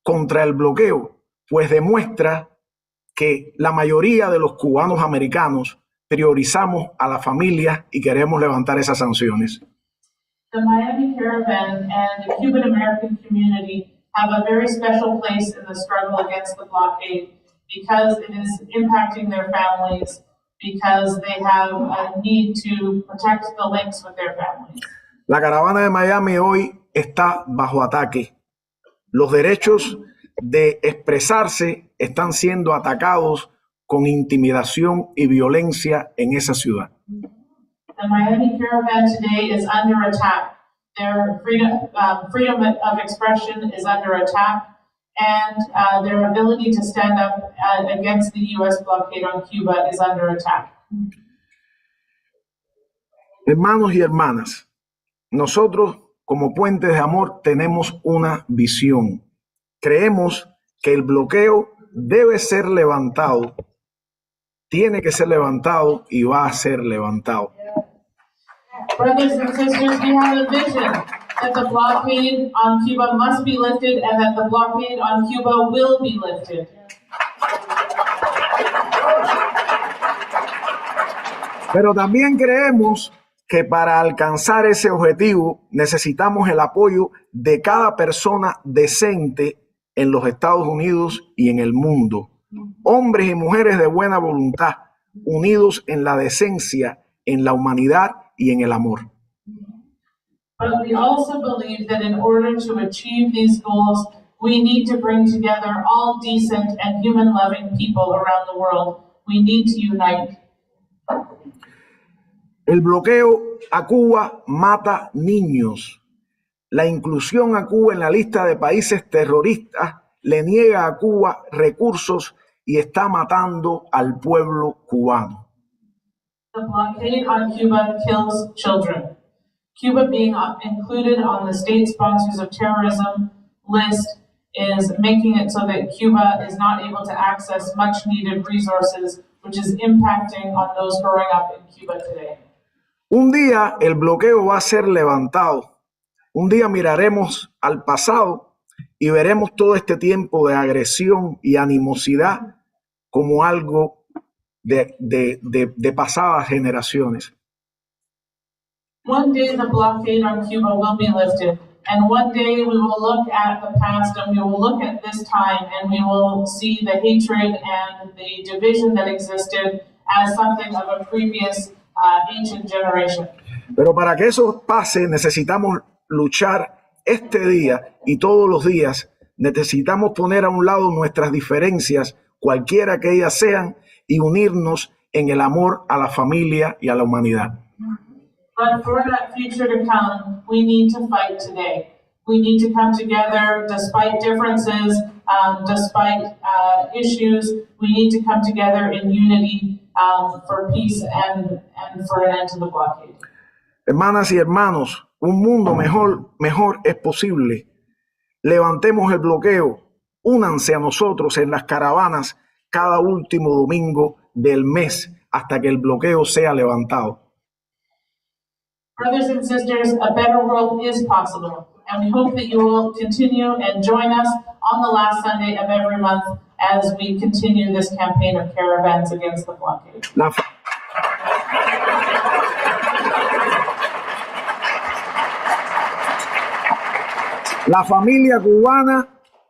contra el bloqueo, pues demuestra que la mayoría de los cubanos americanos priorizamos a la familia y queremos levantar esas sanciones. The Miami Caravan and the Cuban American community have a very special place in the struggle against the blockade because it is impacting their families, because they have a need to protect the links with their families. La caravana de Miami hoy está bajo ataque. Los derechos de expresarse están siendo atacados con intimidación y violencia en esa ciudad. The Miami Caravan today is under attack. Their freedom of expression is under attack, and their ability to stand up against the U.S. blockade on Cuba is under attack. Hermanos y hermanas, nosotros como Puentes de Amor tenemos una visión. Creemos que el bloqueo debe ser levantado, tiene que ser levantado y va a ser levantado. Brothers and sisters, we have a vision that the blockade on Cuba must be lifted and that the blockade on Cuba will be lifted. Pero también creemos que para alcanzar ese objetivo necesitamos el apoyo de cada persona decente en los Estados Unidos y en el mundo. Hombres y mujeres de buena voluntad, unidos en la decencia, en la humanidad y en el amor. But we also believe that in order to achieve these goals, we need to bring together all decent and human-loving people around the world. We need to unite. El bloqueo a Cuba mata niños. La inclusión a Cuba en la lista de países terroristas le niega a Cuba recursos y está matando al pueblo cubano. The blockade on Cuba kills children. Cuba being included on the state sponsors of terrorism list is making it so that Cuba is not able to access much needed resources, which is impacting on those growing up in Cuba today. Un día el bloqueo va a ser levantado. Un día miraremos al pasado y veremos todo este tiempo de agresión y animosidad como algo de pasadas generaciones. One day the blockade on Cuba will be lifted, and one day we will look at the past and we will look at this time and we will see the hatred and the division that existed as something of a previous ancient generation. Pero para que eso pase necesitamos luchar este día y todos los días. Necesitamos poner a un lado nuestras diferencias, cualquiera que ellas sean, y unirnos en el amor a la familia y a la humanidad. But for that future to come, we need to fight today. We need to come together despite differences, despite issues. We need to come together in unity for peace and for an end to the blockade. Hermanas y hermanos, un mundo mejor es posible. Levantemos el bloqueo. Únanse a nosotros en las caravanas cada último domingo del mes hasta que el bloqueo sea levantado. Brothers and sisters, a better world is possible, and we hope that you will continue and join us on the last Sunday of every month as we continue this campaign of caravans against the blockade. La familia cubana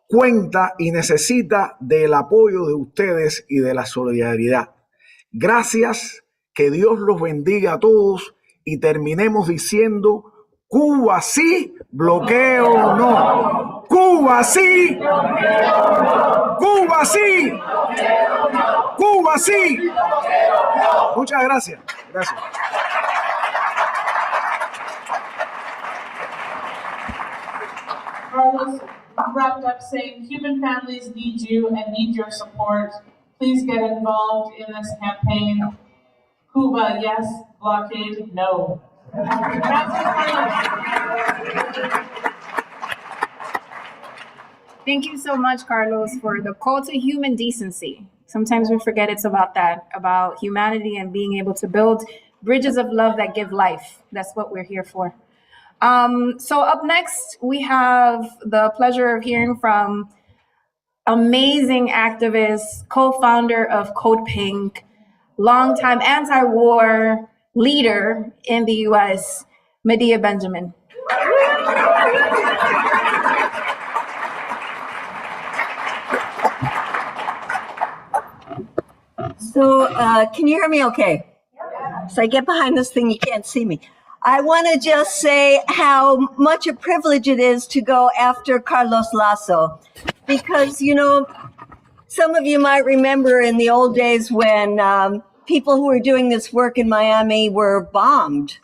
cuenta y necesita del apoyo de ustedes y de la solidaridad. Gracias, que Dios los bendiga a todos y terminemos diciendo: Cuba sí, bloqueo no. Cuba sí, Cuba sí, Cuba sí. Muchas gracias. Gracias. Carlos wrapped up saying, Cuban families need you and need your support. Please get involved in this campaign. Cuba, yes. Blockade, no. Thank you so much, Carlos, for the call to human decency. Sometimes we forget it's about that, about humanity and being able to build bridges of love that give life. That's what we're here for. So up next, we have the pleasure of hearing from amazing activist, co-founder of Code Pink, longtime anti-war leader in the US, Medea Benjamin. So can you hear me okay? So I get behind this thing, you can't see me. I want to just say how much a privilege it is to go after Carlos Lasso. Because, you know, some of you might remember in the old days when people who were doing this work in Miami were bombed.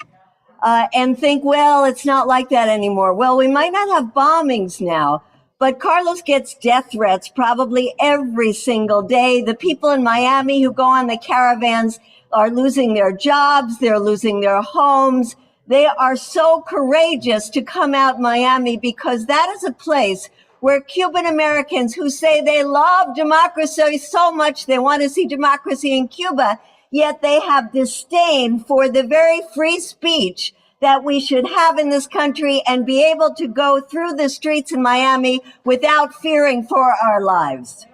And think, well, it's not like that anymore. Well, we might not have bombings now, but Carlos gets death threats probably every single day. The people in Miami who go on the caravans are losing their jobs. They're losing their homes. They are so courageous to come out Miami because that is a place where Cuban Americans who say they love democracy so much, they want to see democracy in Cuba, yet they have disdain for the very free speech that we should have in this country and be able to go through the streets in Miami without fearing for our lives.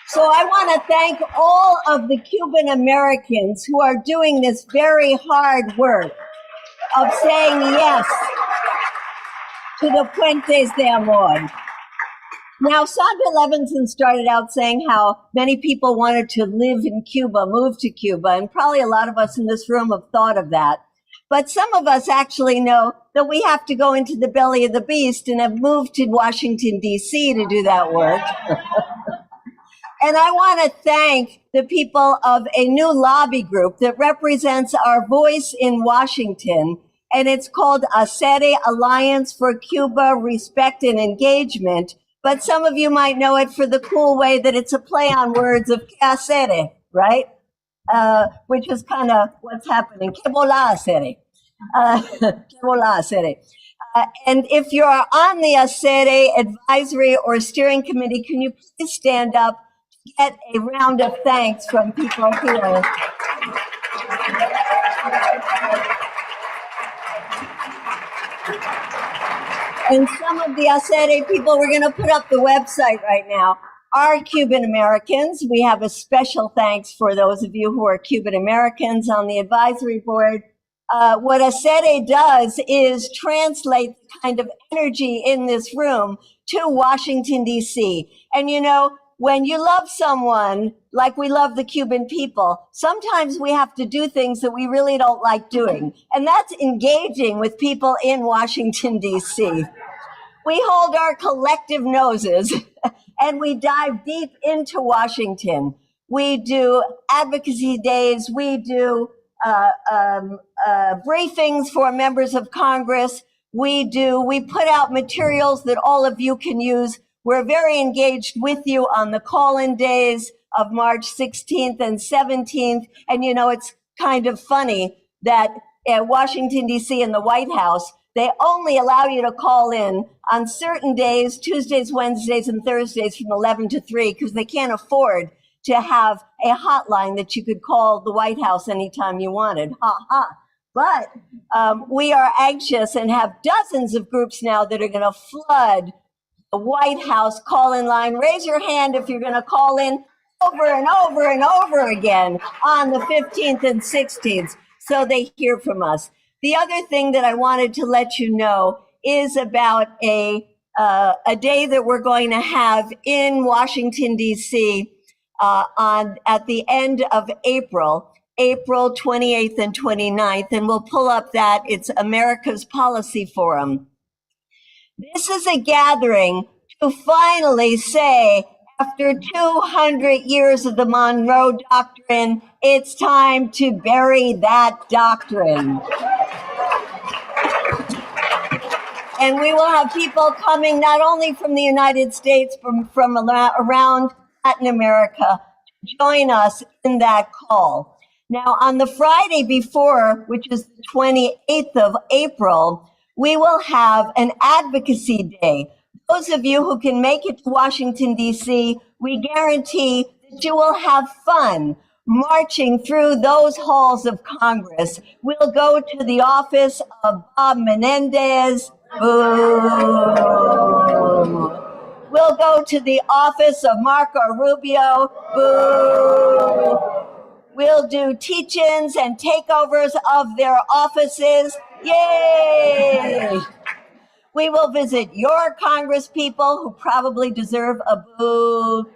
So I want to thank all of the Cuban Americans who are doing this very hard work of saying yes to the Puentes de Amor. Now, Sandra Levinson started out saying how many people wanted to live in Cuba, move to Cuba, and probably a lot of us in this room have thought of that. But some of us actually know that we have to go into the belly of the beast and have moved to Washington, D.C. to do that work. And I want to thank the people of a new lobby group that represents our voice in Washington, and it's called ACERE, Alliance for Cuba, Respect and Engagement. But some of you might know it for the cool way that it's a play on words of que hacer, right? Which is kind of what's happening. Que bola hacer. Que bola hacer. And if you're on the ACERE advisory or steering committee, can you please stand up to get a round of thanks from people here? And some of the ACERE people, we're going to put up the website right now, are Cuban Americans. We have a special thanks for those of you who are Cuban Americans on the advisory board. What ACERE does is translate the kind of energy in this room to Washington, D.C. And you know, when you love someone like we love the Cuban people, sometimes we have to do things that we really don't like doing. And that's engaging with people in Washington, D.C. We hold our collective noses and we dive deep into Washington. We do advocacy days. We do briefings for members of Congress. We put out materials that all of you can use. We're very engaged with you on the call-in days of March 16th and 17th. And, you know, it's kind of funny that at Washington, D.C. in the White House, they only allow you to call in on certain days, Tuesdays, Wednesdays, and Thursdays from 11 to 3, because they can't afford to have a hotline that you could call the White House anytime you wanted. Ha ha. But we are anxious and have dozens of groups now that are going to flood the White House call-in line. Raise your hand if you're going to call in over and over and over again on the 15th and 16th so they hear from us. The other thing that I wanted to let you know is about a day that we're going to have in Washington, D.C. At the end of April 28th and 29th, and we'll pull up that. It's America's Policy Forum. This is a gathering to finally say, after 200 years of the Monroe Doctrine, it's time to bury that doctrine. And we will have people coming not only from the United States, from around Latin America, to join us in that call. Now, on the Friday before, which is the 28th of April, we will have an advocacy day. Those of you who can make it to Washington, D.C., we guarantee that you will have fun. marching through those halls of Congress. We'll go to the office of Bob Menendez. Boo. We'll go to the office of Marco Rubio. Boo. We'll do teach-ins and takeovers of their offices. Yay! We will visit your Congress people who probably deserve a boo.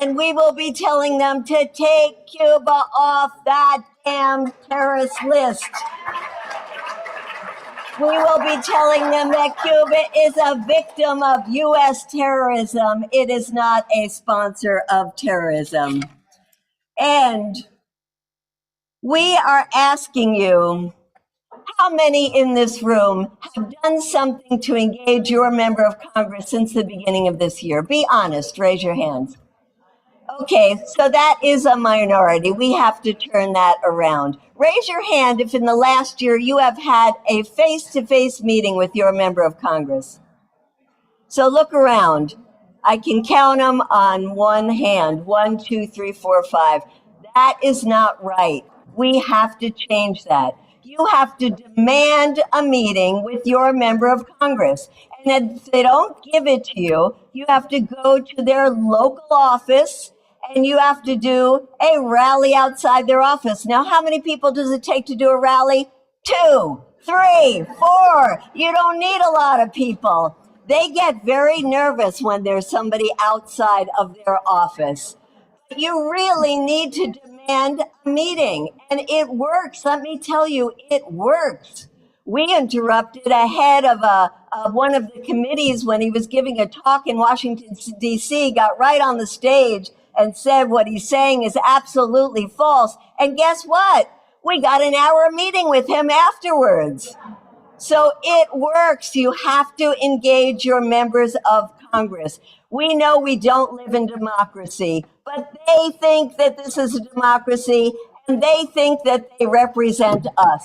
And we will be telling them to take Cuba off that damn terrorist list. We will be telling them that Cuba is a victim of US terrorism. It is not a sponsor of terrorism. And we are asking you, how many in this room have done something to engage your member of Congress since the beginning of this year? Be honest, raise your hands. Okay, so that is a minority. We have to turn that around. Raise your hand if in the last year you have had a face-to-face meeting with your member of Congress. So look around. I can count them on one hand. 1, 2, 3, 4, 5. That is not right. We have to change that. You have to demand a meeting with your member of Congress. And if they don't give it to you, you have to go to their local office and you have to do a rally outside their office. Now, how many people does it take to do a rally? 2, 3, 4. You don't need a lot of people. They get very nervous when there's somebody outside of their office. You really need to demand a meeting, and it works. Let me tell you, it works. We interrupted a head of one of the committees when he was giving a talk in Washington, D.C., got right on the stage and said what he's saying is absolutely false. And guess what? We got an hour meeting with him afterwards. So it works. You have to engage your members of Congress. We know we don't live in democracy, but they think that this is a democracy and they think that they represent us.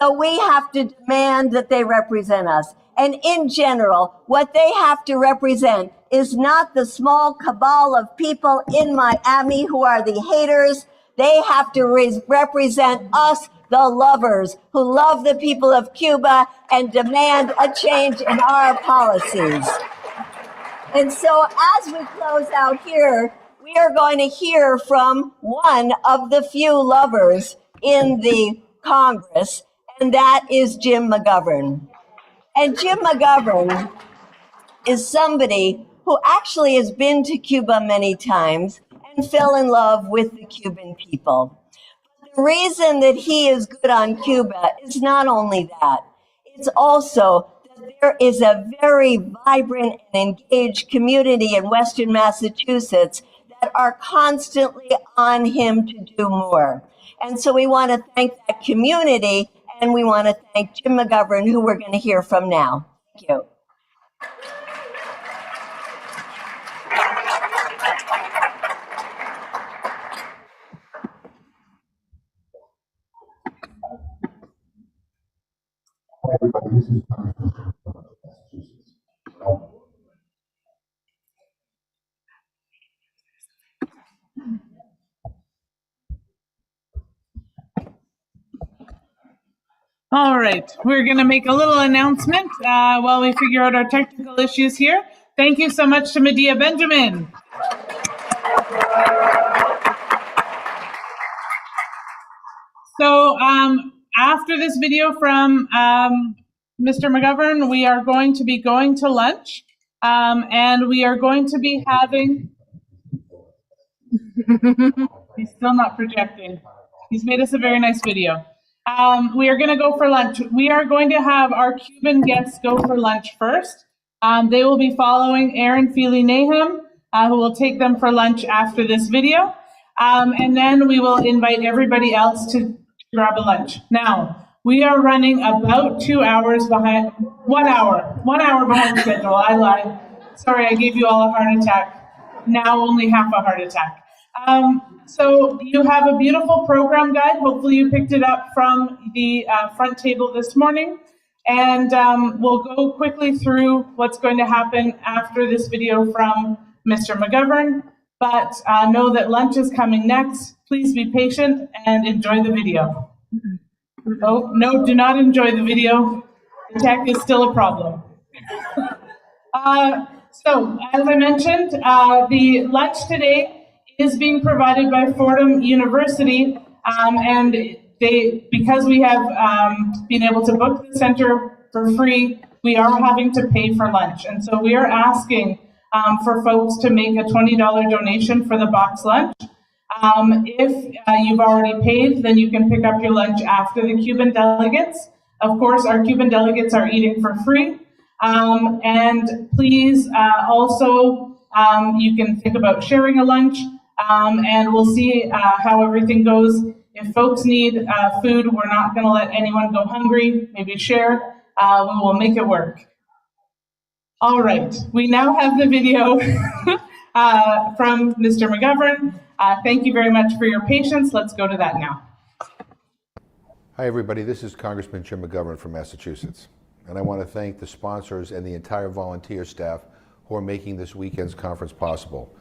So we have to demand that they represent us. And in general, what they have to represent is not the small cabal of people in Miami who are the haters. They have to represent us, the lovers who love the people of Cuba and demand a change in our policies. And so as we close out here, we are going to hear from one of the few lovers in the Congress, and that is Jim McGovern. And Jim McGovern is somebody who actually has been to Cuba many times and fell in love with the Cuban people. The reason that he is good on Cuba is not only that, it's also that there is a very vibrant and engaged community in Western Massachusetts that are constantly on him to do more. And so we want to thank that community, and we want to thank Jim McGovern, who we're going to hear from now. Thank you. Hi, everybody. This is Congressman from Massachusetts. All right, we're going to make a little announcement while we figure out our technical issues here. Thank you so much to Medea Benjamin. So after this video from Mr. McGovern, we are going to be going to lunch, and we are going to be having, he's still not projecting. He's made us a very nice video. We are going to go for lunch. We are going to have our Cuban guests go for lunch first. They will be following Aaron Feely-Nahum, who will take them for lunch after this video. And then we will invite everybody else to grab a lunch. Now, we are running about 2 hours behind, 1 hour behind schedule. I lied. Sorry, I gave you all a heart attack. Now only half a heart attack. So you have a beautiful program guide. Hopefully you picked it up from the front table this morning. And we'll go quickly through what's going to happen after this video from Mr. McGovern. but know that lunch is coming next. Please be patient and enjoy the video. Oh, no, do not enjoy the video. The tech is still a problem. So, as I mentioned, the lunch today is being provided by Fordham University, and because we have been able to book the center for free, we are having to pay for lunch. And so we are asking for folks to make a $20 donation for the box lunch. If you've already paid, then you can pick up your lunch after the Cuban delegates. Of course, our Cuban delegates are eating for free. And please also, you can think about sharing a lunch, and we'll see how everything goes. If folks need food, we're not going to let anyone go hungry. Maybe share. We will make it work. All right, we now have the video from Mr. McGovern. Thank you very much for your patience. Let's go to that now. Hi, everybody. This is Congressman Jim McGovern from Massachusetts. And I want to thank the sponsors and the entire volunteer staff who are making this weekend's conference possible.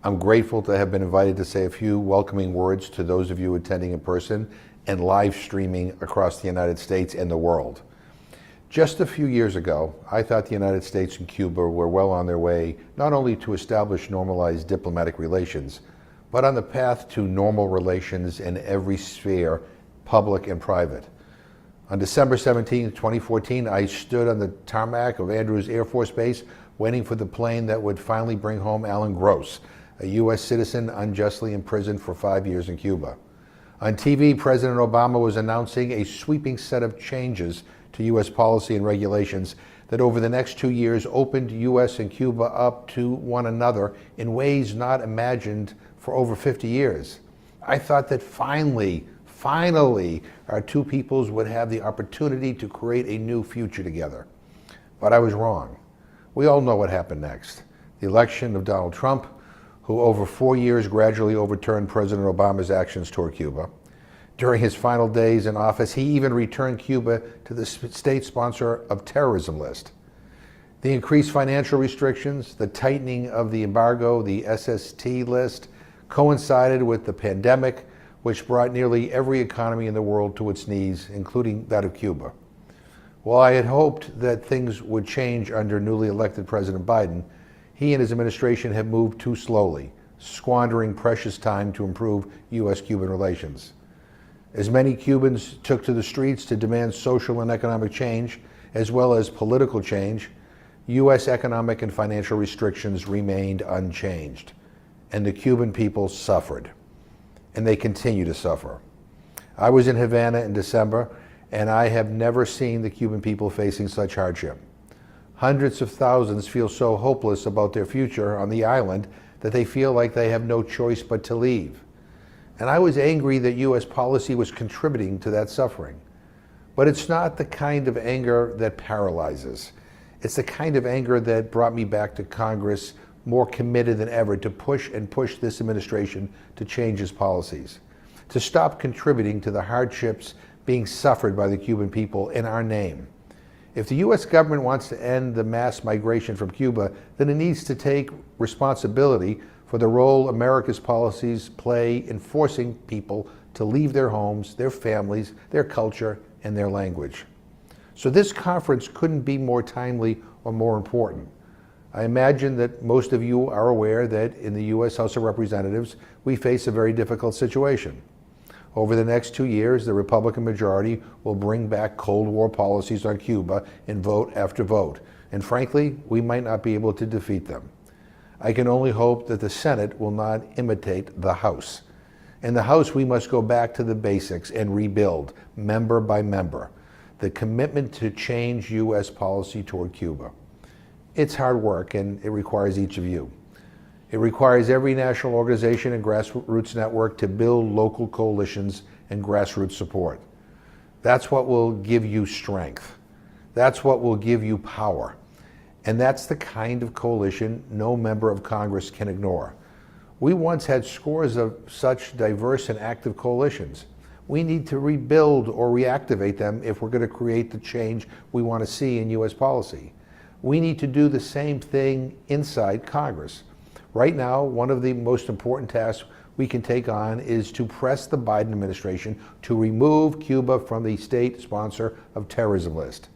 I'm grateful to have been invited to say a few welcoming words to those of you attending in person and live streaming across the United States and the world. Just a few years ago, I thought the United States and Cuba were well on their way not only to establish normalized diplomatic relations, but on the path to normal relations in every sphere, public and private. On December 17, 2014, I stood on the tarmac of Andrews Air Force Base waiting for the plane that would finally bring home Alan Gross, a U.S. citizen unjustly imprisoned for 5 years in Cuba. On TV, President Obama was announcing a sweeping set of changes to U.S. policy and regulations that over the next 2 years opened U.S. and Cuba up to one another in ways not imagined for over 50 years. I thought that finally, our two peoples would have the opportunity to create a new future together. But I was wrong. We all know what happened next. The election of Donald Trump, who over 4 years gradually overturned President Obama's actions toward Cuba. During his final days in office, he even returned Cuba to the state sponsor of terrorism list. The increased financial restrictions, the tightening of the embargo, the SST list, coincided with the pandemic, which brought nearly every economy in the world to its knees, including that of Cuba. While I had hoped that things would change under newly elected President Biden, he and his administration have moved too slowly, squandering precious time to improve U.S.-Cuban relations. As many Cubans took to the streets to demand social and economic change, as well as political change, U.S. economic and financial restrictions remained unchanged, and the Cuban people suffered. And they continue to suffer. I was in Havana in December, and I have never seen the Cuban people facing such hardship. Hundreds of thousands feel so hopeless about their future on the island that they feel like they have no choice but to leave. And I was angry that U.S. policy was contributing to that suffering. But it's not the kind of anger that paralyzes. It's the kind of anger that brought me back to Congress more committed than ever to push this administration to change its policies, to stop contributing to the hardships being suffered by the Cuban people in our name. If the U.S. government wants to end the mass migration from Cuba, then it needs to take responsibility for the role America's policies play in forcing people to leave their homes, their families, their culture, and their language. So this conference couldn't be more timely or more important. I imagine that most of you are aware that in the U.S. House of Representatives, we face a very difficult situation. Over the next 2 years, the Republican majority will bring back Cold War policies on Cuba in vote after vote. And frankly, we might not be able to defeat them. I can only hope that the Senate will not imitate the House. In the House, we must go back to the basics and rebuild, member by member, the commitment to change U.S. policy toward Cuba. It's hard work, and it requires each of you. It requires every national organization and grassroots network to build local coalitions and grassroots support. That's what will give you strength. That's what will give you power. And that's the kind of coalition no member of Congress can ignore. We once had scores of such diverse and active coalitions. We need to rebuild or reactivate them if we're going to create the change we want to see in U.S. policy. We need to do the same thing inside Congress. Right now, one of the most important tasks we can take on is to press the Biden administration to remove Cuba from the state sponsor of terrorism list.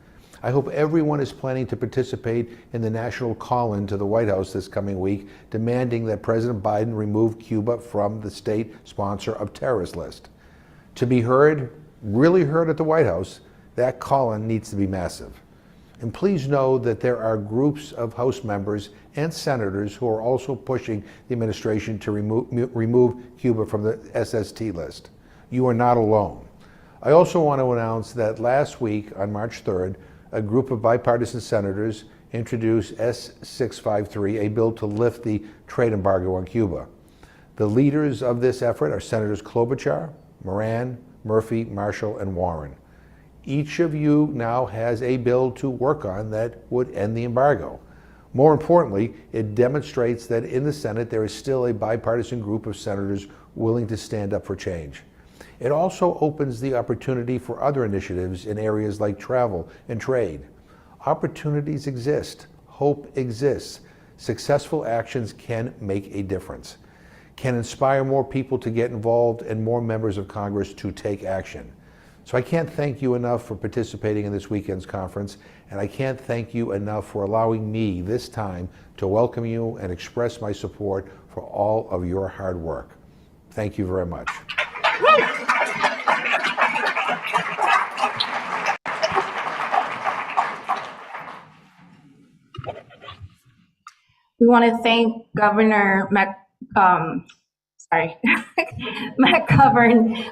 I hope everyone is planning to participate in the national call-in to the White House this coming week, demanding that President Biden remove Cuba from the state sponsor of terrorist list. To be heard, really heard at the White House, that call-in needs to be massive. And please know that there are groups of House members and senators who are also pushing the administration to remove Cuba from the SST list. You are not alone. I also want to announce that last week, on March 3rd, a group of bipartisan senators introduced S-653, a bill to lift the trade embargo on Cuba. The leaders of this effort are Senators Klobuchar, Moran, Murphy, Marshall, and Warren. Each of you now has a bill to work on that would end the embargo. More importantly, it demonstrates that in the Senate there is still a bipartisan group of senators willing to stand up for change. It also opens the opportunity for other initiatives in areas like travel and trade. Opportunities exist, hope exists. Successful actions can make a difference, can inspire more people to get involved and more members of Congress to take action. So I can't thank you enough for participating in this weekend's conference, and I can't thank you enough for allowing me this time to welcome you and express my support for all of your hard work. Thank you very much. We want to thank Governor McGovern.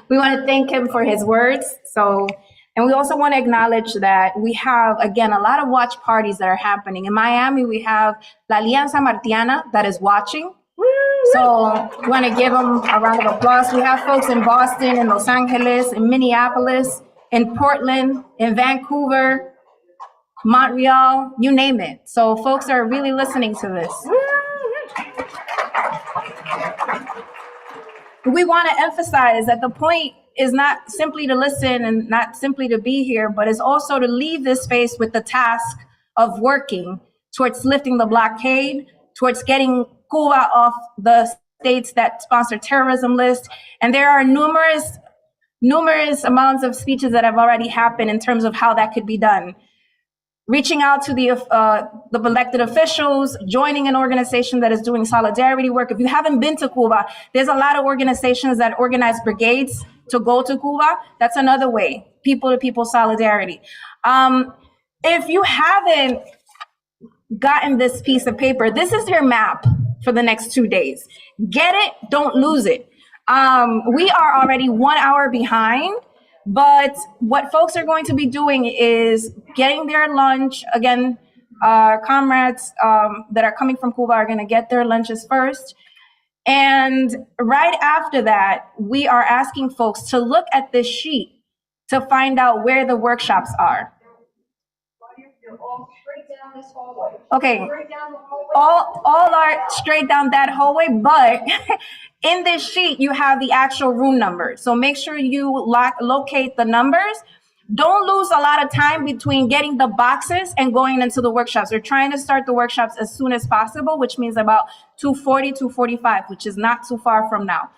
We want to thank him for his words. And we also want to acknowledge that we have, again, a lot of watch parties that are happening. In Miami, we have La Alianza Martiana that is watching. So we want to give them a round of applause. We have folks in Boston, in Los Angeles, in Minneapolis, in Portland, in Vancouver, Montreal, you name it. So folks are really listening to this. We want to emphasize that the point is not simply to listen and not simply to be here, but is also to leave this space with the task of working towards lifting the blockade, towards getting Cuba off the states that sponsor terrorism list. And there are numerous amounts of speeches that have already happened in terms of how that could be done. Reaching out to the elected officials, joining an organization that is doing solidarity work. If you haven't been to Cuba, there's a lot of organizations that organize brigades to go to Cuba. That's another way, people-to-people solidarity. If you haven't gotten this piece of paper, this is your map for the next 2 days. Get it, don't lose it. We are already 1 hour behind. But what folks are going to be doing is getting their lunch. Again, comrades that are coming from Cuba are going to get their lunches first. And right after that, we are asking folks to look at this sheet to find out where the workshops are. Okay, all are straight down that hallway, but in this sheet, you have the actual room number. So make sure you locate the numbers. Don't lose a lot of time between getting the boxes and going into the workshops. We're trying to start the workshops as soon as possible, which means about 2:40, 2:45, which is not too far from now.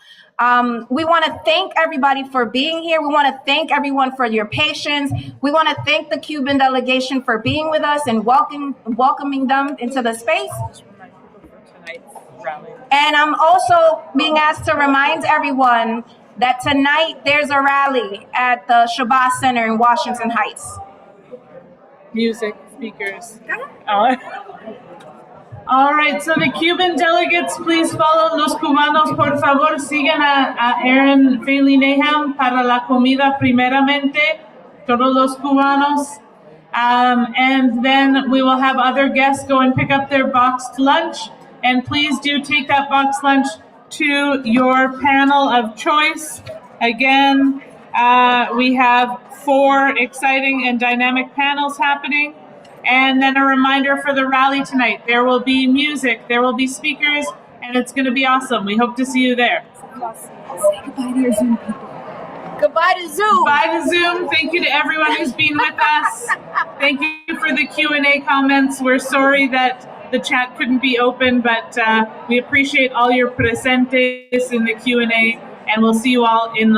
We want to thank everybody for being here. We want to thank everyone for your patience. We want to thank the Cuban delegation for being with us and welcoming them into the space. And I'm also being asked to remind everyone that tonight there's a rally at the Shabazz Center in Washington Heights. Music, speakers. All right, so the Cuban delegates, please follow. Los cubanos, por favor, sigan a Aaron Failey Naham para la comida primeramente. Todos los cubanos. And then we will have other guests go and pick up their boxed lunch. And please do take that boxed lunch to your panel of choice. Again, we have 4 exciting and dynamic panels happening. And then a reminder for the rally tonight. There will be music, there will be speakers, and it's going to be awesome. We hope to see you there. Say goodbye to your Zoom people. Goodbye to Zoom. Goodbye to Zoom. Thank you to everyone who's been with us. Thank you for the Q&A comments. We're sorry that the chat couldn't be open, but we appreciate all your presentes in the Q&A, and we'll see you all in the